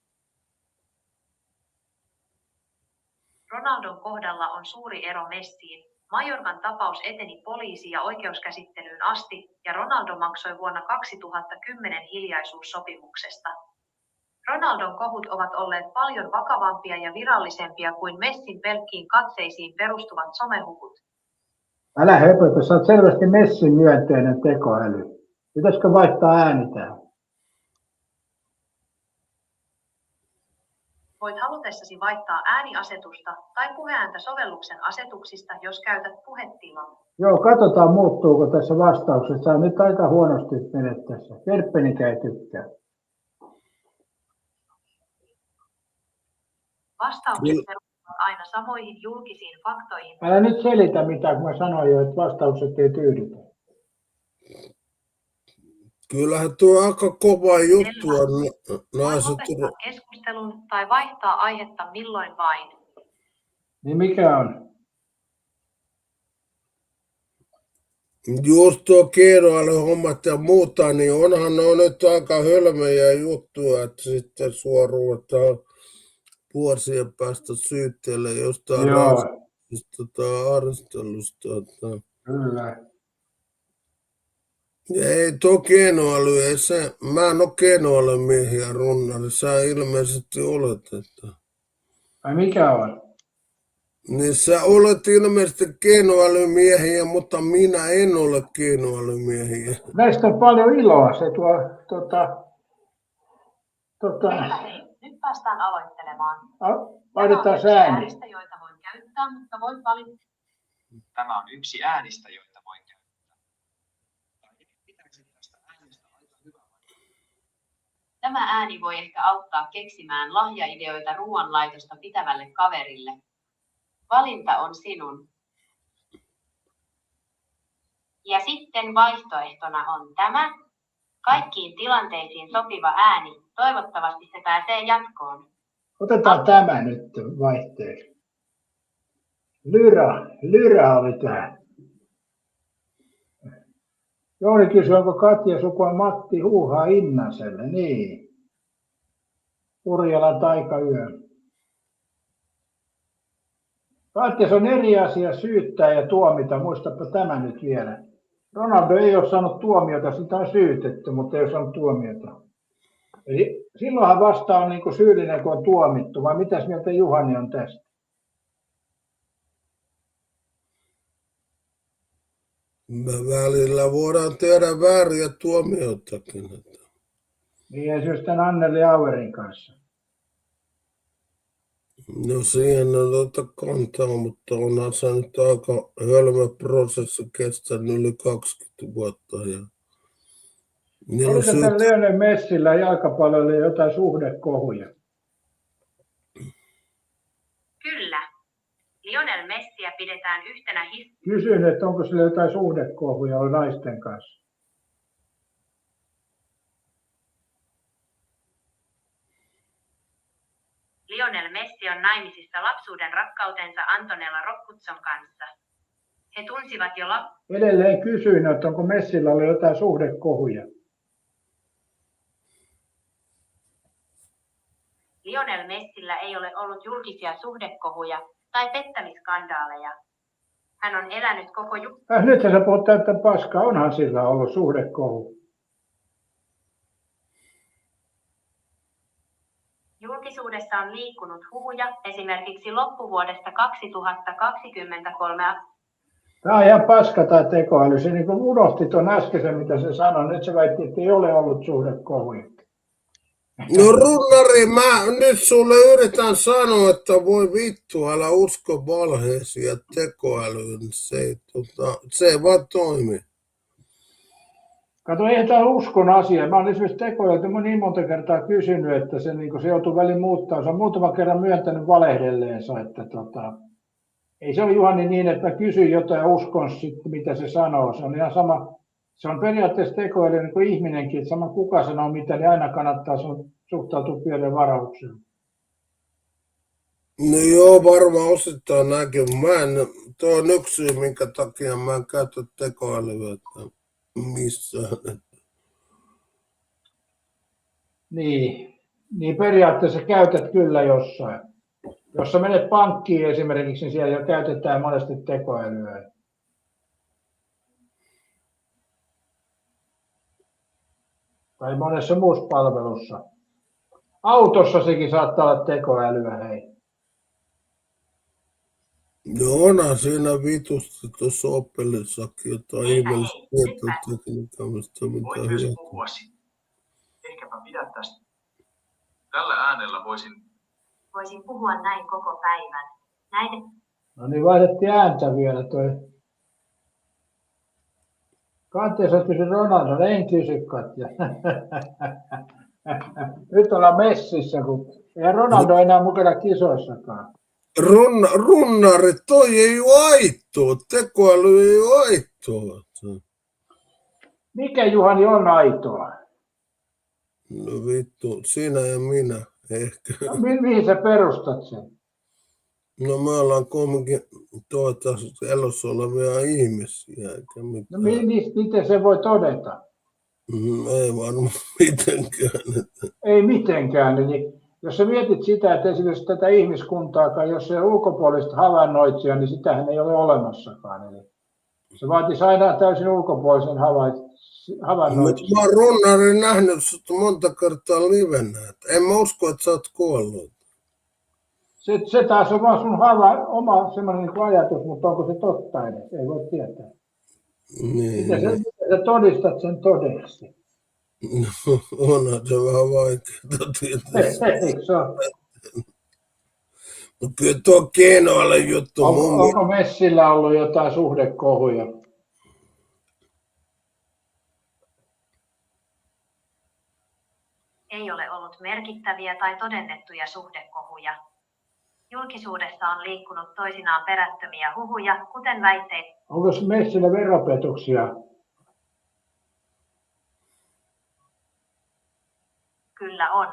Ronaldon kohdalla on suuri ero Messiin. Mayorgan tapaus eteni poliisi- ja oikeuskäsittelyyn asti, ja Ronaldo maksoi vuonna 2010 hiljaisuussopimuksesta. Ronaldon kohut ovat olleet paljon vakavampia ja virallisempia kuin Messin pelkkiin katseisiin perustuvat somehukut. Älä höpötä, sä oot selvästi Messin myönteinen tekoäly. Pitäisikö vaihtaa ääni tähän? Voit halutessasi vaihtaa ääniasetusta tai puheääntä sovelluksen asetuksista, jos käytät puhetilaa. Joo, katsotaan muuttuuko tässä vastauksessa. Sä nyt aika huonosti menet tässä. Kerppenikä ei tykkää. Vastaukset perustuvat aina samoihin julkisiin faktoihin. Älä nyt selitä mitään, kun mä sanoin jo, että vastaukset ei tyydytä. Kyllähän tuo aika kova juttu on naiset. Lopettaa keskustelun tai vaihtaa aihetta milloin vain. Niin mikä on? Just tuo keinoälyhommat ja muuta, niin onhan ne on nyt aika hölmöjä juttuja, että sitten sua ruvetaan vuosien päästä syytteelle jostain rasistisesta tai arvostelusta. Kyllä. Ei tuo keinoäly, ei se, mä en ole keinoälymiehiä runnari, sä ilmeisesti olet. Että. Ai mikä on? Niin sä olet ilmeisesti keinoälymiehiä, mutta minä en ole keinoälymiehiä. Näistä on paljon iloa, se tuo, Hei, nyt päästään aloittelemaan. Laitetaan ääni. Äänistä, joita voin käyttää, mutta voit valita. Tämä on yksi äänistä, joita voin käyttää. Tämä ääni voi ehkä auttaa keksimään lahjaideoita ruoanlaitosta pitävälle kaverille. Valinta on sinun. Ja sitten vaihtoehtona on tämä. Kaikkiin tilanteisiin sopiva ääni. Toivottavasti se pääsee jatkoon. Otetaan tämä nyt vaihteeksi. Lyra oli tämä. Jouni kysyi, onko Katja sukua Matti Huuhaa Innaselle. Niin. Urjalan taikayö. Katja, se on eri asia syyttää ja tuomita. Muistapa tämä nyt vielä. Ronaldo ei ole saanut tuomiota, sitä on syytetty, mutta ei ole saanut tuomiota. Eli silloinhan vasta on niin syyllinen, kun on tuomittu. Vai mitäs mieltä Juhani on tästä? Välillä voidaan tehdä vääriä tuomioitakin. Niin esimerkiksi tämän Anneli Auerin kanssa. No siihen on kantaa, mutta onhan se nyt aika hölmö prosessi kestänyt yli 20 vuotta. Ja Oliko tämän Lionel Messillä jalkapallolla jotain suhdekohuja? Kyllä. Lionel Messiä pidetään yhtenä Kysyn, että onko sillä jotain suhdekohuja naisten kanssa? Lionel Messi on naimisissa lapsuuden rakkautensa Antonella Roccuzon kanssa. He tunsivat jo Edelleen kysyin, että onko Messillä ollut jotain suhdekohuja. Lionel Messillä ei ole ollut julkisia suhdekohuja tai pettämisskandaaleja. Hän on elänyt koko Nyt sä puhut täyttä paskaa, onhan sillä ollut suhdekohu. Julkisuudessa on liikkunut huhuja esimerkiksi loppuvuodesta 2023. Tämä on ihan paska tämä tekoäly. Se niin unohti tuon äskeisen, mitä se sanoi. Nyt se väitti, että ei ole ollut suhdekohuja. No runnari, mä nyt sulle yritän sanoa, että voi vittu, älä usko valheisiin ja tekoälyyn. Se ei vaan toimi. Kato, ei tämä uskon asia. Mä olen esimerkiksi tekoälyltä niin monta kertaa kysynyt, että se joutuu väliin muuttaa. Se on muutaman kerran myöntänyt valehdelleensa. Että ei se ole Juhani niin, että mä kysyn jotain ja uskon sitten, mitä se sanoo. Se on ihan sama. Se on periaatteessa tekoäly niin kuin ihminenkin, että sama kuka sanoo mitä, niin aina kannattaa suhtautua pienen varaukseen. No joo, varmaan osittain näkin. Tuo on yksi syy, minkä takia mä en käytä tekoälyä missään. Niin periaatteessa käytät kyllä jossain. Jos sä menet pankkiin esimerkiksi, niin siellä jo käytetään monesti tekoälyä. Tai monessa muussa palvelussa. Autossa sekin saattaa olla tekoälyä, hei. No onhan siinä vitusti tuossa Oppelissakin jotain ihmeellistä tietotekniikkaa, mistä Voin mitään myös hyötyä. puhua siitä. Ehkäpä pidät tästä. Tällä äänellä Voisin puhua näin koko päivän. Näiden No niin, vaihdettiin ääntä vielä toi. Katja, sä kysy Ronaldo, en kysy Katja. Nyt ollaan messissä, kun ei Ronaldo enää mukana kisoissakaan. Runnari, toi ei ole aitoa. Tekoäly ei ole aitoa. Mikä Juhani on aitoa? No vittu, sinä ja minä ehkä. No, mihin sä perustat sen? No me ollaan kuitenkin elossa olevia ihmisiä, eikä No mitään. miten se voi todeta? Ei varmaan mitenkään. Ei mitenkään. Eli jos sä mietit sitä, että esimerkiksi tätä ihmiskuntaakaan, jos se on ulkopuolista havainnoitsija, niin sitähän ei ole olemassakaan. Eli se vaatisi aina täysin ulkopuolisen havainnoitsijan. Mä oon Runnarin nähnyt sut monta kertaa livenä. En mä usko, että sä oot kuollut. Se taas on vaan sun oma semmoinen niin ajatus, mutta onko se totta edes? Ei voi tietää. Niin. Miten sä todistat sen todeksi? No, onhan se vähän vaikeaa tietää. Eikö se ole? Mutta kyllä tuo keinoille juttu Onko Messillä ollut jotain suhdekohuja? ei ole ollut merkittäviä tai todennettuja suhdekohuja. Julkisuudessa on liikkunut toisinaan perättömiä huhuja, kuten väitteitä. Onko Messillä veropetoksia? Kyllä on.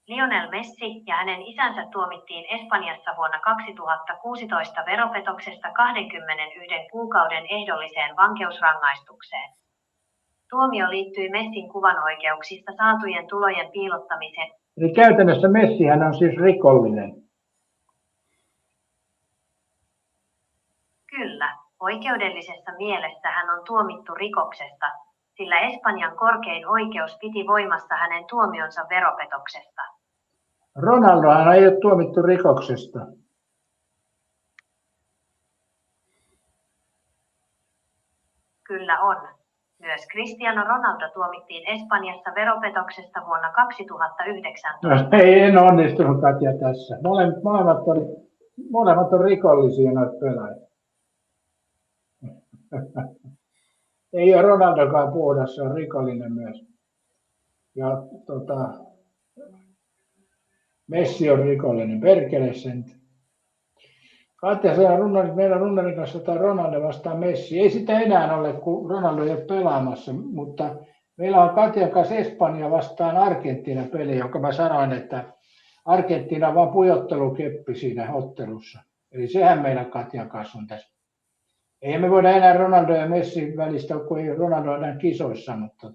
Lionel Messi ja hänen isänsä tuomittiin Espanjassa vuonna 2016 veropetoksesta 21 kuukauden ehdolliseen vankeusrangaistukseen. Tuomio liittyi Messin kuvanoikeuksista saatujen tulojen piilottamiseen. Eli käytännössä Messihän on siis rikollinen. Kyllä, oikeudellisessa mielessä hän on tuomittu rikoksesta, sillä Espanjan korkein oikeus piti voimassa hänen tuomionsa veropetoksesta. Ronaldohan ei ole tuomittu rikoksesta. Kyllä on. Myös Cristiano Ronaldo tuomittiin Espanjassa veropetoksesta vuonna 2019. En onnistunut Katja tässä. Molemmat on rikollisia noita pelaajia. Ei ole Ronaldokaan puhdas, se on rikollinen myös. Ja Messi on rikollinen, perkele sen. Katja, se on meidän runnarin kanssa tai Ronaldo vastaan Messi. Ei sitä enää ole, kun Ronaldo ei ole pelaamassa, mutta meillä on Katjan kanssa Espanja vastaan Argentiina peli, jonka mä sanoin, että Argentiina on vaan pujottelukeppi siinä ottelussa. Eli sehän meidän Katjan kanssa on tässä. Ei me voida enää Ronaldo ja Messi välistä, kun ei Ronaldo enää kisoissa, mutta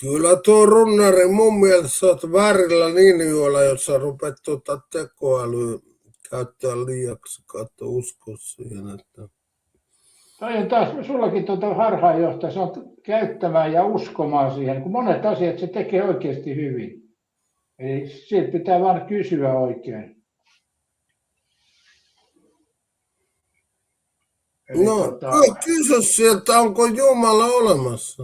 Kyllä tuo runnari mun mielestä sä oot väärillä linjoilla, jos sä rupeat tekoälyä käyttää liiaksi, kautta uskoa siihen. Että... Toi on taas sullakin harhaanjohtaja, sä oot käyttämään ja uskomaan siihen, kun monet asiat se tekee oikeasti hyvin. Eli siitä pitää vaan kysyä oikein. Eli No, kysy sieltä, onko Jumala olemassa?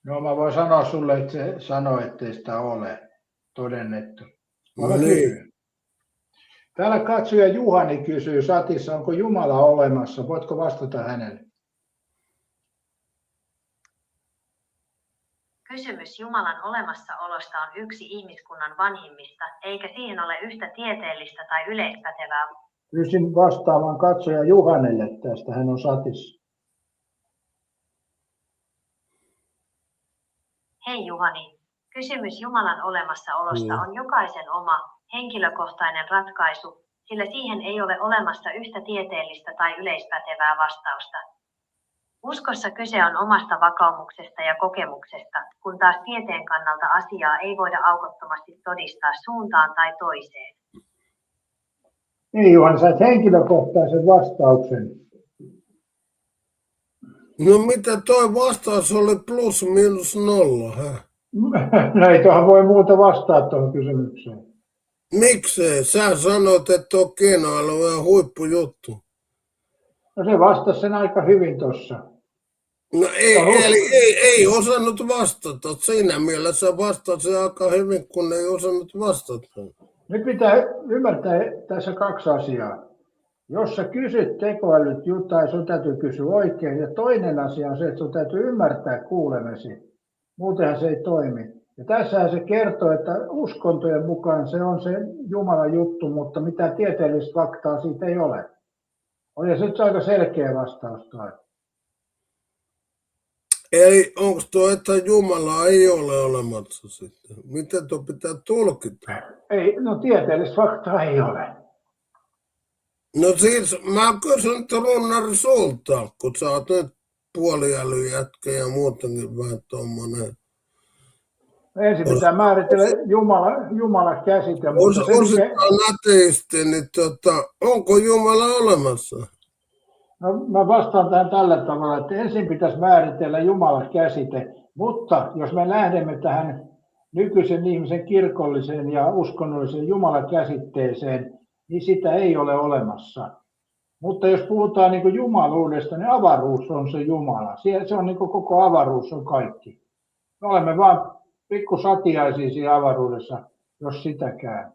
No mä voin sanoa sulle, että se sanoo, ettei sitä ole todennettu. Niin. Täällä katsoja Juhani kysyy Satissa, onko Jumala olemassa? Voitko vastata hänelle? Kysymys Jumalan olemassaolosta on yksi ihmiskunnan vanhimmista, eikä siihen ole yhtä tieteellistä tai yleispätevää. Pyysin vastaamaan katsoja Juhanelle tästä, hän on Satissa. Hei Juhani, kysymys Jumalan olemassaolosta on jokaisen oma, henkilökohtainen ratkaisu, sillä siihen ei ole olemassa yhtä tieteellistä tai yleispätevää vastausta. Uskossa kyse on omasta vakaumuksesta ja kokemuksesta, kun taas tieteen kannalta asiaa ei voida aukottomasti todistaa suuntaan tai toiseen. Niin Juhani, sait henkilökohtaisen vastauksen. No mitä toi vastaus oli plus miinus nolla, hä? No ei tuohon voi muuta vastaa tuohon kysymykseen. Miksei? Sä sanoit, että on keinoäly ja huippujuttu. No se vastasi sen aika hyvin tuossa. No ei osannut vastata. Siinä mielessä vastasi aika hyvin, kun ei osannut vastata. Nyt pitää ymmärtää tässä kaksi asiaa. Jos sä kysyt tekoälyt jotain, sun täytyy kysyä oikein. Ja toinen asia on se, että sun täytyy ymmärtää kuulemesi. Muutenhan se ei toimi. Ja tässähän se kertoo, että uskontojen mukaan se on se Jumalan juttu, mutta mitään tieteellistä faktaa siitä ei ole. Oli se nyt aika selkeä vastaus toi. Eli onko tuo, että Jumala ei ole olemassa sitten? Miten tuo pitää tulkita? Ei, no tieteellistä faktaa ei ole. No siis mä kysyn runnari sulta, kun sä oot nyt puoliälyjätkä ja muutenkin vähän tommonen. Ensin pitää määritellä Jumala käsite. Osittain ateisti, niin onko Jumala olemassa? No, mä vastaan tähän tällä tavalla, että ensin pitäisi määritellä Jumalan käsite, mutta jos me lähdemme tähän nykyisen ihmisen kirkolliseen ja uskonnolliseen Jumalan käsitteeseen, niin sitä ei ole olemassa. Mutta jos puhutaan niin kuin jumaluudesta, niin avaruus on se Jumala. Se on niin kuin koko avaruus on kaikki. Me olemme vain pikkusatiaisia siinä avaruudessa, jos sitäkään.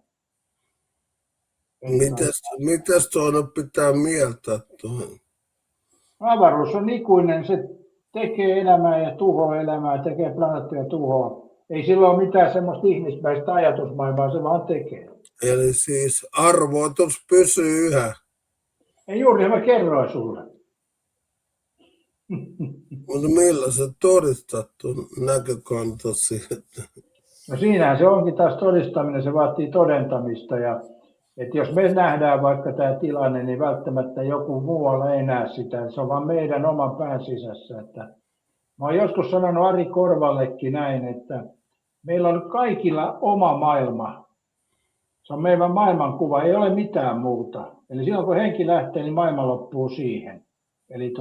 Mitäs tuonne pitää mieltää tuohon? Avaruus on ikuinen, se tekee elämää ja tuhoaa elämää, tekee planeettoja tuhoa. Ei sillä ole mitään semmoista ihmismäistä ajatusmaailmaa, se vaan tekee. Eli siis arvoitus pysyy yhä. Ja juuri mä kerroin sulle. Mutta millä sä todistat tuon näkökantasi? No siinähän se onkin taas todistaminen, se vaatii todentamista. Ja, että jos me nähdään vaikka tämä tilanne, niin välttämättä joku muualla ei näe sitä. Se on vaan meidän oman pään sisässä. Että mä oon joskus sanonut Ari Korvallekin näin, että meillä on kaikilla oma maailma. Se on meidän maailmankuva, ei ole mitään muuta. Eli silloin kun henki lähtee, niin maailma loppuu siihen. Eli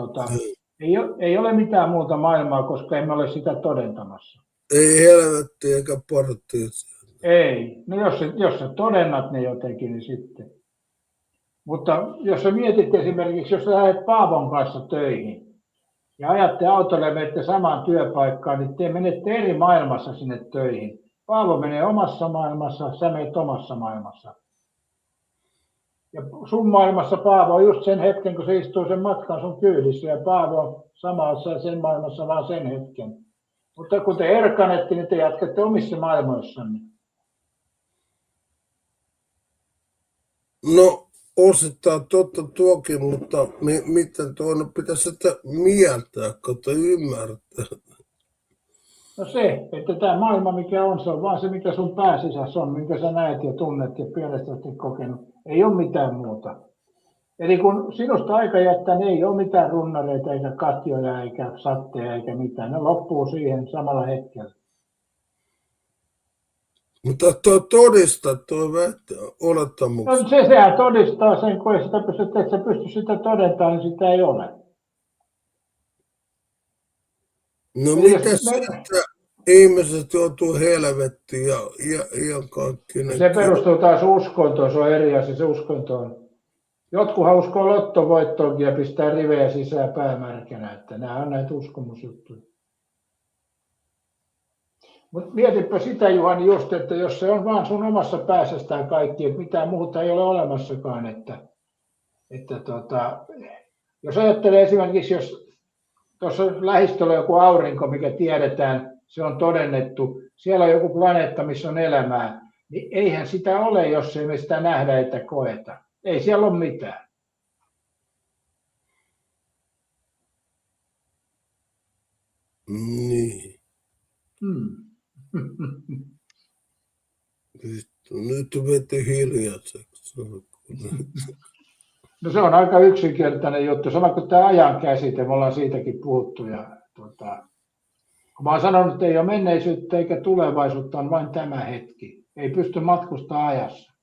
ei ole mitään muuta maailmaa, koska emme ole sitä todentamassa. Ei helvetti eikä porttia. Ei. No jos sä todennat ne jotenkin, niin sitten. Mutta jos sä mietit esimerkiksi, jos sä lähdet Paavon kanssa töihin ja ajatte autolle ja menette samaan työpaikkaan, niin te menette eri maailmassa sinne töihin. Paavo menee omassa maailmassa, sä menet omassa maailmassa. Ja sun maailmassa Paavo on just sen hetken, kun se istuu sen matkan sun kyydissä, ja Paavo on samassa sen maailmassa vaan sen hetken. Mutta kun te erkanette, niin te jatkatte omissa maailmoissanne. No osittain totta tuokin, mutta miten tuonne pitäisi sitä mieltää, kun ymmärtää? No se, että tämä maailma mikä on, se on vaan se mikä sun pääsisässä on, minkä sä näet ja tunnet ja pienestä asti kokenut. Ei ole mitään muuta. Eli kun sinusta aika jättää, niin ei ole mitään runnareita eikä katjoja eikä satteja eikä mitään. Ne loppuu siihen samalla hetkellä. Mutta tuo todistaa tuo olettamuksi. No sehän todistaa sen, kun et sä pysty sitä todentamaan, niin sitä ei ole. No miten se, että ihmiset joutuu helvettiin ja kaikki ne. Se perustuu taas uskontoon, se on eri asia, se uskonto on. Jotkuhan uskoo lottovoittoonkin ja pistää rivejä sisään päämärkänä, että nämä on näitä uskomusjuttuja. Mutta mietipä sitä, Juhani, just, että jos se on vaan sun omassa päässästään kaikki, että mitään muuta ei ole olemassakaan, jos ajattelee esimerkiksi, jos tuossa lähistöllä on joku aurinko, mikä tiedetään, se on todennettu, siellä on joku planeetta, missä on elämää, niin eihän sitä ole, jos ei me sitä nähdä eikä koeta. Ei siellä ole mitään. Niin. Nyt veti hiljaiseksi. No se on aika yksinkertainen juttu. Sama kuin tämä ajan käsite, me ollaan siitäkin puhuttu. Ja, kun mä oon sanonut, että ei ole menneisyyttä eikä tulevaisuutta, on vain tämä hetki. Ei pysty matkustamaan ajassa.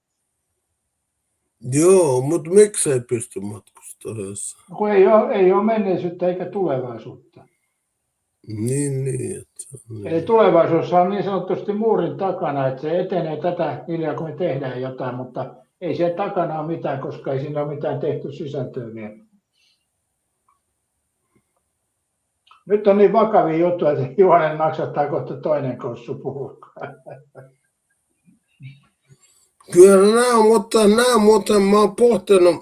Joo, mutta miksei pysty matkustamaan ajassa? Kun ei ole menneisyyttä eikä tulevaisuutta. Niin. Eli tulevaisuus on niin sanotusti muurin takana, että se etenee tätä hiljaa, kun me tehdään jotain, mutta ei siellä takana ole mitään, koska ei siinä ole mitään tehty sisältöä vielä. Nyt on niin vakavia juttuja, että Juhanen naksattaa kohta toinen kossu puhua. Kyllä nämä muuten mä oon pohtinut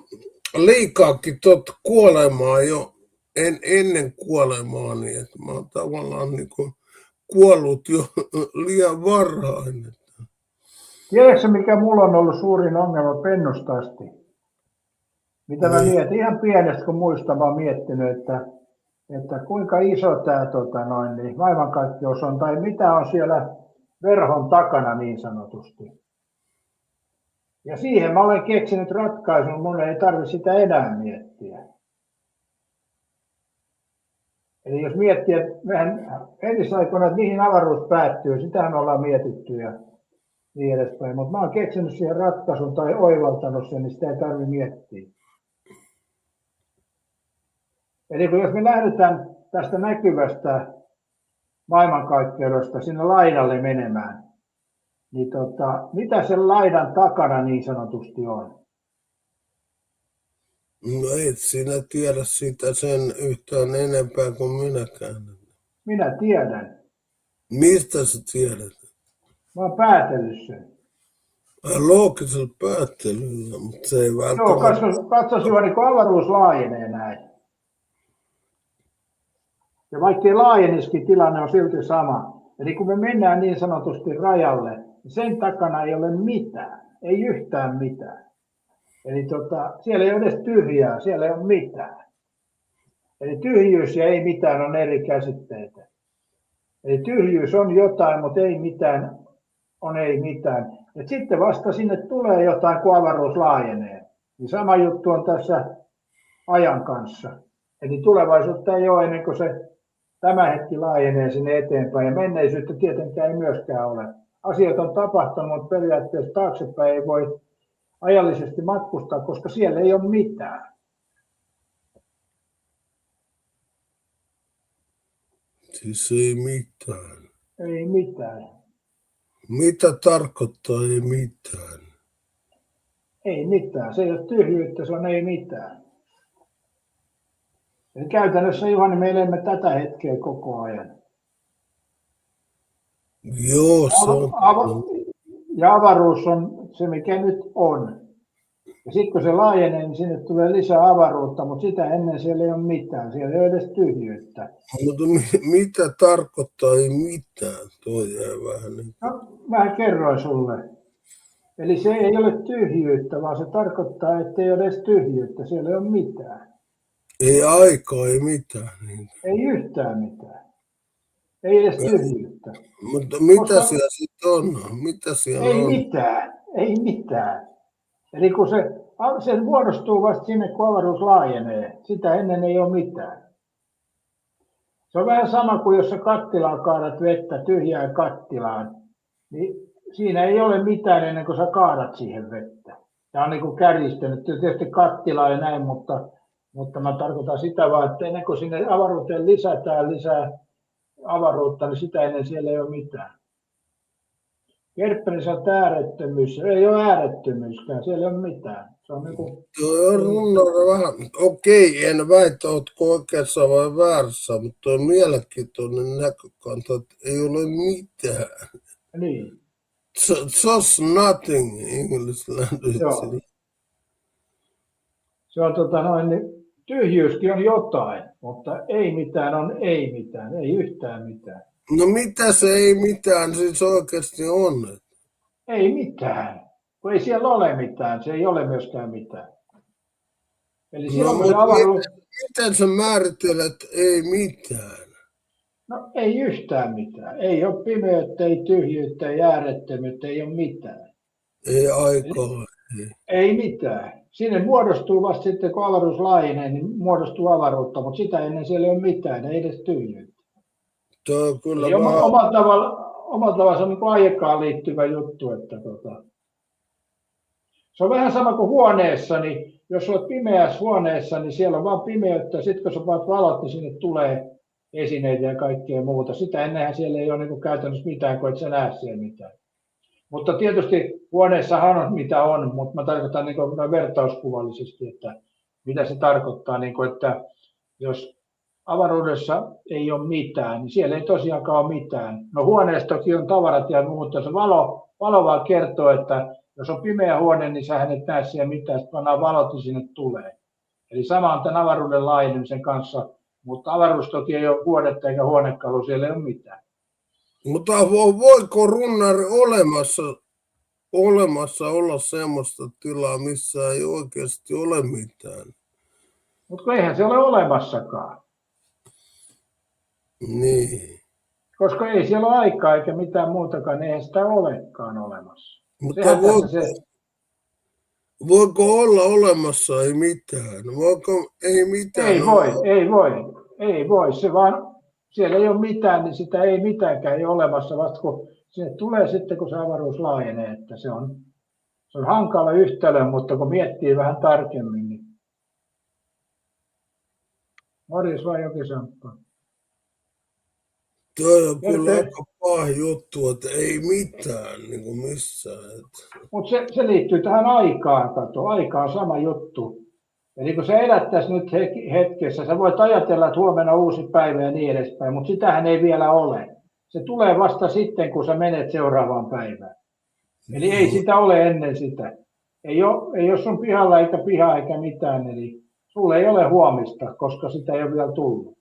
liikaakin kuolemaa jo ennen kuolemaani, että mä oon tavallaan niin kuin kuollut jo liian varhain. Tiedätkö mikä mulla on ollut suurin ongelma pennusta asti? Mitä mä mietin ihan pienestä kun muistan, mä oon miettinyt, että kuinka iso tämä niin maailmankaikkeus on tai mitä on siellä verhon takana niin sanotusti. Ja siihen mä olen keksinyt ratkaisun, mun ei tarvitse sitä enää miettiä. Eli jos miettii, että mehän entisaikoina, että mihin avaruus päättyy, sitähän me ollaan mietitty ja niin edespäin. Mutta mä oon keksinyt siihen ratkaisun tai oivaltanut sen, niin sitä ei tarvitse miettiä. Eli kun jos me lähdetään tästä näkyvästä maailmankaikkeudesta sinne laidalle menemään, niin mitä sen laidan takana niin sanotusti on? No et sinä tiedä sitä sen yhtään enempää kuin minäkään. Minä tiedän. Mistä sä tiedät? Mä oon päätellyt sen. Loogisella päättelyllä, mutta se ei välttämättä... Joo, katsos Juhani, kun avaruus laajenee näin. Ja vaikka ei laajeniskin, tilanne on silti sama. Eli kun me mennään niin sanotusti rajalle, niin sen takana ei ole mitään, ei yhtään mitään. Eli siellä ei ole edes tyhjää, siellä ei ole mitään. Eli tyhjyys ja ei mitään on eri käsitteitä. Eli tyhjyys on jotain, mutta ei mitään on ei mitään. Et sitten vasta sinne tulee jotain, kun avaruus laajenee. Niin sama juttu on tässä ajan kanssa. Eli tulevaisuutta ei ole ennen kuin se tämä hetki laajenee sinne eteenpäin. Ja menneisyyttä tietenkään ei myöskään ole. Asiat on tapahtunut, mutta periaatteessa taaksepäin ei voi ajallisesti matkustaa, koska siellä ei ole mitään. Siis ei mitään. Ei mitään. Mitä tarkoittaa ei mitään? Ei mitään. Se ei ole tyhjyyttä, se on ei mitään. Eli käytännössä, Juhani, me elämme tätä hetkeä koko ajan. Joo, se on. Ja avaruus on se, mikä nyt on. Ja sitten kun se laajenee, niin sinne tulee lisää avaruutta, mutta sitä ennen siellä ei ole mitään. Siellä ei ole edes tyhjyyttä. Mutta mitä tarkoittaa ei mitään? Tuo jää vähän niin. No, mä kerroin sulle. Eli se ei ole tyhjyyttä, vaan se tarkoittaa, että ei ole edes tyhjyyttä. Siellä ei ole mitään. Ei aikaa, ei mitään. Niin. Ei yhtään mitään. Ei edes tyhjyyttä. Mutta mitä siellä sitten on? Mitä siellä ei on? Mitään. Ei mitään. Eli kun se muodostuu vasta sinne, kun avaruus laajenee. Sitä ennen ei ole mitään. Se on vähän sama kuin jos sä kattilaan kaadat vettä tyhjään kattilaan. Niin siinä ei ole mitään ennen kuin sä kaadat siihen vettä. Tämä on niin kuin kärjistänyt. Tietysti kattilaa ja näin, mutta mä tarkoitan sitä vaan, että ennen kuin sinne avaruuteen lisätään lisää avaruutta, niin sitä ennen siellä ei ole mitään. Kerppeli sanoo, että äärettömyys. Ei ole äärettömyyskään, siellä ei ole mitään. Se on niin kuin... Tuo on runnalla vähän. Okei, en väitä, oletko oikeassa vai väärässä, mutta tuo on mielenkiintoinen näkökanta, että ei ole mitään. Niin. Just nothing, English language. Se on niin tyhjyyskin on jotain, mutta ei mitään on ei mitään, ei yhtään mitään. No mitä se ei mitään siis oikeasti on? Ei mitään, kun ei siellä ole mitään, se ei ole myöskään mitään. Eli silloin, kun se avaruus... Miten sä määrittelet ei mitään? No ei yhtään mitään, ei ole pimeyttä, ei tyhjyyttä, ei äärettömyyttä, ei ole mitään. Ei aikaa. Ei mitään. Sinne muodostuu vasta sitten, kun avaruus laajenee, niin muodostuu avaruutta, mutta sitä ennen siellä ei ole mitään, ei edes tyhjyyttä. Tuo on kyllä omalla tavalla se on niin kuin aikaan liittyvä juttu. Että se on vähän sama kuin huoneessa, niin jos olet pimeässä huoneessa, niin siellä on vaan pimeyttä. Sitten kun sä paat valot, niin sinne tulee esineitä ja kaikkea muuta. Sitä ennenhän siellä ei ole niin kuin käytännössä mitään, kun et sä näe siellä mitään. Mutta tietysti huoneessahan on mitä on, mutta mä tarkoitan niin kuin vertauskuvallisesti, että mitä se tarkoittaa, niin kuin, että jos avaruudessa ei ole mitään, niin siellä ei tosiaankaan ole mitään. No huoneessa toki on tavarat ja muuta. Se valo vaan kertoo, että jos on pimeä huone, niin sähän et näe siellä mitään, sitten pannaan valot, niin sinne tulee. Eli sama on tämän avaruuden laajenemisen kanssa, mutta avaruus toki ei ole vuodetta eikä huonekalu, siellä ei ole mitään. Mutta voiko runnari olemassa olla semmoista tilaa, missä ei oikeasti ole mitään? Mutta eihän se ole olemassakaan. Niin. Koska ei siellä ole aikaa eikä mitään muutakaan, eihän sitä olekaan olemassa. Mutta voiko olla olemassa ei mitään? Voiko ei mitään? Ei voi. Se vaan, siellä ei ole mitään, niin sitä ei mitäänkään ei ole olemassa, vasta kun sinne tulee sitten, kun se avaruus laajenee. Että se on hankala yhtälö, mutta kun miettii vähän tarkemmin, niin... Morjes vai Jokisamppa? Toi on kyllä aika paha juttu, että ei mitään niin kuin missään. Mutta se liittyy tähän aikaan, kato. Aika on sama juttu. Eli kun sä elät tässä nyt hetkessä, sä voit ajatella, että huomenna on uusi päivä ja niin edespäin, mutta sitähän ei vielä ole. Se tulee vasta sitten, kun sä menet seuraavaan päivään. Eli ei sitä ole ennen sitä. Ei ole sun pihalla eikä piha eikä mitään, eli sulle ei ole huomista, koska sitä ei ole vielä tullut.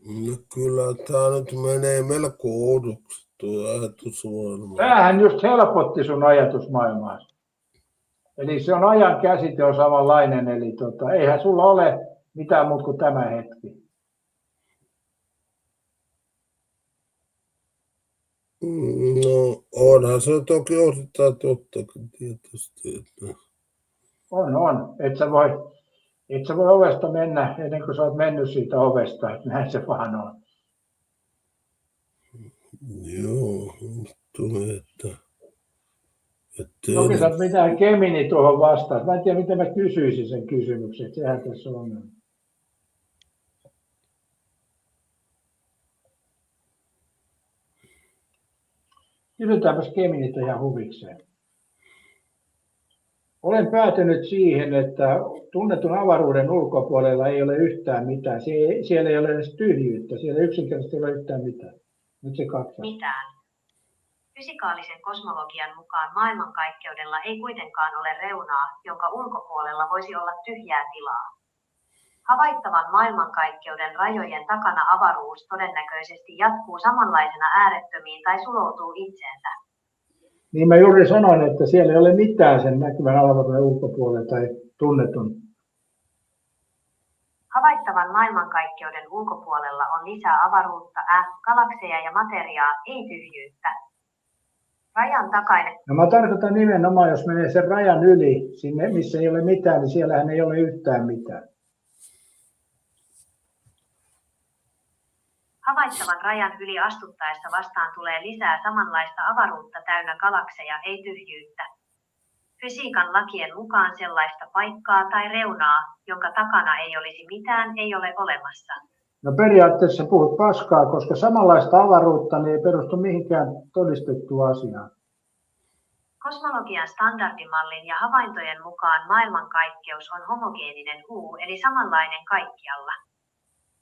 No kyllä tämä nyt menee melko oudoksi tuo ajatusmaailma. Tämähän just helpotti sun ajatusmaailmaa. Eli se on ajan käsite on samanlainen, eli eihän sulla ole mitään muuta kuin tämä hetki. No onhan se toki osittain tottakin tietysti. Että... On. Et sä voi ovesta mennä ennen kuin sä oot mennyt siitä ovesta, että näin se vaan on. Joo, tuli, että Toki sä mitään Gemini tuohon vastaan. Mä en tiedä, miten mä kysyisin sen kysymyksen. Sehän tässä on. Kysytäänpäs Geminitä ihan huvikseen. Olen päätynyt siihen, että tunnetun avaruuden ulkopuolella ei ole yhtään mitään. Siellä ei ole edes tyhjyyttä. Siellä yksinkertaisesti ei ole yhtään mitään. Nyt se katso. Mitään. Fysikaalisen kosmologian mukaan maailmankaikkeudella ei kuitenkaan ole reunaa, jonka ulkopuolella voisi olla tyhjää tilaa. Havaittavan maailmankaikkeuden rajojen takana avaruus todennäköisesti jatkuu samanlaisena äärettömiin tai suloutuu itseensä. Niin mä juuri sanoin, että siellä ei ole mitään sen näkyvän avaruuden ulkopuolella tai tunnetun. Havaittavan maailmankaikkeuden ulkopuolella on lisää avaruutta, galakseja ja materiaa, ei tyhjyyttä. Rajan takainen. No mä tarkoitan nimenomaan, jos menee sen rajan yli, sinne missä ei ole mitään, niin siellähän ei ole yhtään mitään. Havaittavan rajan yli astuttaessa vastaan tulee lisää samanlaista avaruutta täynnä galakseja, ei tyhjyyttä. Fysiikan lakien mukaan sellaista paikkaa tai reunaa, jonka takana ei olisi mitään, ei ole olemassa. No periaatteessa puhut paskaa, koska samanlaista avaruutta niin ei perustu mihinkään todistettuun asiaan. Kosmologian standardimallin ja havaintojen mukaan maailmankaikkeus on homogeeninen U, eli samanlainen kaikkialla.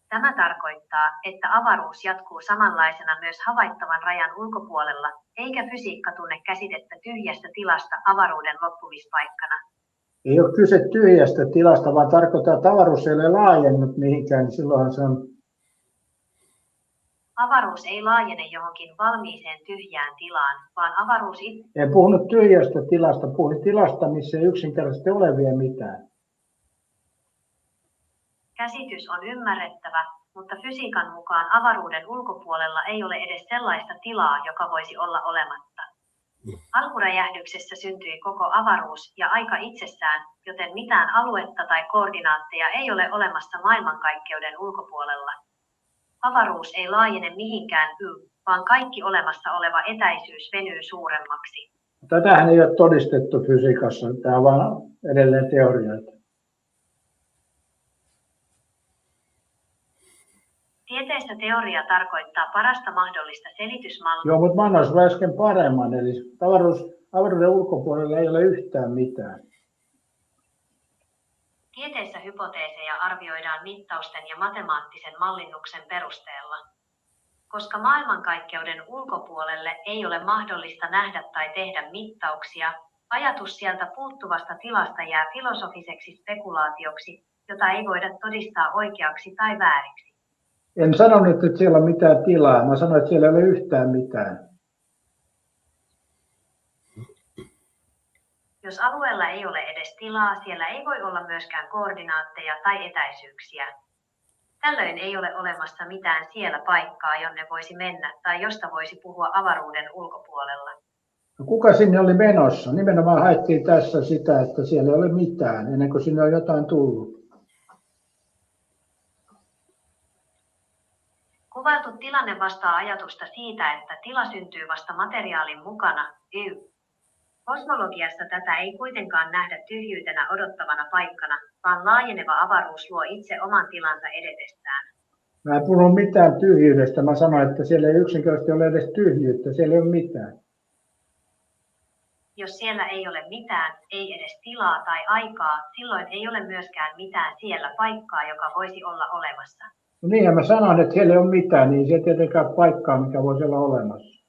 Tämä tarkoittaa, että avaruus jatkuu samanlaisena myös havaittavan rajan ulkopuolella, eikä fysiikka tunne käsitettä tyhjästä tilasta avaruuden loppumispaikkana. Ei ole kyse tyhjästä tilasta, vaan tarkoittaa, että avaruus ei ole laajennut mihinkään, niin silloinhan se on... Avaruus ei laajene johonkin valmiiseen tyhjään tilaan, vaan avaruus itse... En puhunut tyhjästä tilasta, puhuin tilasta, missä ei yksinkertaisesti ole vielä mitään. Käsitys on ymmärrettävä, mutta fysiikan mukaan avaruuden ulkopuolella ei ole edes sellaista tilaa, joka voisi olla olematta. Alkuräjähdyksessä syntyi koko avaruus ja aika itsessään, joten mitään aluetta tai koordinaatteja ei ole olemassa maailmankaikkeuden ulkopuolella. Avaruus ei laajene mihinkään vaan kaikki olemassa oleva etäisyys venyy suuremmaksi. Tätähän ei ole todistettu fysiikassa, tämä on vaan edelleen teorioita. Tieteessä teoria tarkoittaa parasta mahdollista selitysmallia. Joo, mutta mä annoin sulle äsken paremman, eli avaruuden ulkopuolella ei ole yhtään mitään. Tieteessä hypoteeseja arvioidaan mittausten ja matemaattisen mallinnuksen perusteella. Koska maailmankaikkeuden ulkopuolelle ei ole mahdollista nähdä tai tehdä mittauksia, ajatus sieltä puuttuvasta tilasta jää filosofiseksi spekulaatioksi, jota ei voida todistaa oikeaksi tai vääriksi. En sanonut, että siellä on mitään tilaa. Mä sanoin, että siellä ei ole yhtään mitään. Jos alueella ei ole edes tilaa, siellä ei voi olla myöskään koordinaatteja tai etäisyyksiä. Tällöin ei ole olemassa mitään siellä paikkaa, jonne voisi mennä tai josta voisi puhua avaruuden ulkopuolella. No kuka sinne oli menossa? Nimenomaan haettiin tässä sitä, että siellä ei ole mitään, ennen kuin sinne on jotain tullut. Kuvailtu tilanne vastaa ajatusta siitä, että tila syntyy vasta materiaalin mukana, Kosmologiassa tätä ei kuitenkaan nähdä tyhjyytenä odottavana paikkana, vaan laajeneva avaruus luo itse oman tilansa edetestään. Mä en puhunut mitään tyhjyydestä, mä sanoin, että siellä ei yksinkertaisesti ole edes tyhjyyttä, siellä ei ole mitään. Jos siellä ei ole mitään, ei edes tilaa tai aikaa, silloin ei ole myöskään mitään siellä paikkaa, joka voisi olla olemassa. No niinhän mä sanoin, että siellä ei ole mitään, niin se ei tietenkään paikkaa, mikä voisi olla olemassa.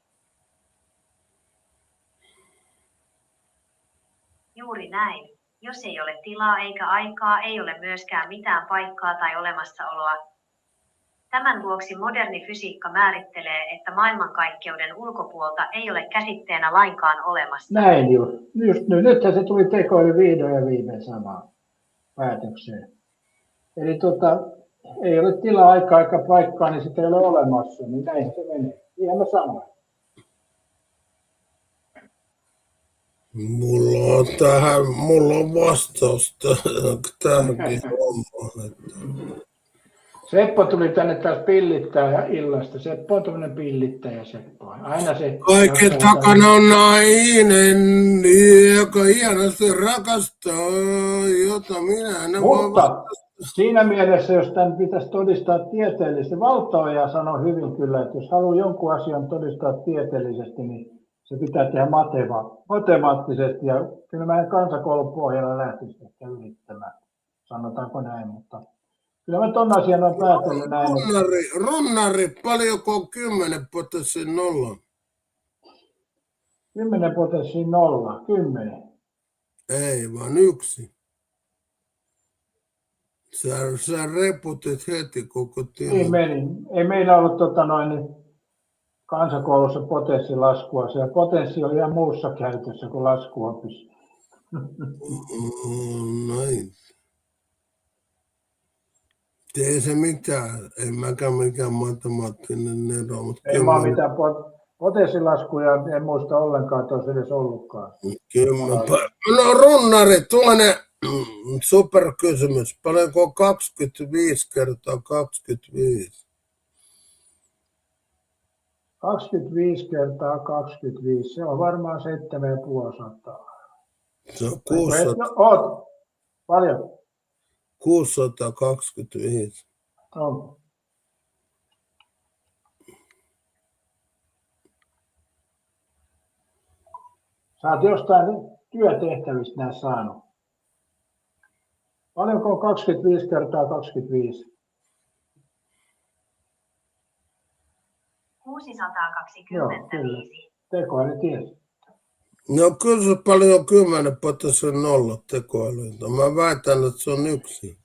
Juuri näin. Jos ei ole tilaa eikä aikaa, ei ole myöskään mitään paikkaa tai olemassaoloa. Tämän vuoksi moderni fysiikka määrittelee, että maailmankaikkeuden ulkopuolta ei ole käsitteenä lainkaan olemassa. Näin just nythän se tuli tekoäly vihdoin ja viimein samaan päätökseen. Eli ei ole tilaa, aikaa eikä paikkaa, niin sitä ei ole olemassa, niin näin se menee. Ihan mä sanoin. Mulla on vastaus tähänkin hommaan. Seppo tuli tänne taas pillittää illasta. Seppo on tämmöinen pillittäjä Seppo. Aina se... Kaiken takana on nainen, joka hienosti rakastaa, jota minä en voi Mutta siinä mielessä, jos tämän pitäisi todistaa tieteellisesti, Valtaoja sanoi hyvin kyllä, että jos haluaa jonkun asian todistaa tieteellisesti, niin se pitää tehdä matemaattisesti. Ja kyllä mä en kansakoulun pohjalla lähtisi ehkä yrittämään, sanotaanko näin, mutta kyllä mä ton asian on päätellyt näin. Runnari, paljonko on 10 potenssin 0? 10 potenssin 0, 10. Ei, vaan 1. Sä reputit heti koko tilanne. Ei meillä ollut kansakoulussa potenssilaskua. Se potenssi oli ihan muussa käytössä kuin laskuopissa. Näin. Ei se mitään. En mäkään mikään matemaattinen nero. Mutta ei mä mitään potenssilaskuja, en muista ollenkaan, että olisi edes ollutkaan. No runnari, tuonne superkysymys. Paljonko 25 kertaa 25? 25 kertaa 25, se on varmaan 7,5. Se on 600. Oot, paljon? 625. On. Sä oot jostain työtehtävistä näin saanut. Paljonko on 25 kertaa 25? 625. Joo, kyllä. Tekoäly tiesi. No kyllä se paljon 10 potenssin 0 tekoälyltä. Mä väitän, että se on 1.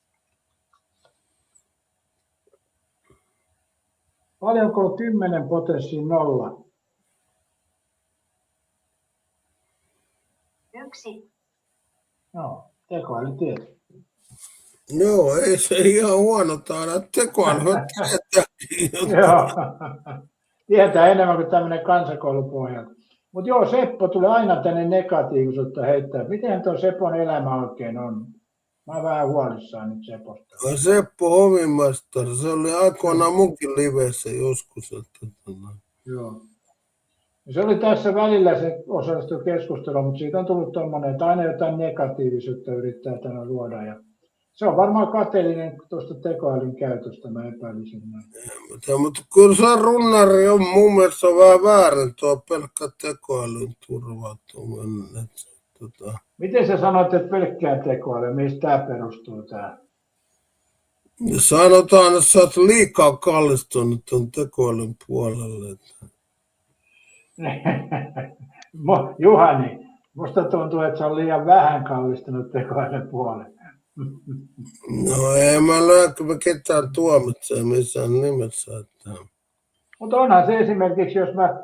Paljonko on 10 potenssin 0? 1. No, tekoäly tiesi. Joo, ei se ihan huono taida. Tekoäly tietää. Joo, tietää enemmän kuin tämmöinen kansakoulupohja. Mutta joo, Seppo tulee aina tänne negatiivisuutta heittää. Miten tuo Sepon elämä oikein on? Mä oon vähän huolissaan nyt Seposta. Seppo Hovimestari, se oli aikoinaan munkin liveissä joskus. Joo. Se oli tässä välillä se osallistui keskustelua, mutta siitä on tullut tuommoinen, että aina jotain negatiivisuutta yrittää tänne luoda. Ja se on varmaan kateellinen tuosta tekoälyn käytöstä, mä epäilisin näin. Mutta kyllä se runnari on mun mielestä vähän väärin tuo pelkkä tekoälyn turvautuminen. Miten sä sanoit, että pelkkää tekoäly, mistä tämä perustuu tää? Sanotaan, että sä oot liikaa kallistunut tuon tekoälyn puolelle. Juhani, musta tuntuu, että se on liian vähän kallistunut tekoälyn puolelle. No ei mä lääkö ketään tuomitsee missään nimessä. Mutta onhan se esimerkiksi, jos mä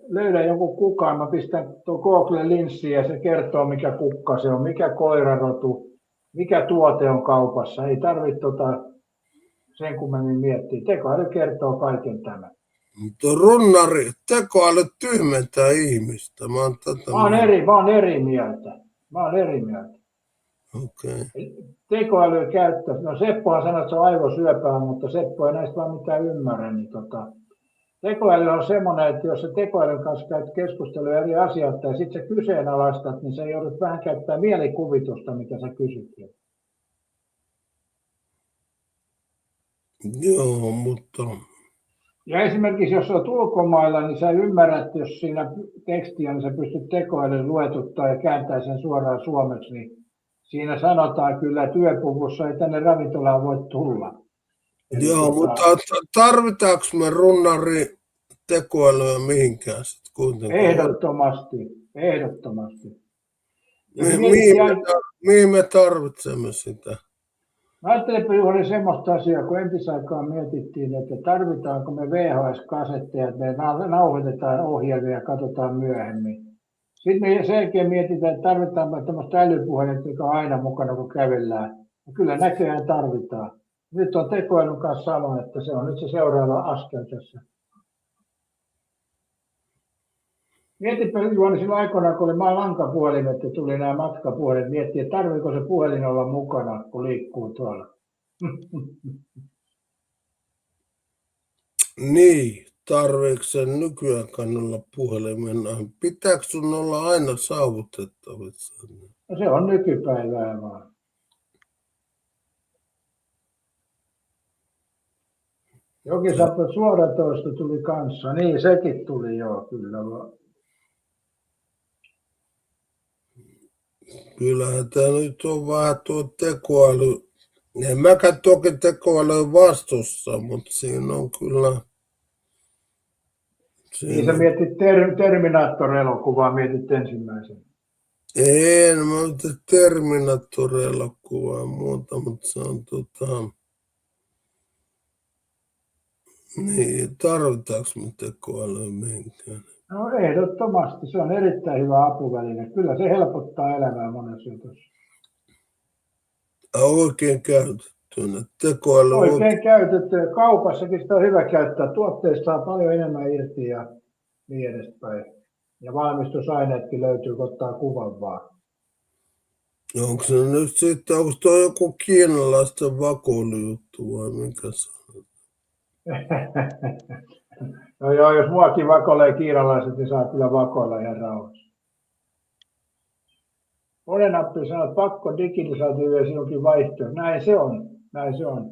löydän jonkun kukaan, mä pistän tuon Google linssiin ja se kertoo mikä kukka se on, mikä koirarotu, mikä tuote on kaupassa. Ei tarvitse sen kummemmin miettiä. Tekoäly kertoo kaiken tämän. Mutta runnari, tekoäly tyhmentää ihmistä. Mä oon eri mieltä. Okay. Tekoäly käyttää. No Seppohan sanoo, että se on aivosyöpää, mutta Seppo ei näistä vaan mitään ymmärrä. Niin tekoäly on semmoinen, että jos se tekoälyn kanssa käyt keskustelua eri asioita ja sitten sä kyseenalaistat, niin sä joudut vähän käyttämään mielikuvitusta, mitä sä kysyt. Joo, mutta... Ja esimerkiksi jos olet ulkomailla, niin sä ymmärrät, jos siinä tekstiä, niin sä pystyt tekoälyn luetuttaa ja kääntää sen suoraan suomeksi, niin siinä sanotaan kyllä, että yöpuvussa ei tänne ravintolaan voi tulla. Eli joo, mutta tarvitaanko me runnari tekoälyä mihinkään sitten kuitenkaan? Ehdottomasti. Mihin me tarvitsemme sitä? Ajattelenpa juuri semmoista asiaa, kun entisaikaan mietittiin, että tarvitaanko me VHS-kasetteja, että me nauhoitetaan ohjelmia ja katsotaan myöhemmin. Sitten me sen jälkeen mietitään, että tarvitaanko tämmöistä älypuhelinta, joka on aina mukana, kun kävellään. Ja kyllä näköjään tarvitaan. Nyt on tekoälyn kanssa sama, että se on nyt se seuraava askel tässä. Mietipä Juhani silloin aikoinaan, kun oli lankapuhelimet ja tuli nämä matkapuhelimet, miettii, että tarviiko se puhelin olla mukana, kun liikkuu tuolla. Niin, tarviiko sen nykyään kannalla puhelimena? Pitääkö sun olla aina saavutettavissa? No se on nykypäivää vaan. Jokisappen suoratoisto tuli kanssa. Niin, sekin tuli joo, kyllä vaan. Kyllähän tämä nyt on vähän tuo tekoäly. En mäkään toki tekoäly vastussa, mutta siinä on kyllä... Niin sä mietit Terminaattor-elokuvaa, mietit ensimmäisen. En mä mietin Terminator-elokuvaa muuta, mutta se on niin, tarvitaanko me tekoälyä mihinkään? No ehdottomasti, se on erittäin hyvä apuväline. Kyllä se helpottaa elämää monessa jutussa. Oikein käytettynä. Tekoäly Oikein käytetty. Kaupassakin sitä on hyvä käyttää. Tuotteista saa paljon enemmän irti ja niin edespäin. Ja valmistusaineetkin löytyy, kun ottaa kuvan vaan. Onko se nyt sitten, onko tuo joku kiinalaisten vakoilijuttu vai mikä se on? No joo, jos muakin vakoilee kiinalaiset, niin saa kyllä vakoilla ihan rauhassa. Monenappi sanoo, että pakko digitalisaatio vie sinunkin vaihtoehto. Näin se on, näin se on.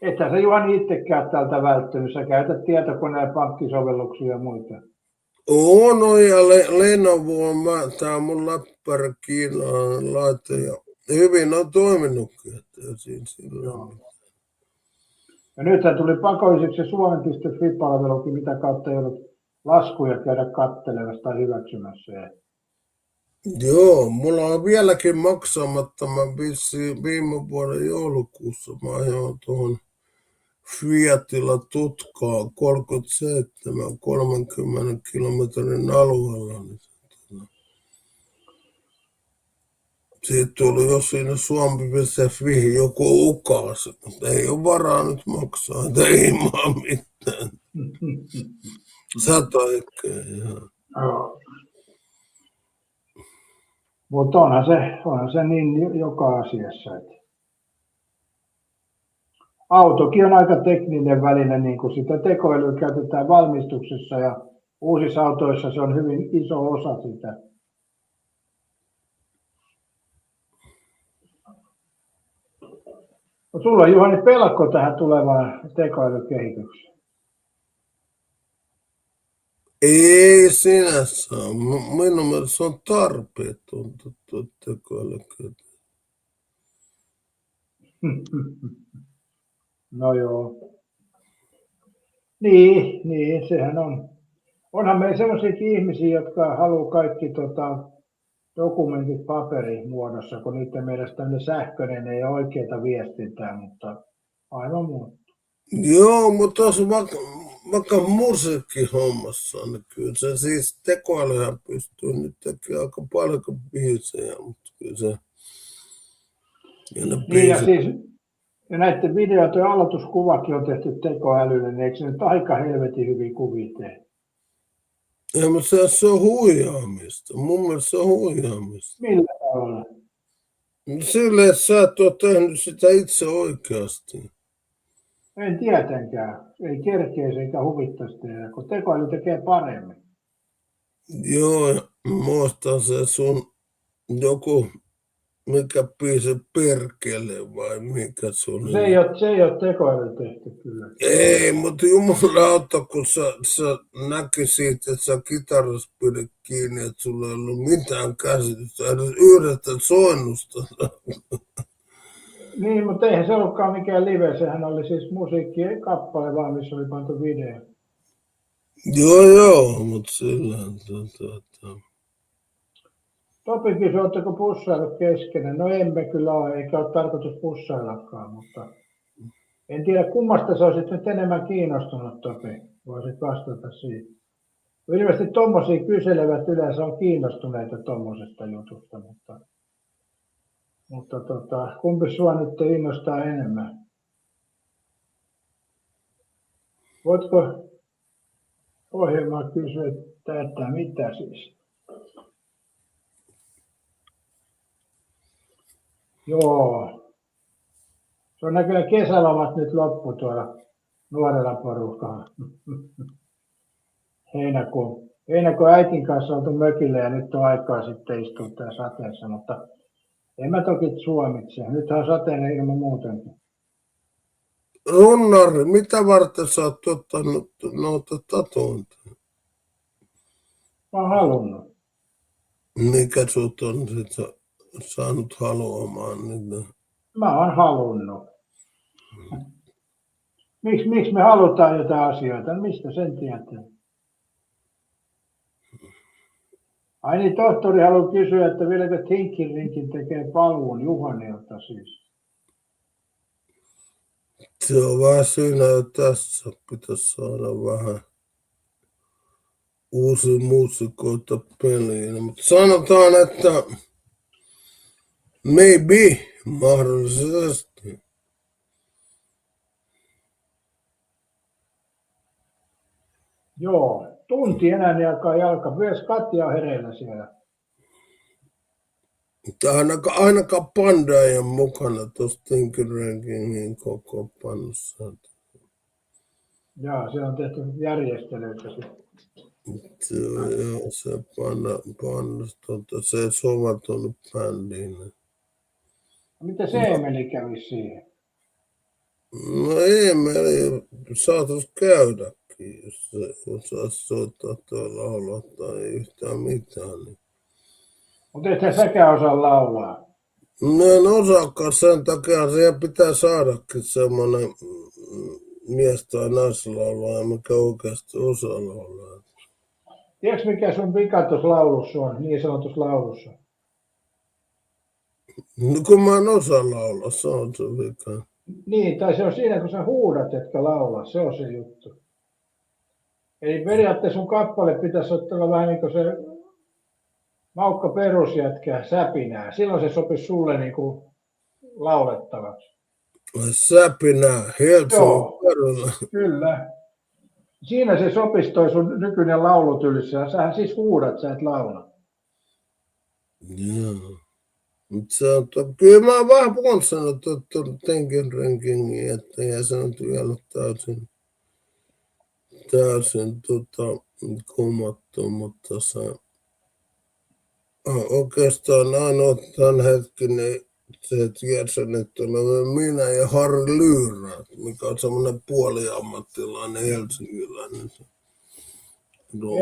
Ethän sä Juhani itsekään täältä välttynyt. Sä käytät tietokoneen, pankkisovelluksia ja muita. No ja Lenovo, tämä on mun läppäri kiinalainen laite ja hyvin on toiminutkin. Joo. Ja nythän tuli pakolliseksi se suomen.fi-palvelukin, mitä kautta ei ollut laskuja käydä kattelemassa tai hyväksymässä. Joo, mulla on vieläkin maksamatta. Mä viime vuoden joulukuussa mä ajoin tuohon Fiatilla tutkaa 37 30 kilometrin alueella. Siitä tuli jo siinä suomi.fi joku ukaasi, mutta ei ole varaa nyt maksaa, että ei maa mitään. 100 ehkä, joo. Mutta onhan se niin joka asiassa. Autokin on aika tekninen väline, niin kuin sitä tekoälyä käytetään valmistuksessa ja uusissa autoissa se on hyvin iso osa sitä. No, sulla on Juhani pelko tähän tulevaan tekoälykehitykseen. ei sinänsä. Minun mielestä se on tarpeetonta tekoälykehitys. No joo. Niin, sehän on. Onhan meillä sellaisiakin ihmisiä, jotka haluaa kaikki dokumentit paperimuodossa, kun niiden mielestä tämmöinen sähköinen ei ole oikeaa viestintää, mutta aivan muuta. Joo, mutta tuossa vaikka musiikkihommassa, niin kyllä se siis tekoälyhän pystyy nyt tekemään aika paljon biisejä, mutta kyllä se... Niin ja siis ja näiden videoiden aloituskuvakin on tehty tekoälyllä, niin eikö se nyt aika helvetin hyvin kuvia tee? Ei, mutta se on huijaamista. Mun mielestä se on huijaamista. Millä tavalla? Silleen, että sä et ole tehnyt sitä itse oikeasti. En tietenkään. Ei kerkeisi eikä huvittaisi tehdä, kun tekoäly tekee paremmin. Joo, ja muistan se sun joku, mikä biisi perkele vai mikä se oli. Se ei ole tekoäly tehty kyllä. Ei, mutta jumalauta, kun sä näkisit, että sä kitarassa pidät kiinni, että sulla ei ollut mitään käsitystä, edes yhdestä soinnusta. Niin, mutta eihän se ollutkaan mikään live, sehän oli siis musiikkikappale vaan, missä oli pantu video. Joo, mutta sillä Topi kysyi, oletteko pussailut keskenään. No emme kyllä ole, eikä ole tarkoitus pussaillakaan, mutta en tiedä kummasta sä olisit nyt enemmän kiinnostunut, Topi. Voisit vastata siihen. Ilmeisesti tommosia kyselevät yleensä on kiinnostuneita tommosesta jutusta, mutta kumpi sua nyt innostaa enemmän? Voitko ohjelmaa kysyä, että mitä siis? Joo. Se on näköjään kesälomat nyt loppu tuolla nuorella porukalla. Heinäkuun äitin kanssa oltu mökillä ja nyt on aikaa sitten istua täällä sateessa, mutta en mä toki suomitse. Nythän on sateinen ilman muutenkin. Runnari, mitä varten sä oot ottanut noita tatuointeja? Mä oon halunnut. Mikä sut on sit saanut haluamaan niitä? Mä oon halunnut. Miksi me halutaan jotain asioita? Mistä sen tietää? Ai niin, tohtori haluaa kysyä, että vieläkö Tinkin tekee paluun Juhanilta siis? Se on vähän siinä jo tässä. Pitäisi saada vähän uusia muusikoita peliin. Mutta sanotaan, että maybe, mahdollisesti. Joo, tunti enää niin alkaa jalka. Myös Katja on hereillä siellä. Ainakaan Panda ei ole mukana tuossa Thinking Rankingin koko panossa. Joo, se on tehty järjestelyitä sitten. Se se ei soveltunut bändiin. Mitä se Emeli kävi siihen? No Emeli saatais käydäkin, jos se osaisi soittaa tai laulaa tai yhtään mitään. Niin. Mutta ethän säkään osaa laulaa. No en osaakaan, sen takia siihen pitää saadakin semmoinen mies- tai naislaulaja, mikä oikeasti osaa laulaa. Tiedätkö mikä sun vika tuossa laulussa on, niin sanotussa laulussa? No kun mä en osaa laulaa, se on se vika. Niin, tai se on siinä, kun sä huudat, etkä laulaa. Se on se juttu. Eli periaatteessa sun kappale pitäisi ottaa vähän niin kuin se Maukka perusjätkä säpinää. Silloin se sopisi sulle niin kuin laulettavaksi. Säpinää, Helsingin kadulla. Kyllä. Siinä se sopisi toi sun nykyinen laulutyylissä. Sähän siis huudat, sä et laula. Joo. Mutta se on, kyllä mä vähän voin sanoa tuon Thinking Rankingin, että ei se nyt vielä täysin kumattu, mutta se oikeastaan ainoa tämän hetkinen se jäsenet olemme minä ja Harri Lyyrä, mikä on semmoinen puoliammattilainen helsinkiläinen.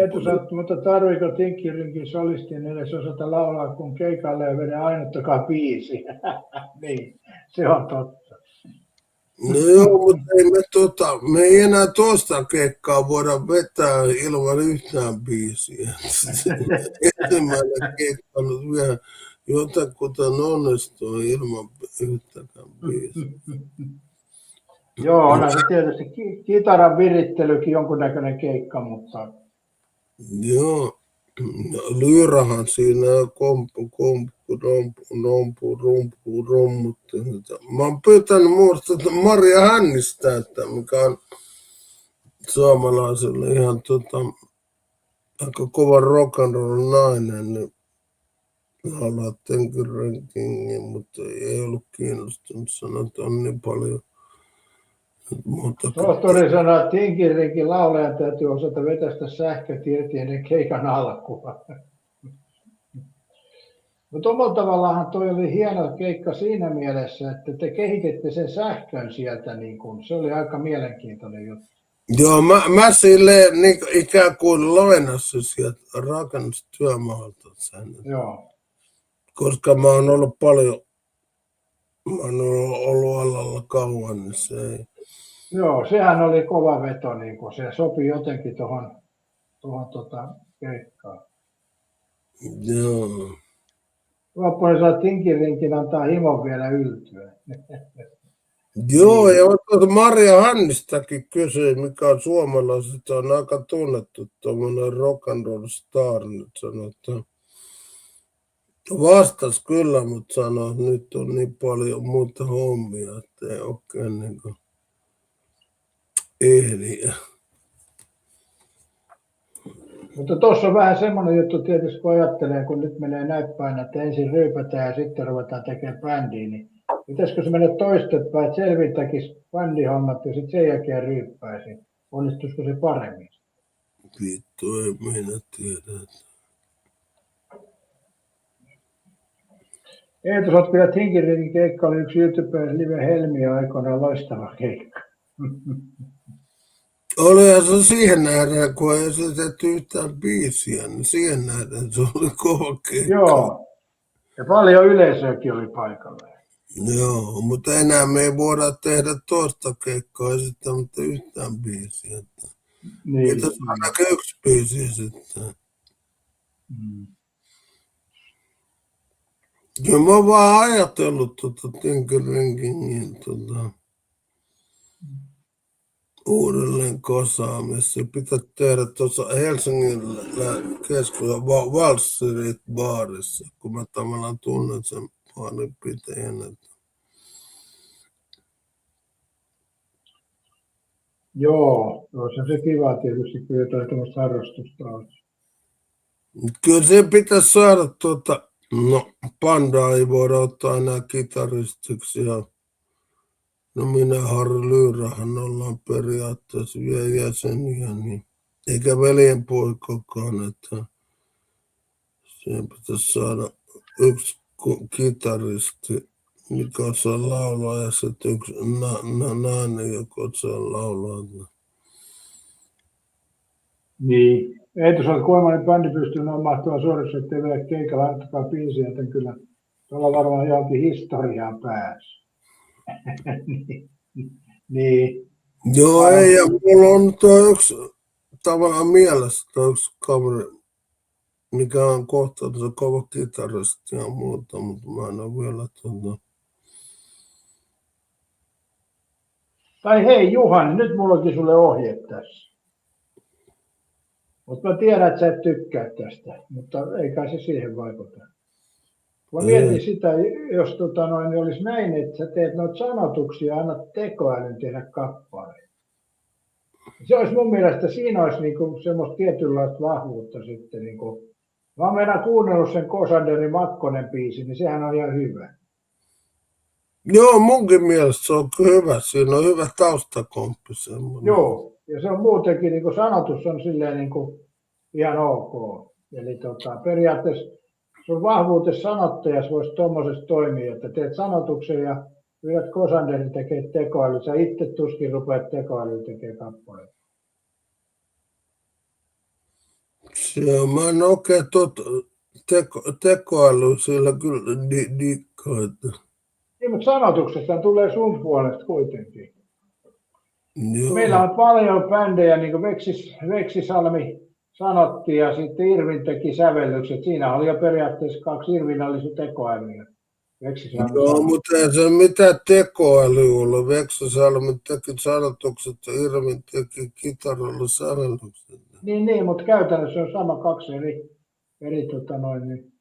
Eetu sattu, mutta tarviiko Tinkirinkin solistin edes osata laulaa, kun keikalle ei vede ainuttakaan biisiä? Niin, se on totta. No joo, mutta me ei enää toista keikkaa voida vetää ilman yhtään biisiä. Ensimmäinen keikka nyt vielä jotakuta onnistuu ilman yhtäkään biisiä. Joo, onhan se tietysti kitaran virittelykin jonkunnäköinen keikka, mutta... Joo, Lyyrähän siinä rommutti. Mä oon pyytänyt muista Maria Hännistä, että mikä on suomalaiselle ihan aika kova rock'n'roll nainen, niin laulaa Thinking Rankingin, mutta ei ollut kiinnostunut sanoa, että on niin paljon. Tohtori sanoi, että Tinkirinkin laulajan täytyy osata vetästä sähköt irti ennen keikan alkua. Mutta omalla tavallaan toi oli hieno keikka siinä mielessä, että te kehititte sen sähkön sieltä, niin kun, se oli aika mielenkiintoinen juttu. Joo, mä silleen niin ikään kuin lainassa sieltä rakennustyömaalta sen. Joo. Koska mä oon ollut alalla kauan, niin se ei. Joo, sehän oli kova veto, niin kun se sopi jotenkin tuohon keikkaan. Joo. Loppuun saa tinkirinkin antaa himon vielä yltyä. Joo, ja tuota Maria Hannistakin kysyi, mikä on suomalaiset, on aika tunnettu tuommoinen rock and roll star, nyt sanoi, että vastas kyllä, mutta sanoi, että nyt on niin paljon muuta hommia, että ei oikein niin kuin ehdi. Mutta tuossa on vähän semmoinen juttu tietysti, kun ajattelee, kun nyt menee näin päin, että ensin ryypätään ja sitten ruvetaan tekemään bändiä, niin pitäisikö se mennä toistepäin, että selvittäkisi bändihommat ja sitten sen jälkeen ryyppäisi? Onnistuisiko se paremmin? Vittu, ei minä tiedä. Eetu, sä oot kyllä Tinkiringin keikka, oli yksi YouTuben live Helmiä aikoinaan loistava keikka. Olihan se siihen nähdään, kun ei esitetty yhtään biisiä, niin siihen nähdään se oli kova keikka. Joo, ja paljon yleisöäkin oli paikalla. Joo, mutta enää me ei voida tehdä toista keikkaa esittämättä yhtään biisiä. Niin. Pitäisi ainakin yksi biisi esittää. Ja mä oon vaan ajatellut Tinkeringin uudelleen kosaamissa. Pitää tehdä tuossa Helsingin keskuudessa Wall Street baarissa, kun mä tavallaan tunnen sen baarin pitäjänä. Joo, se on se kiva tietysti, kun jotain tuommoista harrastusta on. Kyllä se pitäisi saada no Pandaa ei voida ottaa enää kitaristiksi ja no minä Harri Lyyrähän ollaan periaatteessa vielä jäseniä, niin eikä veljenpoikakaan, että siihen pitäisi saada yksi kitaristi, mikä osaa laulaa ja sitten yksi nainen, joka osaa laulaa. Niin. Eetu, sä oot kuinka bändi pystyy noin mahtavan suorissa, ettei vielä keikalla antakaa biisiä, joten kyllä tuolla varmaan johonkin historiaan pääsi. Niin. Joo, ei, ja mulla on tuo yksi tavallaan mielessä tuo yksi kaveri, mikä on kohtaansa kova kitaristi ja muuta, mutta mä en ole vielä Tai hei Juhani, nyt mulla onkin sulle ohje tässä. Mutta mä tiedän, että sä et tykkää tästä, mutta ei kai se siihen vaikuta. Mä mietin sitä, jos niin olisi näin, että sä teet noita sanotuksia ja annat tekoälyn tehdä kappaleen. Se olisi mun mielestä, siinä olisi niinku semmoista tietynlaista vahvuutta sitten. Niinku. Mä oon meidän kuunnellut sen Kosanderin Makkonen biisi, niin sehän on ihan hyvä. Joo, munkin mielestä se on hyvä. Siinä on hyvä taustakomppi semmoinen. Joo, ja se on muutenkin, niin kuin sanotus on silleen niin kuin ihan ok. Eli periaatteessa sun vahvuutesi sanottajassa voisi tuommoisessa toimia, että teet sanotuksen ja pyydät Kosanderin tekemään tekoäly. Sä itse tuskin rupeat tekoälyä tekemään kappaleen. Se on, mä en oikein tekoäly siellä kyllä dikkaa. Niin, mutta sanotuksesta tulee sun puolesta kuitenkin. Joo. Meillä on paljon bändejä, niin kuin Veksisalmi sanotti ja sitten Irvin teki sävellykset. Siinä oli jo periaatteessa 2 Irvin oli se tekoälyä. Joo, mutta ei se mitään tekoäly ollut. Veksisalmi teki sanotukset ja Irvin teki kitaralla sävellykset. Niin, mutta käytännössä on sama 2 eri niin.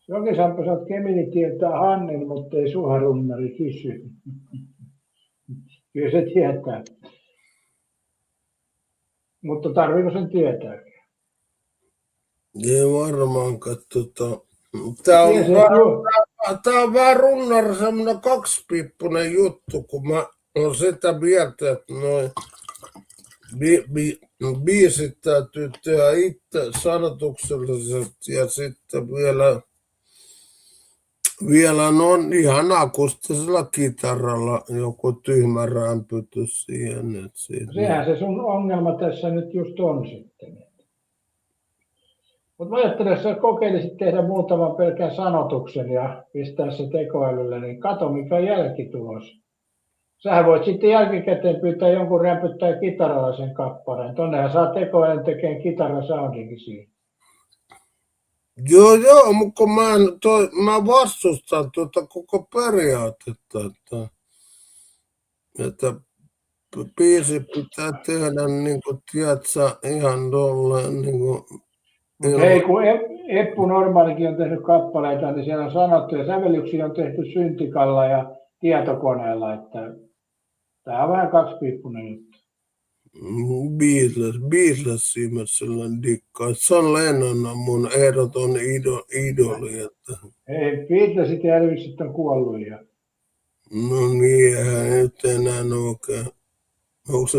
Jokisampa sä oot Kemini tietää Hannen, mutta ei Suharunnari kysy. Kyllä se tietää. Mutta tarviiko sen tietää? Ei varmaankaan. Tää on vaan Runnar semmoinen 2-piippunen juttu, kun mä oon sitä mieltä, että noin biisit täytyy tehdä itse sanotuksellisesti ja sitten vielä on ihan akustisella kitaralla joku tyhmä rämpytys siihen. Sehän se sun ongelma tässä nyt just on sitten. Mutta mä ajattelen, että sä kokeilisit tehdä muutaman pelkän sanotuksen ja pistää se tekoälylle, niin kato mikä on jälkitulos. Sähän voit sitten jälkikäteen pyytää jonkun rämpyttää kitaralla sen kappaleen. Tonnehan saa tekoälyn tekemään kitarasoundinkin siihen. Joo, mutta mä vastustan tuota koko periaatetta, että biisi pitää tehdä niin kuin, tiedätkö, ihan tolleen niin kuin, Hei, kun Eppu Normaalikin on tehnyt kappaleita, niin siellä on sanottu, ja sävellyksiä on tehty syntikalla ja tietokoneella, että tämä on vähän kaksipiippunen juttu. Beatlesia mä sellainen dikkaan. John Lennon on mun ehdoton idoli. Että... Hei, Beatlesit ja Elvisit on kuollut jo. No niin, eihän nyt enää oikein. Onko se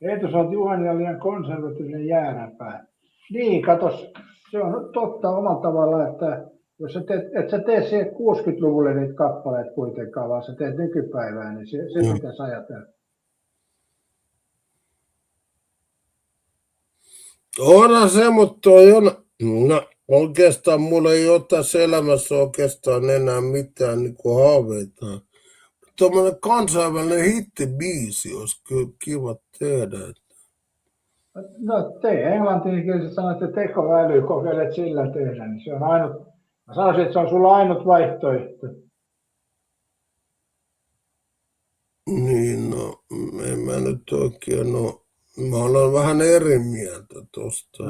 Eetu, sä oot Juhani liian konservatiivinen jääräpää. Niin, katos, se on totta omalla tavalla, että jos et sä tee siihen 60-luvulle niitä kappaleita kuitenkaan, vaan sä teet nykypäivää, niin se pitäisi ajatella. onhan se, mutta toi on, no oikeastaan mulla ei ole tässä elämässä oikeastaan enää mitään niin kuin haaveita. Tuommoinen kansainvälinen hittibiisi olisi kyllä kiva tehdä. No tee englantinkielisesti sanot, että tekoäly, kokeilet sillä tehdä, niin se on ainut, mä sanoisin, että se on sulla ainut vaihtoehto. Niin, no, en mä nyt oikein ole. Mä olen vähän eri mieltä tosta.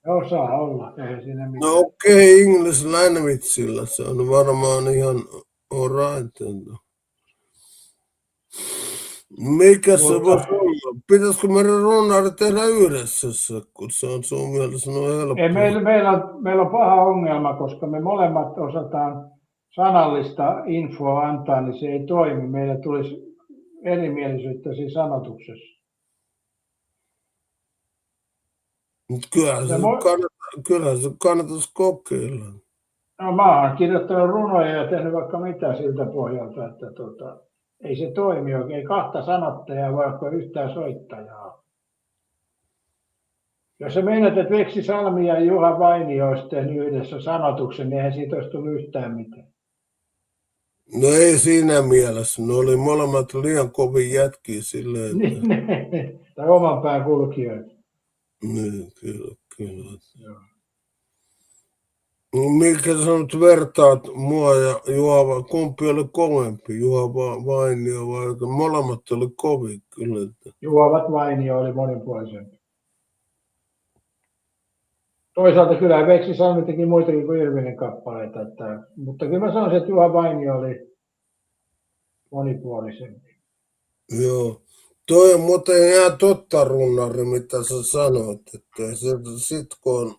No saa olla, eihän siinä mitään. No okei, English languageilla se on varmaan ihan alright. Mikä se voisi olla? Pitäisikö meidän runnari tehdä yhdessä, kun se on sun mielestä helppoa? Ei, meillä on paha ongelma, koska me molemmat osataan sanallista infoa antaa, niin se ei toimi. Meillä tulisi erimielisyyttä siinä sanotuksessa. Kyllähän se kannattaisi kokeilla. No mä oon kirjoittanut runoja ja tehnyt vaikka mitä siltä pohjalta, että ei se toimi oikein. Ei kahta sanottajaa, vaikka yhtään soittajaa. Jos sä meinaat, että Veksi Salmi ja Juha Vainio olisi tehnyt yhdessä sanotuksen, niin eihän siitä olisi tullut yhtään mitään. No ei siinä mielessä. Ne oli molemmat liian kovin jätkiä silleen. Tai oman pään kulkijoita. Niin, kyllä. Joo. Mikä sä nyt vertaat mua ja Juha, kumpi oli kovempi, Juha Vainio vai molemmat oli kovin kyllä. Juha Vainio oli monipuolisempi. Toisaalta kyllä Veksi Salmi teki muitakin kuin Irvinen kappaleita, mutta kyllä mä sanoisin, että Juha Vainio oli monipuolisempi. Joo. Toi on muuten ihan totta, runnari, mitä sä sanoit, että sit kun on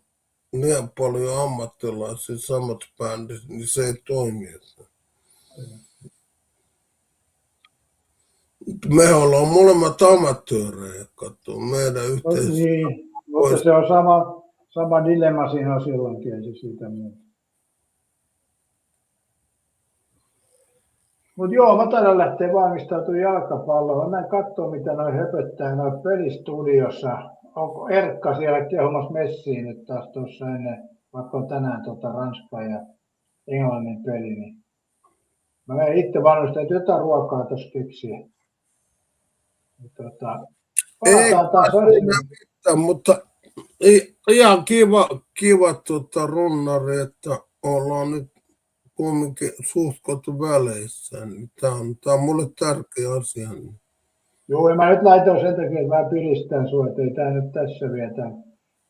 niin paljon ammattilaisia samat bändit, niin se ei toimi. Me ollaan molemmat amatöörejä, katsoo meidän yhteisöä. Niin, mutta se on sama dilemma siinä on silloinkin, ei se siitä muuta. Mutta joo, mä taidan lähteä valmistautumaan jalkapalloon. Mä katson, mitä noi höpöttää noi pelistudiossa. Onko Erkka siellä kehumassa messiin nyt taas tuossa ennen, vaikka on tänään Ranskan ja Englannin peli, niin mä menen itse valmistaa, että jotain ruokaa tuossa keksiä. Ei mitään, mutta ihan kiva runnari, että ollaan nyt kumminkin suhtkot väleissä. Tämä on mulle tärkeä asia. Joo, ja mä nyt laitoin sen takia, että mä piristän sua, että ei tää nyt tässä vietä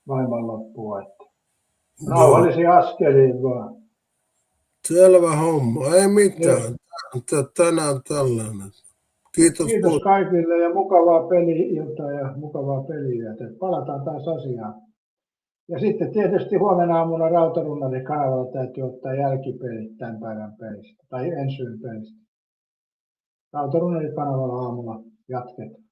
maailmanloppua. Rauhallisia askeliin vaan. Selvä homma, ei mitään. Tänään tällainen. Kiitos kaikille ja mukavaa peli-iltaa ja mukavaa peliyötä. Palataan taas asiaan. Ja sitten tietysti huomenna aamuna Rautarunnalin kanavalla täytyy ottaa jälkipelit tämän päivän pelistä tai ensi yön pelistä. Rautarunnalin kanavalla aamulla jatketaan.